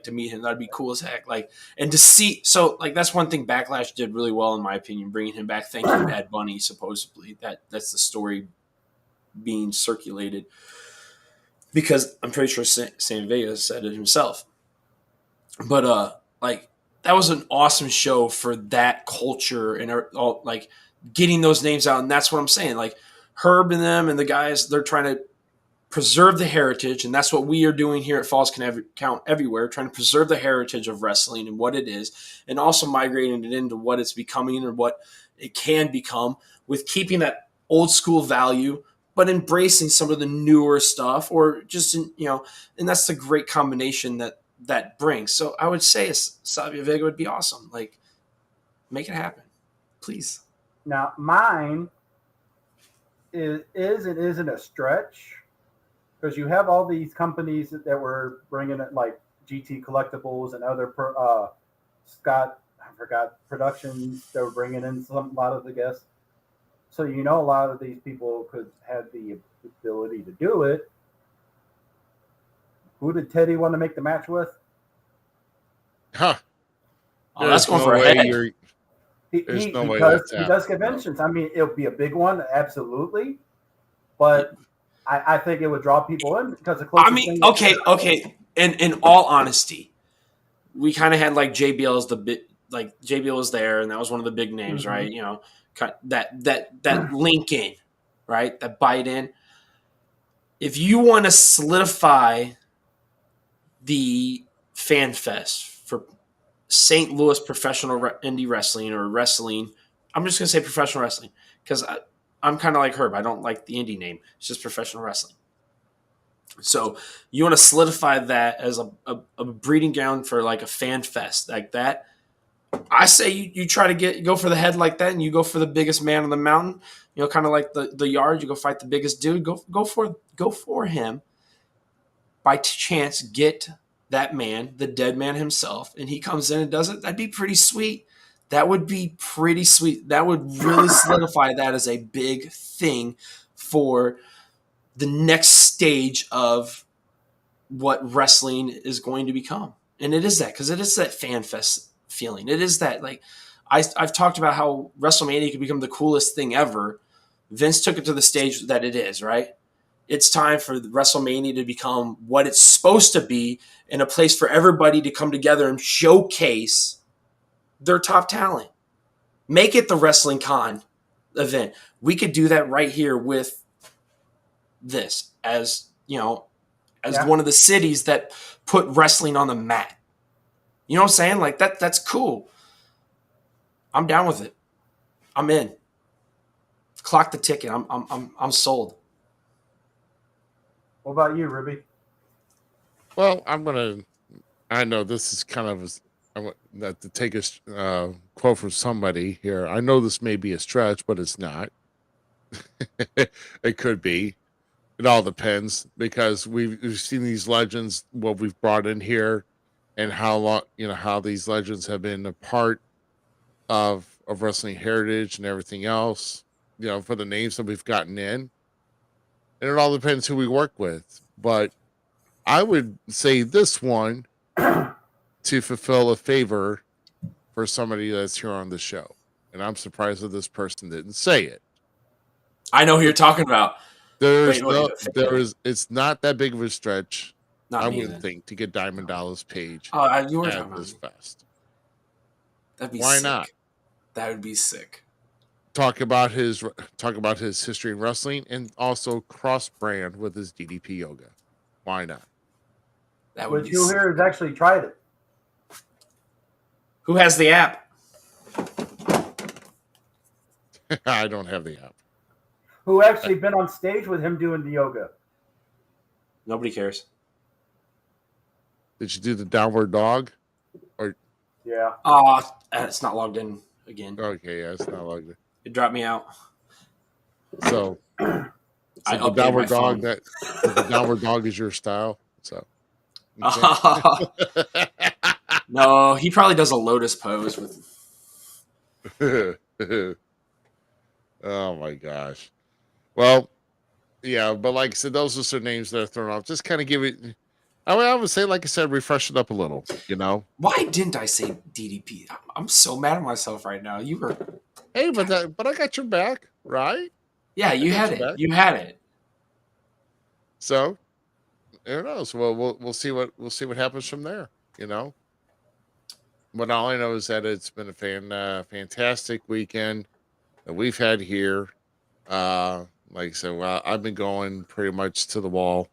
to meet him. That'd be cool as heck. Like, and to see, so like, that's one thing Backlash did really well, in my opinion, bringing him back. Thank you, Bad Bunny. Supposedly, that's the story being circulated, because I'm pretty sure Sam Vega said it himself. But like, that was an awesome show for that culture and all, like, getting those names out. And that's what I'm saying. Like, Herb and them and the guys, they're trying to preserve the heritage, and that's what we are doing here at Falls Count Everywhere, trying to preserve the heritage of wrestling and what it is, and also migrating it into what it's becoming or what it can become, with keeping that old school value, but embracing some of the newer stuff, or just, and that's the great combination that brings. So I would say Savia Vega would be awesome. Like, make it happen, please. Now, mine is and isn't a stretch, because you have all these companies that were bringing it, like GT Collectibles and other Productions that were bringing in a lot of the guests. So a lot of these people could have the ability to do it. Who did Teddy want to make the match with? Huh. Oh, that's going for a head. There's no way because that's he does conventions. I mean, it'll be a big one, absolutely. But I think it would draw people in because the closest thing. Okay. And in all honesty, we kind of had like JBL as the bit, like JBL was there, and that was one of the big names, right? That link in, right? That bite in. If you want to solidify the Fan Fest for St. Louis professional indie wrestling or wrestling, I'm just going to say professional wrestling, because I'm kind of like Herb. I don't like the indie name. It's just professional wrestling. So you want to solidify that as a breeding ground for like a fan fest like that. I say you try to go for the head like that, and you go for the biggest man on the mountain. You know, kind of like the yard. You go fight the biggest dude. Go for him. By chance, get that man, the dead man himself, and he comes in and does it. That'd be pretty sweet. That would be pretty sweet. That would really solidify that as a big thing for the next stage of what wrestling is going to become. And it is that, because it is that fan fest feeling. It is that, like, I've talked about how WrestleMania could become the coolest thing ever. Vince took it to the stage that it is, right? It's time for WrestleMania to become what it's supposed to be, and a place for everybody to come together and showcase their top talent. Make it the Wrestling Con event. We could do that right here with this, as you know, as one of the cities that put wrestling on the map. You know what I'm saying? Like that's cool. I'm down with it. I'm in. Clock the ticket. I'm sold. What about you, Ruby? Well, I know this is kind of to take a quote from somebody here. I know this may be a stretch, but it's not. It could be. It all depends, because we've seen these legends, what we've brought in here, and how long, how these legends have been a part of wrestling heritage and everything else, for the names that we've gotten in. And it all depends who we work with. But I would say this one to fulfill a favor for somebody that's here on the show. And I'm surprised that this person didn't say it. I know who you're talking about. It's not that big of a stretch, I wouldn't think, to get Diamond Dallas Page at this fest. That'd be Why sick. not? That would be sick. Talk about his history in wrestling, and also cross brand with his DDP yoga. Why not? That would Which be who sick. here has actually tried it? Who has the app? I don't have the app. Who actually been on stage with him doing the yoga? Nobody cares. Did you do the downward dog? Yeah. It's not logged in again. Okay, yeah, it's not logged in. It dropped me out. So I the updated downward my dog phone. the downward dog is your style. So No, he probably does a lotus pose with. Oh my gosh. Well, yeah, but like I said, those are some names that are thrown off. Just kind of give it. I would say, like I said, refresh it up a little. Why didn't I say DDP? I'm so mad at myself right now. You were. Hey, but I got your back, right? Yeah, you had it. back. You had it. So, who knows? Well, we'll see what happens from there. But all I know is that it's been a fantastic weekend that we've had here. Like I said, well, I've been going pretty much to the wall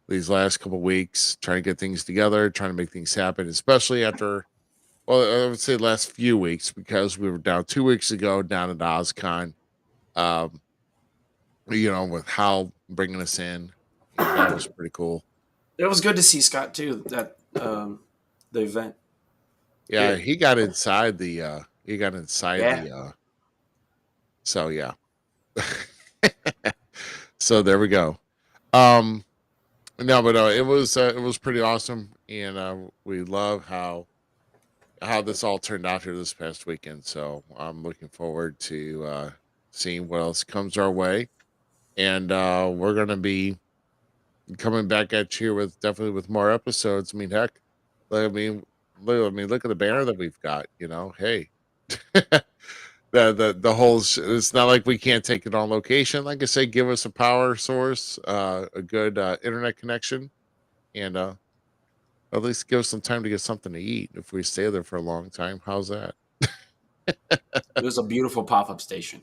these last couple of weeks, trying to get things together, trying to make things happen, especially after, well, I would say the last few weeks, because we were down 2 weeks ago down at OzCon, with Hal bringing us in. That was pretty cool. It was good to see Scott too. That the event. Yeah, he got inside the. So yeah. So there we go. No, but it was pretty awesome, and we love how this all turned out here this past weekend. So I'm looking forward to seeing what else comes our way, and we're gonna be coming back at you with more episodes. I mean, heck, look at the banner that we've got. Hey. The whole it's not like we can't take it on location. Like I say, give us a power source, a good internet connection, and at least give us some time to get something to eat if we stay there for a long time. How's that? It was a beautiful pop-up station.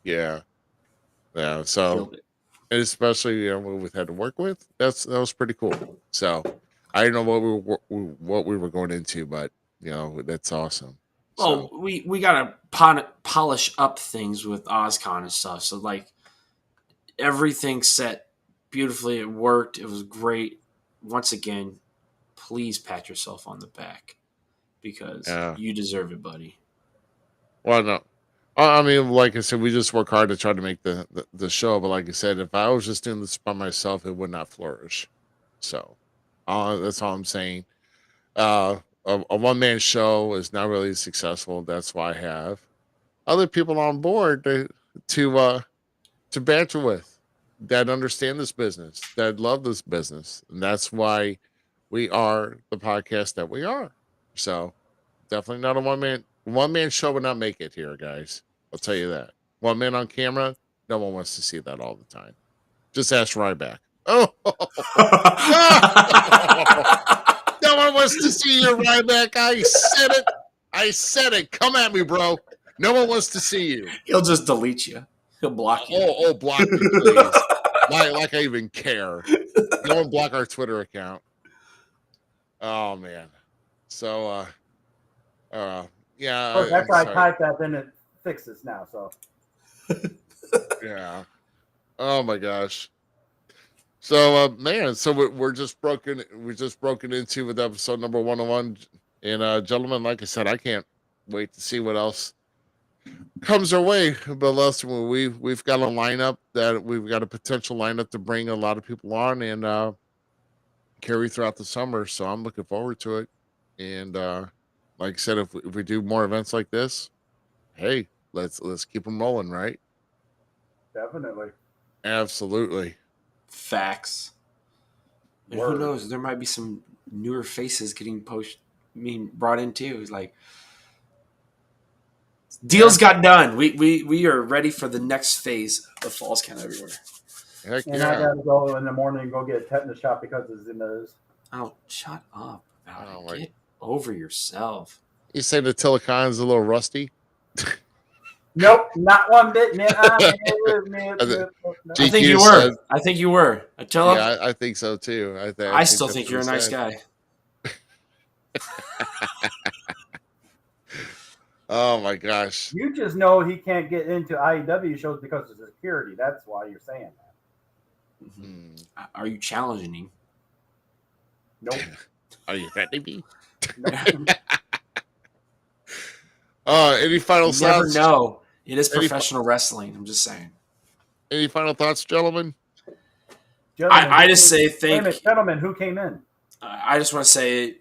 Yeah. So, and especially what we've had to work with, that was pretty cool. So I don't know what we were going into, but that's awesome. Well, So we gotta polish up things with OzCon and stuff. So like everything set beautifully. It worked. It was great. Once again, please pat yourself on the back because yeah. you deserve it, buddy. Well, no. I mean, like I said, we just work hard to try to make the show. But like I said, if I was just doing this by myself, it would not flourish. So that's all I'm saying. A one man show is not really successful. That's why I have other people on board to banter with that understand this business, that love this business, and that's why we are the podcast that we are. So definitely not a one man show would not make it here, guys. I'll tell you that. One man on camera, no one wants to see that all the time. Just ask Ryback. Oh, no one wants to see your Ryback. I said it. I said it. Come at me, bro. No one wants to see you. He'll just delete you. He'll block you. Oh, block me, please. like I even care. Go and block our Twitter account. Oh man. So yeah. Of course, after I type that, then it fixes now. So yeah. Oh my gosh. So man, so we're just broken into with episode number 101. And gentlemen, like I said, I can't wait to see what else comes our way. But listen, we've got a lineup that we've got a potential lineup to bring a lot of people on and carry throughout the summer. So I'm looking forward to it. And like I said, if we do more events like this, hey, let's keep them rolling, right? definitely. Absolutely. Facts. And who knows? There might be some newer faces getting brought in too. It's like deals got done. We are ready for the next phase of Falls Count Everywhere. Heck And yeah. I gotta go in the morning and go get a tetanus shot because it's in those. Oh, shut up about it. Get over yourself. You say the Telecon's a little rusty? Nope, not one bit, man. I think you were. Attila? Yeah, I think so too. I still think you're a nice guy. Oh my gosh. You just know he can't get into IEW shows because of security. That's why you're saying that. Mm-hmm. Are you challenging him? Nope. Are you threatening me? Nope. Any final thoughts? Never know. It is professional wrestling. I'm just saying. Any final thoughts, gentlemen? I just say thank you. Gentlemen, who came in? I just want to say,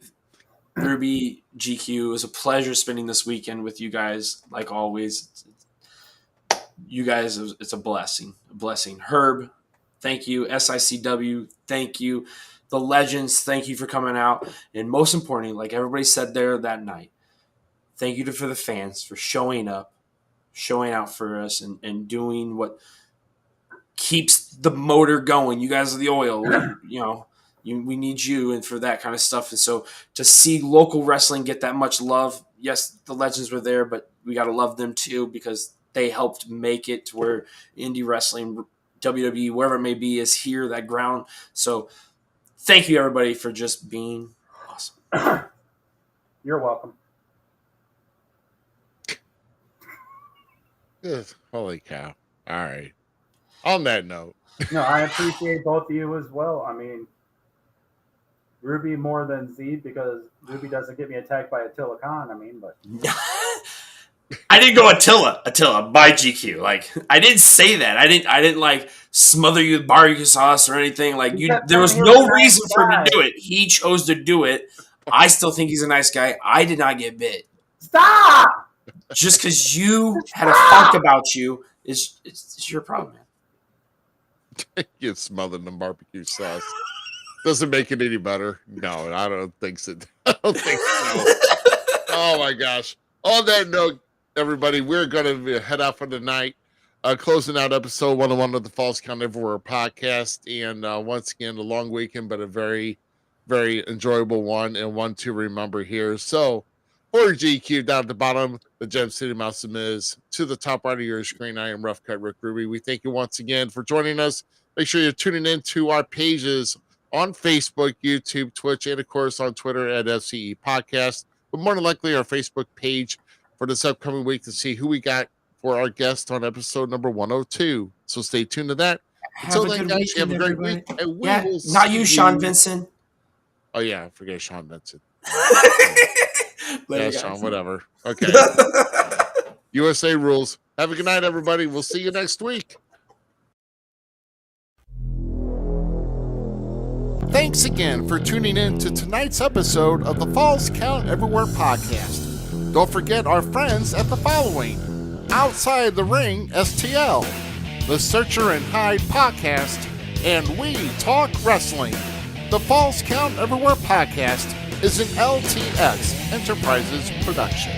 Ruby, GQ, it was a pleasure spending this weekend with you guys, like always. You guys, it's a blessing. A blessing. Herb, thank you. SICW, thank you. The Legends, thank you for coming out. And most importantly, like everybody said there that night, thank you for the fans for showing up, showing out for us, and doing what keeps the motor going. You guys are the oil. We need you and for that kind of stuff. And so to see local wrestling get that much love, yes, the Legends were there, but we got to love them too because they helped make it to where indie wrestling, WWE, wherever it may be, is here, that ground. So thank you, everybody, for just being awesome. You're welcome. Holy cow. All right. On that note. No, I appreciate both of you as well. I mean, Ruby more than Z because Ruby doesn't get me attacked by Attila Khan. I mean, but I didn't go Attila by GQ. Like I didn't say that. I didn't like smother you with barbecue sauce or anything. Like there was no reason for him to do it. He chose to do it. I still think he's a nice guy. I did not get bit. Stop! Just because you had a funk about you it's your problem, man. Get smothered in barbecue sauce. Doesn't make it any better. No, I don't think so. I don't think so. Oh my gosh. On that note, everybody, we're going to head out for the night. Closing out episode 101 of the Falls Count Everywhere podcast. And once again, a long weekend, but a very, very enjoyable one and one to remember here. So for GQ down at the bottom, the Gem City Mouse Zmiz, to the top right of your screen, I am Rough Cut Rick Ruby. We thank you once again for joining us. Make sure you're tuning in to our pages on Facebook, YouTube, Twitch, and of course on Twitter at FCE Podcast. But more than likely, our Facebook page for this upcoming week to see who we got for our guest on episode number 102. So stay tuned to that. Until then, guys, you have a great week. And we will not see you, Sean Vincent. Oh, yeah, I forget Sean Vincent. Later, yeah, Sean, guys. whatever. Okay. USA rules. Have a good night, everybody. We'll see you next week. Thanks again for tuning in to tonight's episode of the Falls Count Everywhere podcast. Don't forget our friends at the following: Outside the Ring StL, the Searcher and Hide podcast, and We Talk Wrestling. The Falls Count Everywhere podcast is an LTX Enterprises production.